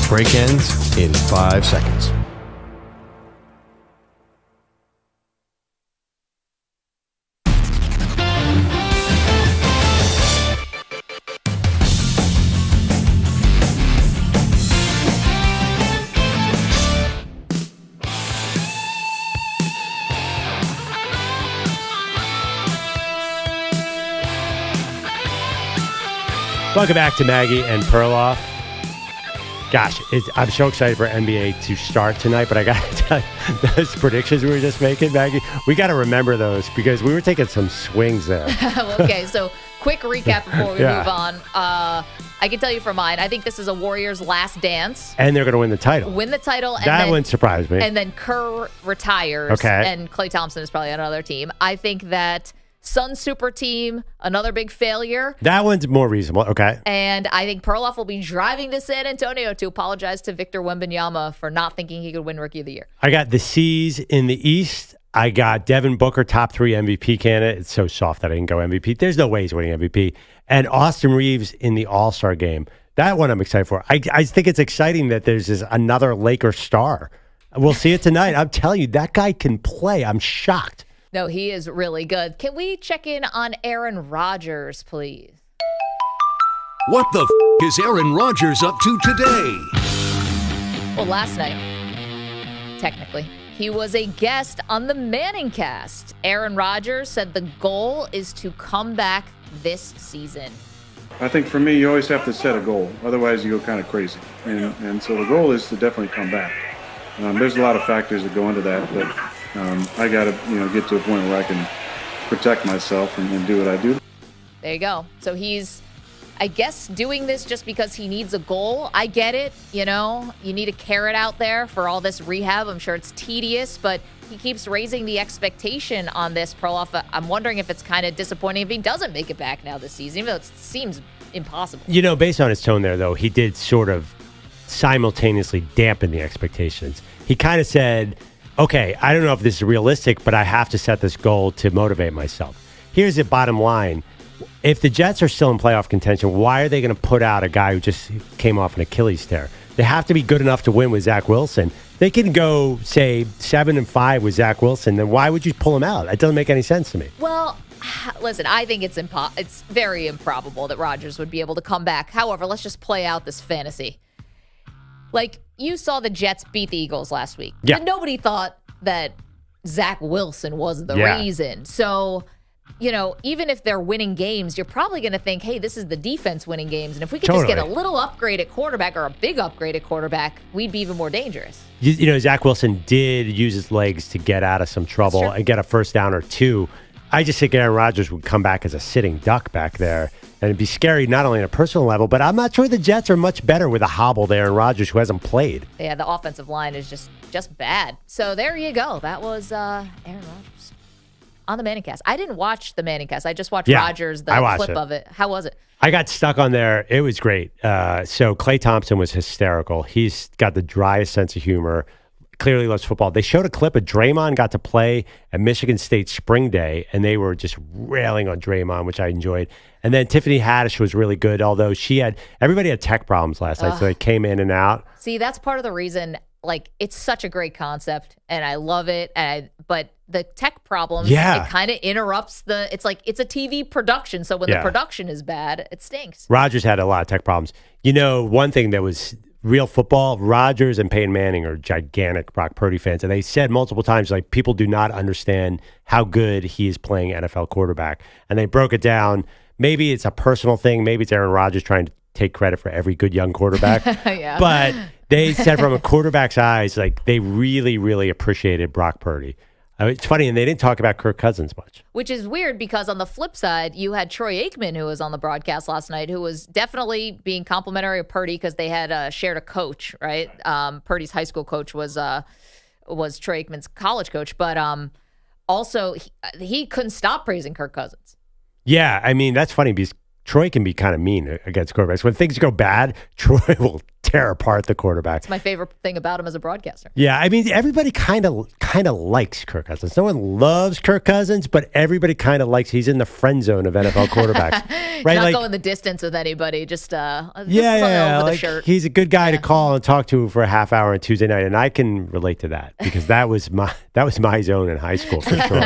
Break ends in 5 seconds. Welcome back to Maggie and Perloff. Gosh, I'm so excited for NBA to start tonight, but I got to tell you, those predictions we were just making, Maggie, we got to remember those because we were taking some swings there. Okay, so quick recap before we move on. I can tell you for mine, I think this is a Warriors' last dance. And they're going to win the title. And that wouldn't surprise me. And then Kerr retires. Okay. And Klay Thompson is probably on another team. I think that Sun Super Team, another big failure. That one's more reasonable. Okay. And I think Perloff will be driving to San Antonio to apologize to Victor Wembanyama for not thinking he could win Rookie of the Year. I got the C's in the East. I got Devin Booker, top 3 MVP candidate. It's so soft that I didn't go MVP. There's no way he's winning MVP. And Austin Reeves in the All-Star game. That one I'm excited for. I think it's exciting that there's another Laker star. We'll see it tonight. I'm telling you, that guy can play. I'm shocked. No, he is really good. Can we check in on Aaron Rodgers, please? What the is Aaron Rodgers up to today? Well, last night, technically, he was a guest on the Manning Cast. Aaron Rodgers said the goal is to come back this season. I think for me, you always have to set a goal. Otherwise, you go kind of crazy. And so the goal is to definitely come back. There's a lot of factors that go into that, but I got to get to a point where I can protect myself and do what I do. There you go. So he's, I guess, doing this just because he needs a goal. I get it. You need a carrot out there for all this rehab. I'm sure it's tedious, but he keeps raising the expectation on this. Perloff, I'm wondering if it's kind of disappointing if he doesn't make it back now this season, even though it seems impossible. Based on his tone there, though, he did sort of simultaneously dampen the expectations. He kind of said, okay, I don't know if this is realistic, but I have to set this goal to motivate myself. Here's the bottom line. If the Jets are still in playoff contention, why are they going to put out a guy who just came off an Achilles tear? They have to be good enough to win with Zach Wilson. They can go, say, 7-5 with Zach Wilson, then why would you pull him out? That doesn't make any sense to me. Well, listen, I think it's very improbable that Rodgers would be able to come back. However, let's just play out this fantasy. Like, you saw the Jets beat the Eagles last week. Yeah. And nobody thought that Zach Wilson was the reason. So, even if they're winning games, you're probably going to think, hey, this is the defense winning games. And if we could just get a little upgrade at quarterback or a big upgrade at quarterback, we'd be even more dangerous. Zach Wilson did use his legs to get out of some trouble and get a first down or two. I just think Aaron Rodgers would come back as a sitting duck back there. And it'd be scary not only on a personal level, but I'm not sure the Jets are much better with a hobble there and Rodgers, who hasn't played. Yeah, the offensive line is just bad. So there you go. That was Aaron Rodgers on the Manning Cast. I didn't watch the Manning Cast. I just watched Rodgers, the clip of it. How was it? I got stuck on there. It was great. So Klay Thompson was hysterical. He's got the driest sense of humor. Clearly loves football. They showed a clip of Draymond got to play at Michigan State Spring Day, and they were just railing on Draymond, which I enjoyed. And then Tiffany Haddish was really good, although everybody had tech problems last night, so they came in and out. See, that's part of the reason, it's such a great concept, and I love it, but the tech problems, it kind of interrupts it's a TV production, so when the production is bad, it stinks. Rodgers had a lot of tech problems. One thing that was real football, Rodgers and Peyton Manning are gigantic Brock Purdy fans. And they said multiple times, people do not understand how good he is playing NFL quarterback. And they broke it down. Maybe it's a personal thing. Maybe it's Aaron Rodgers trying to take credit for every good young quarterback. Yeah. But they said from a quarterback's eyes, they really, really appreciated Brock Purdy. It's funny, and they didn't talk about Kirk Cousins much. Which is weird because on the flip side, you had Troy Aikman, who was on the broadcast last night, who was definitely being complimentary of Purdy because they had shared a coach, right? Purdy's high school coach was Troy Aikman's college coach. But also he couldn't stop praising Kirk Cousins. Yeah, I mean, that's funny because Troy can be kind of mean against quarterbacks. When things go bad, Troy will tear apart the quarterback. It's my favorite thing about him as a broadcaster. Yeah, I mean, everybody kind of likes Kirk Cousins. No one loves Kirk Cousins, but everybody kind of likes. He's in the friend zone of NFL quarterbacks, right? Not going the distance with anybody. Just over Like, the shirt. He's a good guy to call and talk to for a half hour on Tuesday night, and I can relate to that because that was my zone in high school for sure.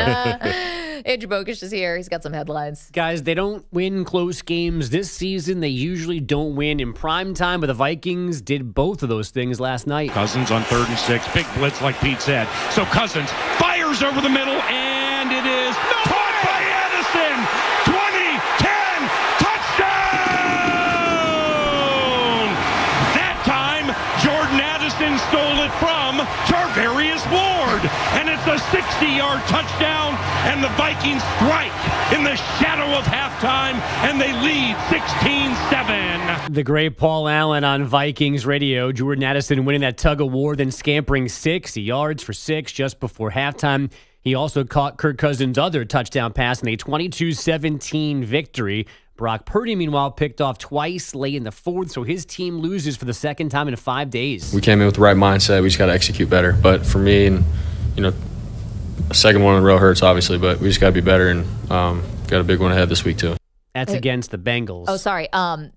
Andrew Bogusch is here. He's got some headlines. Guys, they don't win close games this season. They usually don't win in prime time, but the Vikings did both of those things last night. Cousins on 3rd and 6. Big blitz like Pete said. So Cousins fires over the middle, and it is caught by Addison. 20-10 touchdown! That time, Jordan Addison stole it from Charvarius Ward, and it's a 60-yard touchdown, and the Vikings strike in the shadow of halftime, and they lead 16-7. The great Paul Allen on Vikings radio. Jordan Addison winning that tug of war, then scampering 60 yards for 6 just before halftime. He also caught Kirk Cousins' other touchdown pass in a 22-17 victory. Brock Purdy, meanwhile, picked off twice late in the 4th, so his team loses for the second time in 5 days. We came in with the right mindset. We just got to execute better. But for me, and a second one in a row hurts, obviously, but we just got to be better, and got a big one ahead this week, too. That's against the Bengals. Oh, sorry.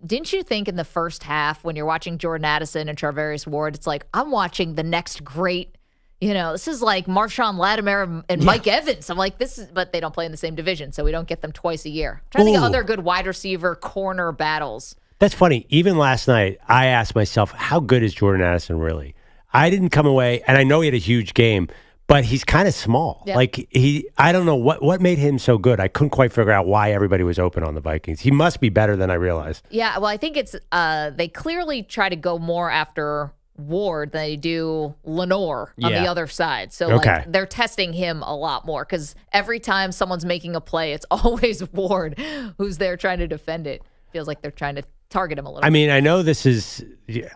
Didn't you think in the first half when you're watching Jordan Addison and Charvarius Ward, it's like, I'm watching the next great, this is like Marshawn Lattimore and Mike Evans. I'm like, but they don't play in the same division, so we don't get them twice a year. I'm trying to think of other good wide receiver corner battles. That's funny. Even last night, I asked myself, how good is Jordan Addison really? I didn't come away, and I know he had a huge game, but he's kind of small. Yep. Like I don't know what made him so good. I couldn't quite figure out why everybody was open on the Vikings. He must be better than I realized. Yeah, well, I think it's they clearly try to go more after Ward than they do Lenore on the other side. So like, they're testing him a lot more because every time someone's making a play, it's always Ward who's there trying to defend it. Feels like they're trying to target him a little. I mean, I know this is.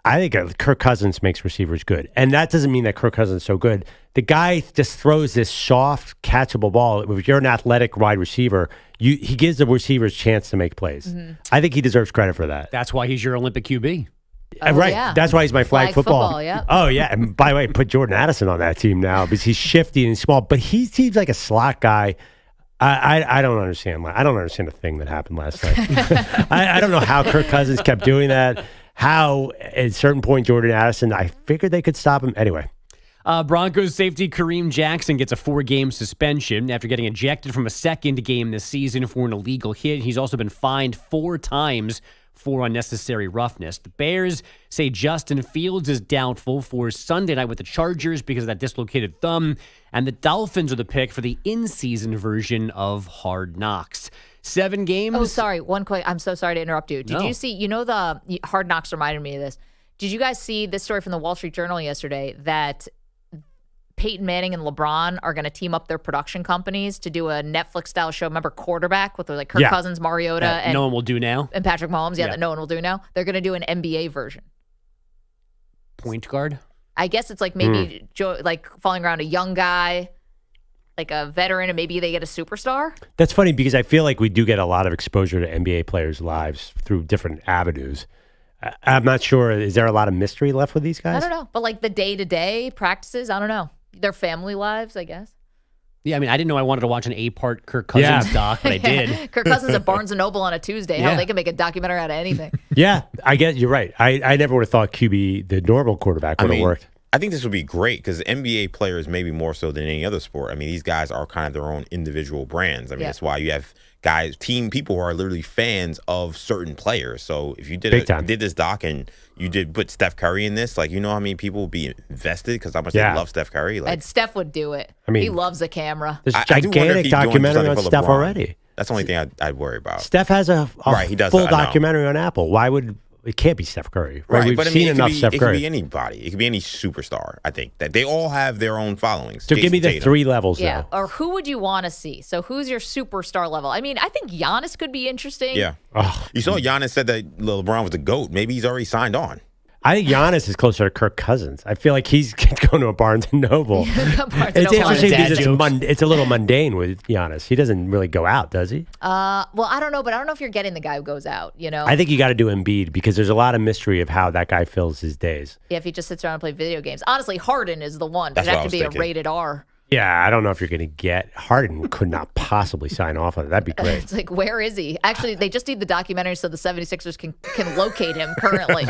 I think Kirk Cousins makes receivers good, and that doesn't mean that Kirk Cousins is so good. The guy just throws this soft, catchable ball. If you're an athletic wide receiver, he gives the receivers a chance to make plays. Mm-hmm. I think he deserves credit for that. That's why he's your Olympic QB. Right. Yeah. That's why he's my flag football. Yeah. Oh, yeah. And by the way, put Jordan Addison on that team now because he's shifty and small, but he seems like a slot guy. I don't understand. I don't understand the thing that happened last night. I don't know how Kirk Cousins kept doing that. How at a certain point, Jordan Addison, I figured they could stop him. Anyway. Broncos safety Kareem Jackson gets a 4-game suspension after getting ejected from a second game this season for an illegal hit. He's also been fined 4 times for unnecessary roughness. The Bears say Justin Fields is doubtful for Sunday night with the Chargers because of that dislocated thumb, and the Dolphins are the pick for the in-season version of Hard Knocks. 7 games. Oh, sorry. One quick. I'm so sorry to interrupt you. Did you see, the Hard Knocks reminded me of this. Did you guys see this story from the Wall Street Journal yesterday that Peyton Manning and LeBron are going to team up their production companies to do a Netflix-style show? Remember Quarterback with like Kirk Cousins, Mariota, and no one will do now, and Patrick Mahomes. Yeah, that no one will do now. They're going to do an NBA version. Point guard. I guess it's like maybe like falling around a young guy, like a veteran, and maybe they get a superstar. That's funny because I feel like we do get a lot of exposure to NBA players' lives through different avenues. I'm not sure. Is there a lot of mystery left with these guys? I don't know, but like the day-to-day practices, I don't know. Their family lives, I guess. Yeah, I mean, I didn't know I wanted to watch an 8-part Kirk Cousins doc, but I did. Kirk Cousins at Barnes & Noble on a Tuesday. Hell, they can make a documentary out of anything. Yeah, I guess you're right. I never would have thought QB, the normal quarterback, would have worked. I think this would be great because NBA players maybe more so than any other sport. I mean, these guys are kind of their own individual brands. I mean, that's why you have team people who are literally fans of certain players. So if you did this doc and you did put Steph Curry in this, like, how many people would be invested because how much they love Steph Curry. Like, and Steph would do it. I mean, he loves a camera. There's a gigantic documentary on Steph already. That's the only thing I'd worry about. Steph has a full documentary on Apple. Why would... It can't be Steph Curry. Right? We've seen enough Steph Curry. It could be anybody. It could be any superstar, I think. That they all have their own followings. So give me the 3 levels, though. Or who would you want to see? So who's your superstar level? I mean, I think Giannis could be interesting. Yeah. You saw Giannis said that LeBron was the GOAT. Maybe he's already signed on. I think Giannis is closer to Kirk Cousins. I feel like he's going to a Barnes & Noble. It's interesting because it's a little mundane with Giannis. He doesn't really go out, does he? Well, I don't know, but I don't know if you're getting the guy who goes out, you know? I think you got to do Embiid because there's a lot of mystery of how that guy fills his days. Yeah, if he just sits around and plays video games. Honestly, Harden is the one. That's It'd what have to be a rated R. Yeah, I don't know if you're going to get Harden. Could not possibly sign off on it. That'd be great. It's like, where is he? Actually, they just need the documentary so the 76ers can locate him currently.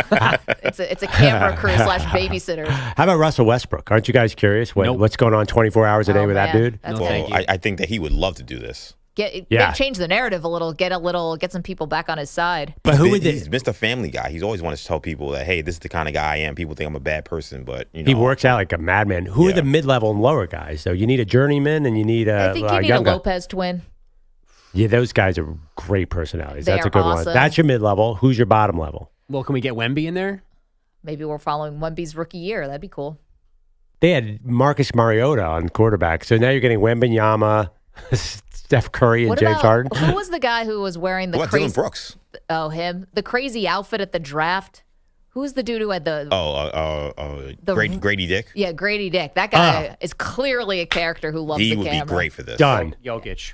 It's a camera crew / babysitter. How about Russell Westbrook? Aren't you guys curious what's going on 24 hours a day with that dude? Well, I think that he would love to do this. Change the narrative a little, get some people back on his side. But he's Mr. Family Guy. He's always wanted to tell people that, hey, this is the kind of guy I am. People think I'm a bad person, but you know, he works out like a madman. Who are the mid-level and lower guys? So you need a journeyman and you need I think you need a Lopez twin. Yeah, those guys are great personalities. That's a good one. That's your mid-level. Who's your bottom level? Well, can we get Wemby in there? Maybe we're following Wemby's rookie year. That'd be cool. They had Marcus Mariota on quarterback, so now you're getting Wembanyama, Steph Curry, and James Harden. Who was the guy who was wearing the crazy... Dylan Brooks. Oh, him. The crazy outfit at the draft. Who was the dude who had the... Grady Dick? Yeah, Grady Dick. That guy is clearly a character who loves the camera. He would be great for this. Done. Jokic.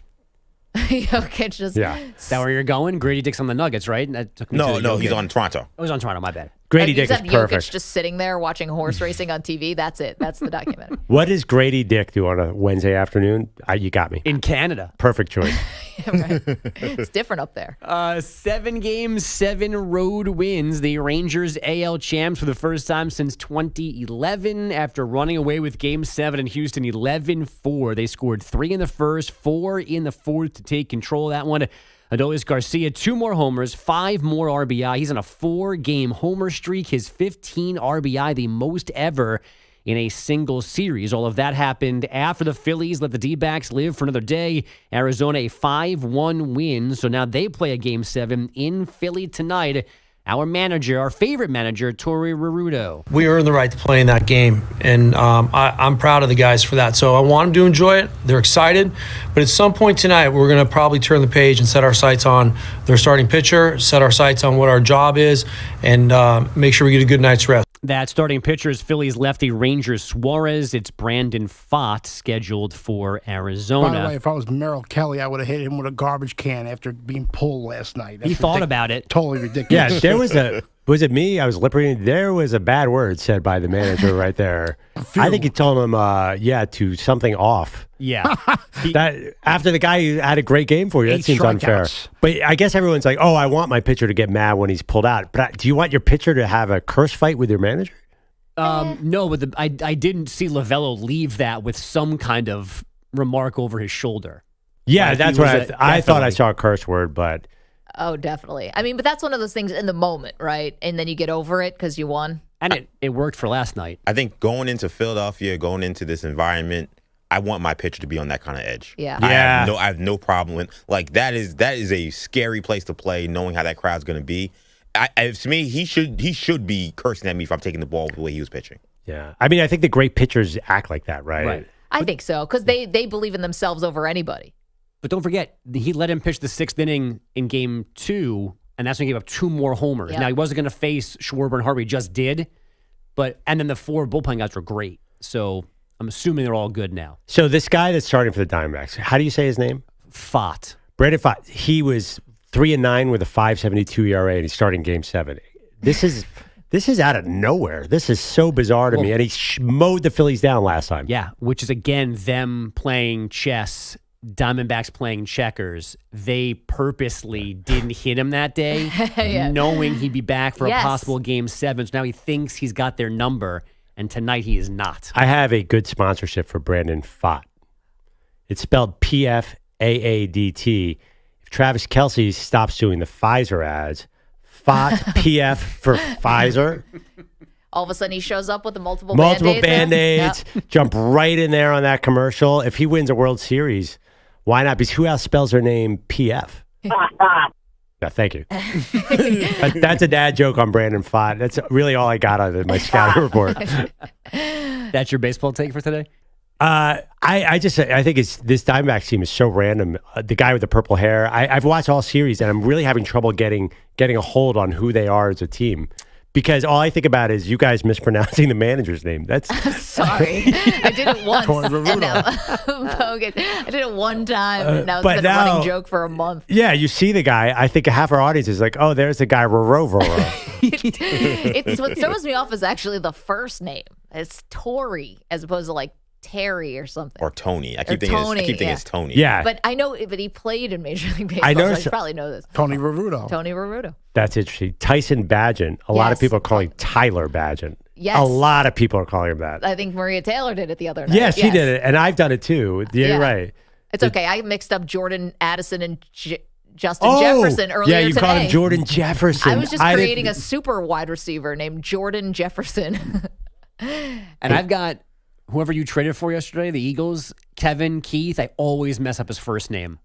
Jokic just... Yeah. Is that where you're going? Grady Dick's on the Nuggets, right? That took me no, he's on Toronto. Oh, he's on Toronto, my bad. Grady Dick is perfect. Jokic just sitting there watching horse racing on TV. That's it. That's the documentary. What does Grady Dick do on a Wednesday afternoon? You got me. In Canada. Perfect choice. Right. It's different up there. 7 games, 7 road wins. The Rangers AL champs for the first time since 2011 after running away with Game 7 in Houston 11-4. They scored 3 in the first, 4 in the fourth to take control of that one. Adolis Garcia, 2 more homers, 5 more RBI. He's on a 4-game homer streak. His 15 RBI, the most ever in a single series. All of that happened after the Phillies let the D-backs live for another day. Arizona, a 5-1 win. So now they play a Game 7 in Philly tonight. Our manager, our favorite manager, Torey Rurudo. We earned the right to play in that game, and I'm proud of the guys for that. So I want them to enjoy it. They're excited. But at some point tonight, we're going to probably turn the page and set our sights on their starting pitcher, set our sights on what our job is, and make sure we get a good night's rest. That starting pitcher is Phillies lefty Rangers Suarez. It's Brandon Pfaadt scheduled for Arizona. By the way, if I was Merrill Kelly, I would have hit him with a garbage can after being pulled last night. He thought about it. Totally ridiculous. Yeah, there was was it me? I was lip reading. There was a bad word said by the manager right there. I think he told him, to something off. Yeah. That after the guy who had a great game for you, that seems unfair. But I guess everyone's like, oh, I want my pitcher to get mad when he's pulled out. But do you want your pitcher to have a curse fight with your manager? No, but I didn't see Lovello leave that with some kind of remark over his shoulder. Yeah, like that's what I thought I saw a curse word, but... Oh, definitely. I mean, but that's one of those things in the moment, right? And then you get over it because you won. And it worked for last night. I think going into Philadelphia, going into this environment, I want my pitcher to be on that kind of edge. Yeah. I have no problem with that is a scary place to play, knowing how that crowd's going to be. To me, he should be cursing at me if I'm taking the ball the way he was pitching. Yeah. I mean, I think the great pitchers act like that, right? Right. I think so, because they believe in themselves over anybody. But don't forget, he let him pitch the 6th inning in Game 2, and that's when he gave up 2 more homers. Yep. Now, he wasn't going to face Schwarber and Harvey, just did. And then the 4 bullpen guys were great. So I'm assuming they're all good now. So this guy that's starting for the Diamondbacks, how do you say his name? Pfaadt. Brandon Pfaadt. He was 3-9 with a 5.72 ERA, and he's starting Game 7. This is out of nowhere. This is so bizarre to me. And he mowed the Phillies down last time. Yeah, which is, again, them playing chess, Diamondbacks playing checkers. They purposely didn't hit him that day, knowing he'd be back for a possible Game 7. So now he thinks he's got their number, and tonight he is not. I have a good sponsorship for Brandon Pfaadt. It's spelled PFAADT. If Travis Kelce stops doing the Pfizer ads, Pfaadt PF for Pfizer. All of a sudden, he shows up with multiple Band-Aids. Yep. Jump right in there on that commercial. If he wins a World Series, why not? Because who else spells their name PF? No, thank you. That's a dad joke on Brandon Pfaadt. That's really all I got out of my scouting report. That's your baseball take for today? I think this Diamondbacks team is so random. The guy with the purple hair. I've watched all series, and I'm really having trouble getting a hold on who they are as a team. because all I think about is you guys mispronouncing the manager's name. That's sorry. I did it once. Corey And now, I did it one time, and now it's been a running joke for a month. Yeah, you see the guy. I think half our audience is like, oh, there's the guy, Roro. It's what throws me off is actually the first name. It's Tori as opposed to like Terry or something. Or Tony. I keep thinking it's Tony. Yeah. But I know, but he played in Major League Baseball, I know. so I should probably know this. Tony Rurudo. Tony Rurudo. That's interesting. Tyson Badgett. A lot of people are calling Tyler Badgett. Yes. A lot of people are calling him that. I think Maria Taylor did it the other night. Yes, she did it. And I've done it too. Yeah, you're right. It's okay. I mixed up Jordan Addison and Justin Jefferson earlier yeah, you today. called him Jordan Jefferson. I was just creating a super wide receiver named Jordan Jefferson. And I've got whoever you traded for yesterday, the Eagles, Kevin, Keith. I always mess up his first name.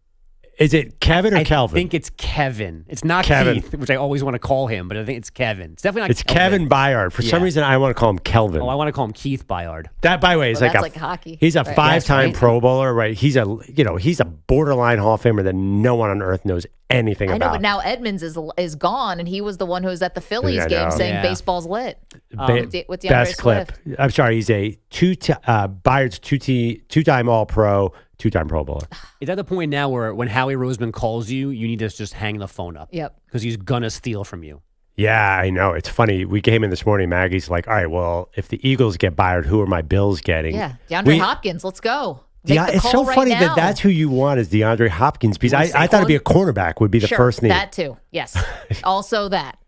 Is it Kevin or Kelvin? I think it's Kevin. It's not Kevin. Keith, which I always want to call him, but I think it's Kevin. It's definitely not It's Kevin Byard. For some reason, I want to call him Kelvin. Oh, I want to call him Keith Byard. That, by the way, is that's like hockey. He's a Right. five-time That's Pro Bowler, right? He's a borderline Hall of Famer that no one on earth knows anything I know, about. but now Edmonds is gone, and he was the one who was at the Phillies game saying baseball's lit. With DeAndre Best clip. Swift. I'm sorry, he's a Byard's two-time All-Pro, two-time Pro Bowler. Is that the point now where when Howie Roseman calls you, you need to just hang the phone up? Yep. Because he's going to steal from you. Yeah, I know. It's funny. We came in this morning. Maggie's like, all right, well, if the Eagles get Byard, who are my Bills getting? Yeah, DeAndre Hopkins, let's go. Make the It's call so right funny now. that's who you want is DeAndre Hopkins because I thought it'd be a cornerback would be the Sure, first name. That too, yes. Also that.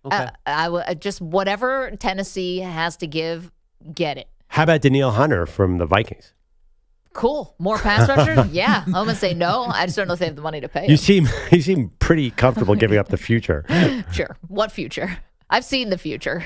I just whatever Tennessee has to give, get it. How about Daniil Hunter from the Vikings? Cool. More pass rushers? Yeah. I'm gonna say no. I just don't know if they have the money to pay. You seem pretty comfortable giving up the future. Sure. What future? I've seen the future.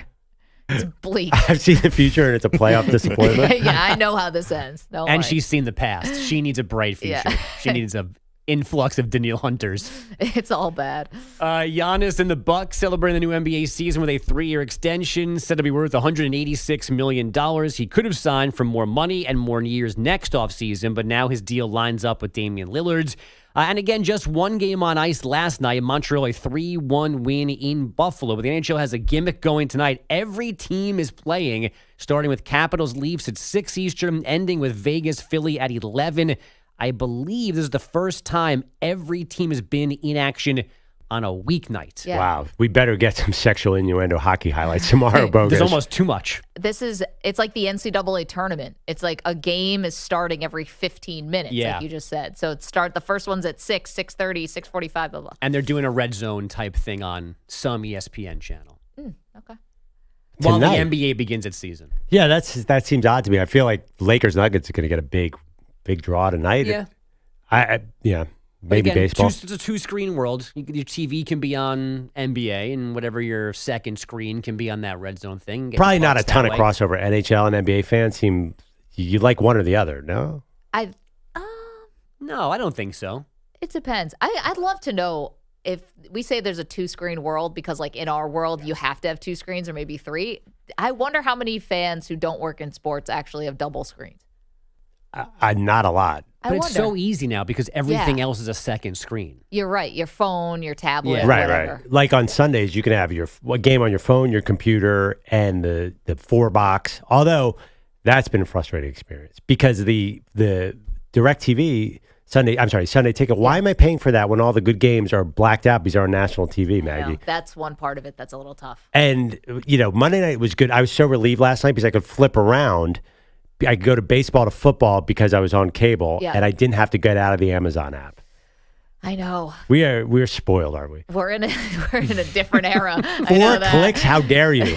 It's bleak. I've seen the future and it's a playoff disappointment. Yeah, I know how this ends. Don't And worry. she's seen the past. She needs a bright future. Yeah. She needs an influx of Daniil Hunters. It's all bad. Giannis and the Bucks celebrating the new NBA season with a 3-year extension said to be worth $186 million. He could have signed for more money and more years next offseason, but now his deal lines up with Damian Lillard's. And again, just one game on ice last night in Montreal, a 3-1 win in Buffalo. But the NHL has a gimmick going tonight. Every team is playing, starting with Capitals Leafs at 6 Eastern, ending with Vegas Philly at 11. I believe this is the first time every team has been in action on a weeknight. Yeah. Wow. We better get some sexual innuendo hockey highlights tomorrow, Bogus. There's almost too much. It's like the NCAA tournament. It's like a game is starting every 15 minutes, Yeah. like you just said. So the first one's at 6, 6:30, 6:45, blah, blah. And they're doing a red zone type thing on some ESPN channel. Okay. While the Tonight. NBA begins its season. Yeah, that seems odd to me. I feel like Lakers Nuggets are going to get a big draw tonight. Yeah. Maybe Again, baseball. It's a two-screen world. Your TV can be on NBA, and whatever your second screen can be on that red zone thing. Get Probably not a parts ton that of way. crossover. NHL and NBA fans seem you like one or the other. No. No, I don't think so. It depends. I'd love to know if we say there's a 2-screen world because, like, in our world, you have to have 2 screens or maybe 3. I wonder how many fans who don't work in sports actually have double screens. Not a lot. But it's so easy now because everything else is a second screen. You're right. Your phone, your tablet, Right, whatever. right. Like on Sundays, you can have a game on your phone, your computer, and the 4-box. Although that's been a frustrating experience because the DirecTV Sunday ticket. Why am I paying for that when all the good games are blacked out because they're on national TV, Maggie? No, that's one part of it that's a little tough. And Monday night was good. I was so relieved last night because I could flip around. I could go to baseball to football because I was on cable, and I didn't have to get out of the Amazon app. I know. We're spoiled, aren't we? We're in a different era. 4 clicks? How dare you?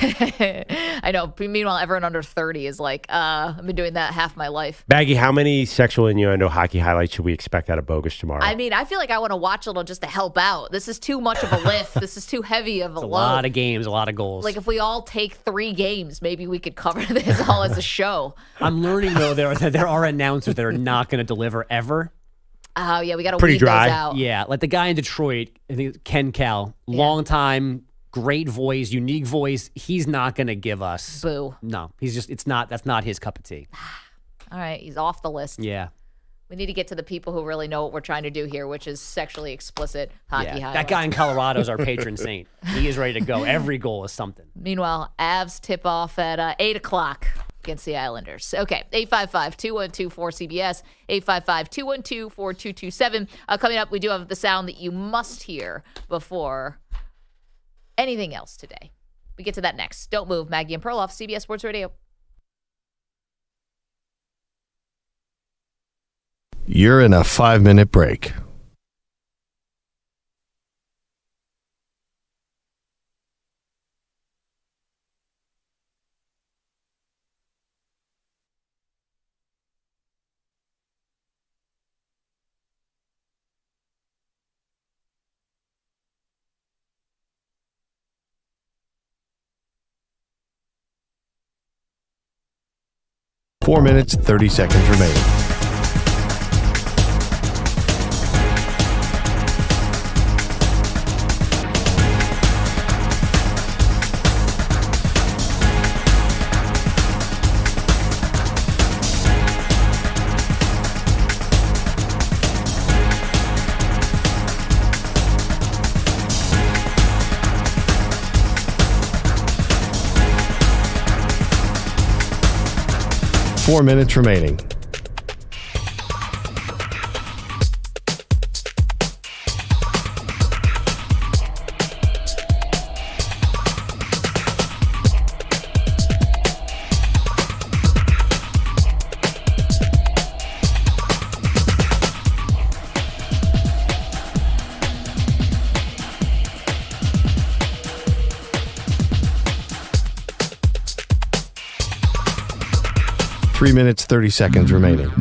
I know. Meanwhile, everyone under 30 is like, I've been doing that half my life. Maggie, how many sexual innuendo hockey highlights should we expect out of Bogus tomorrow? I mean, I feel like I want to watch a little just to help out. This is too much of a lift. This is too heavy of a load. A lot of games, a lot of goals. Like, if we all take 3 games, maybe we could cover this all as a show. I'm learning, though, there are announcers that are not going to deliver ever. Oh, yeah, we got to Pretty weed dry. those out. Yeah, like the guy in Detroit, I think Ken Cal, long time, great voice, unique voice. He's not going to give us. Boo. No, that's not his cup of tea. All right, he's off the list. Yeah. We need to get to the people who really know what we're trying to do here, which is sexually explicit hockey highlights. That guy in Colorado is our patron saint. He is ready to go. Every goal is something. Meanwhile, Avs tip off at 8 o'clock against the Islanders. Okay, 855-212-4CBS, 855-212-4227. Coming up, we do have the sound that you must hear before anything else today. We get to that next. Don't move. Maggie and Perloff, CBS Sports Radio. You're in a 5-minute break. Four minutes, 30 seconds remaining. Four minutes remaining. Three minutes, 30 seconds remaining.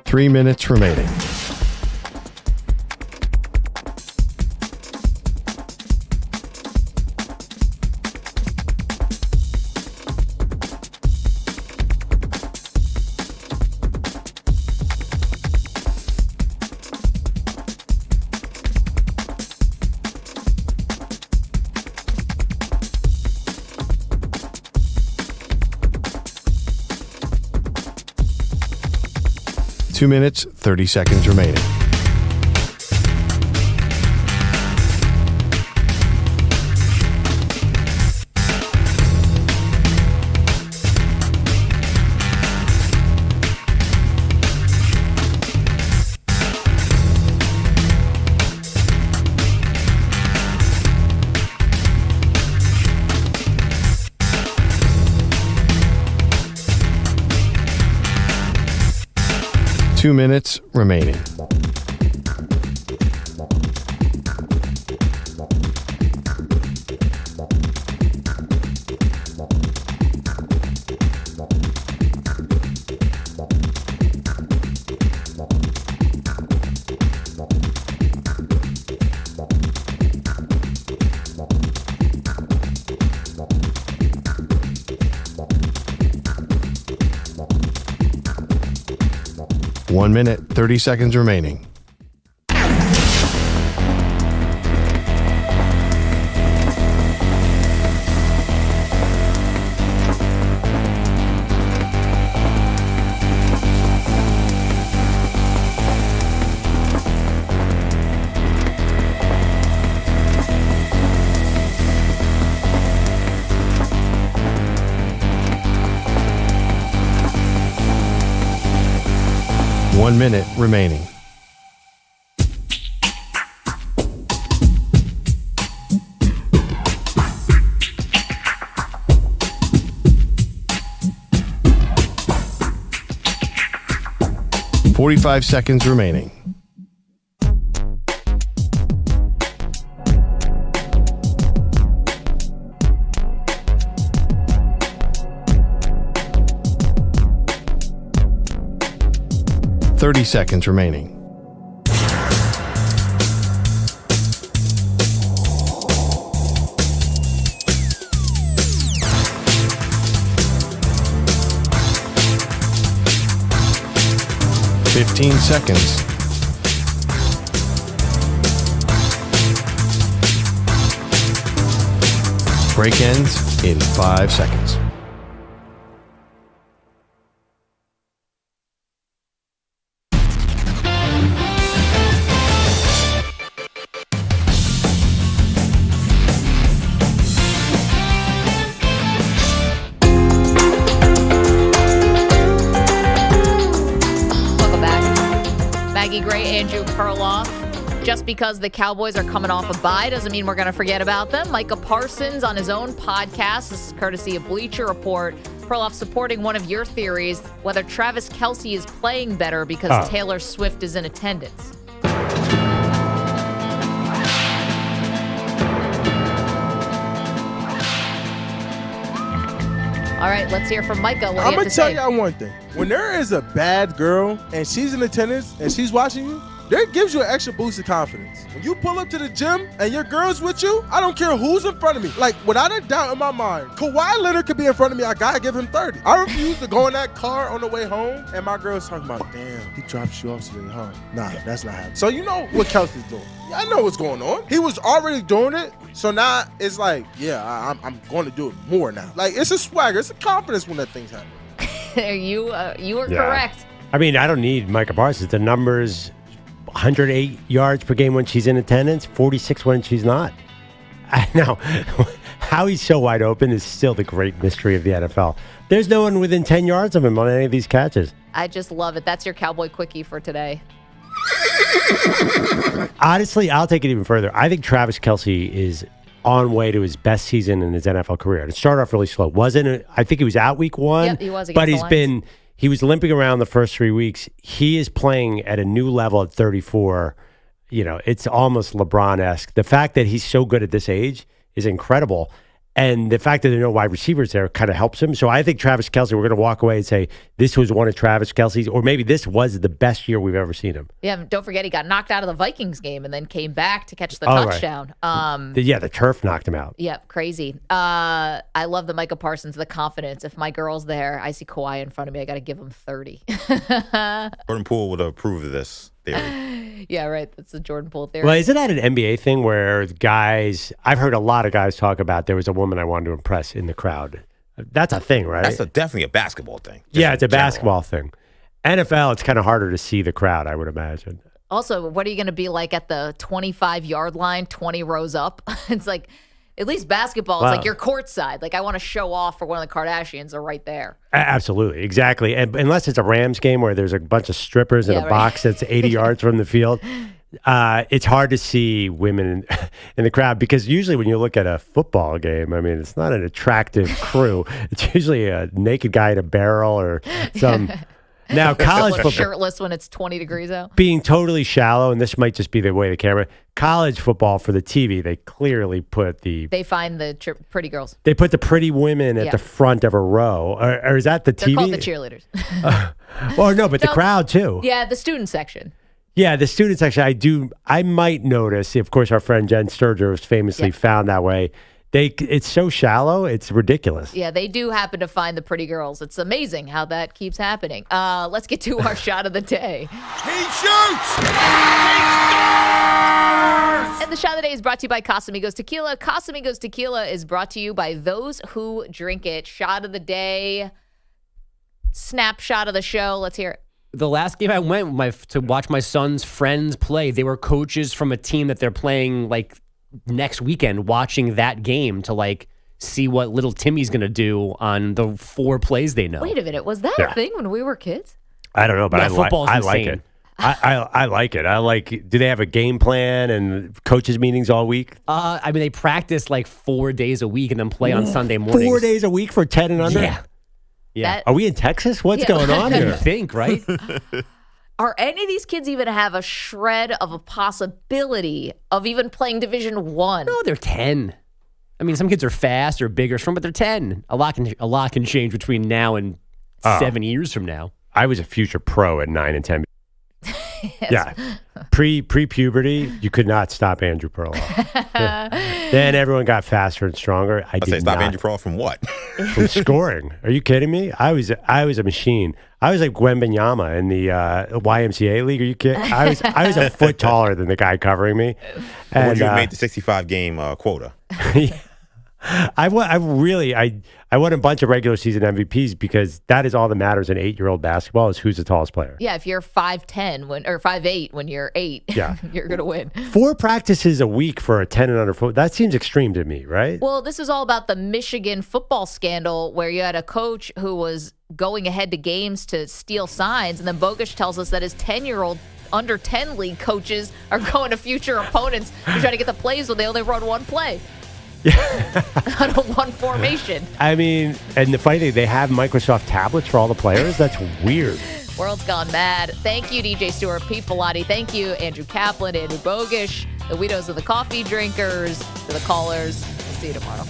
Three minutes remaining. Two minutes, 30 seconds remaining. Two minutes remaining. One minute, 30 seconds remaining. One minute remaining. .45 seconds remaining. .30 seconds remaining. 15 seconds. Break ends in 5 seconds. Maggie Gray, Andrew Perloff. Just because the Cowboys are coming off a bye doesn't mean we're going to forget about them. Micah Parsons on his own podcast, this is courtesy of Bleacher Report. Perloff supporting one of your theories, whether Travis Kelce is playing better because Taylor Swift is in attendance. All right, let's hear from Micah. What do you have to say? I'm going to tell y'all one thing. When there is a bad girl and she's in attendance and she's watching you, that gives you an extra boost of confidence. When you pull up to the gym and your girl's with you, I don't care who's in front of me. Like, without a doubt in my mind, Kawhi Leonard could be in front of me. I got to give him 30. I refuse to go in that car on the way home and my girl's talking about, damn, he dropped you off today, huh? Nah, that's not happening. So you know what Kelsey's doing. Yeah, I know what's going on. He was already doing it. So now it's like, yeah, I'm going to do it more now. Like, it's a swagger. It's a confidence when that thing's happening. You are correct. I mean, I don't need Micah Parsons. The numbers, 108 yards per game when she's in attendance, 46 when she's not. I know. How he's so wide open is still the great mystery of the NFL. There's no one within 10 yards of him on any of these catches. I just love it. That's your Cowboy Quickie for today. Honestly, I'll take it even further. I think Travis Kelce is on way to his best season in his NFL career. It started off really slow. I think he was out week 1. Yep, he was against but the Lions. He was limping around the first 3 weeks. He is playing at a new level at 34. You know, it's almost LeBron-esque. The fact that he's so good at this age is incredible. And the fact that there are no wide receivers there kind of helps him. So I think Travis Kelce, we're going to walk away and say, this was one of Travis Kelce's, or maybe this was the best year we've ever seen him. Yeah, don't forget he got knocked out of the Vikings game and then came back to catch the touchdown. Right. The turf knocked him out. Yeah, crazy. I love the Micah Parsons, the confidence. If my girl's there, I see Kawhi in front of me, I got to give him 30. Jordan Poole would approve of this theory. Yeah, right. That's the Jordan Poole theory. Well, isn't that an NBA thing where guys, I've heard a lot of guys talk about there was a woman I wanted to impress in the crowd. That's a thing, right? That's definitely a basketball thing. Yeah, it's a basketball thing. NFL, it's kind of harder to see the crowd, I would imagine. Also, what are you going to be like at the 25-yard line, 20 rows up? It's like, at least basketball, it's like you're courtside. Like, I want to show off for one of the Kardashians are right there. Absolutely. Exactly. And unless it's a Rams game where there's a bunch of strippers in a box that's 80 yards from the field, it's hard to see women in the crowd because usually when you look at a football game, I mean, it's not an attractive crew. It's usually a naked guy in a barrel or some... Now, college football, shirtless when it's 20 degrees out. Being totally shallow, and this might just be the way the camera. College football for the TV, they clearly put They find the pretty girls. They put the pretty women at the front of a row, or is that the TV? They're called the cheerleaders. Well, no, but the crowd too. Yeah, the student section. Yeah, the student section. I might notice. Of course, our friend Jen Sturger was famously found that way. It's so shallow, it's ridiculous. Yeah, they do happen to find the pretty girls. It's amazing how that keeps happening. Let's get to our shot of the day. He shoots! He scores! And the shot of the day is brought to you by Casamigos Tequila. Casamigos Tequila is brought to you by those who drink it. Shot of the day, snapshot of the show. Let's hear it. The last game I went to watch my son's friends play, they were coaches from a team that they're playing like next weekend, watching that game to see what little Timmy's going to do on the 4 plays they know. Wait a minute. Was that a thing when we were kids? I don't know, but I like insane. it. I like it. Do they have a game plan and coaches meetings all week? I mean, they practice 4 days a week and then play on Sunday mornings. 4 days a week for 10 and under? Yeah. Are we in Texas? What's going on here? You think, right? Are any of these kids even have a shred of a possibility of even playing Division 1? No, they're 10. I mean, some kids are fast or big or strong, but they're 10. A lot can change between now and 7 years from now. I was a future pro at 9 and 10. Yeah. Pre-puberty, you could not stop Andrew Perloff. Then everyone got faster and stronger. I did stop not. Andrew Perloff from what? From scoring. Are you kidding me? I was a machine. I was like Gwen Benyama in the YMCA league. Are you kidding? I was a foot taller than the guy covering me. And would you have made the 65 game quota? I won a bunch of regular season MVPs because that is all that matters in 8-year-old basketball is who's the tallest player. Yeah, if you're 5'10" or 5'8" when you're 8, yeah. You're going to win. 4 practices a week for a 10 and under foot. That seems extreme to me, right? Well, this is all about the Michigan football scandal where you had a coach who was going ahead to games to steal signs, and then Bogusch tells us that his 10-year-old under 10 league coaches are going to future opponents to try to get the plays when they only run one play. On a one formation. I mean, and the funny thing, they have Microsoft tablets for all the players. That's weird. World's gone mad. Thank you, DJ Stewart, Pete Pilati. Thank you, Andrew Kaplan, Andrew Bogusch, the widows of the coffee drinkers, to the callers. We'll see you tomorrow.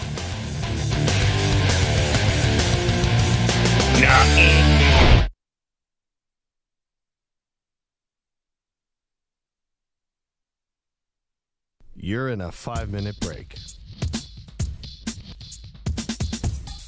You're in a 5-minute break.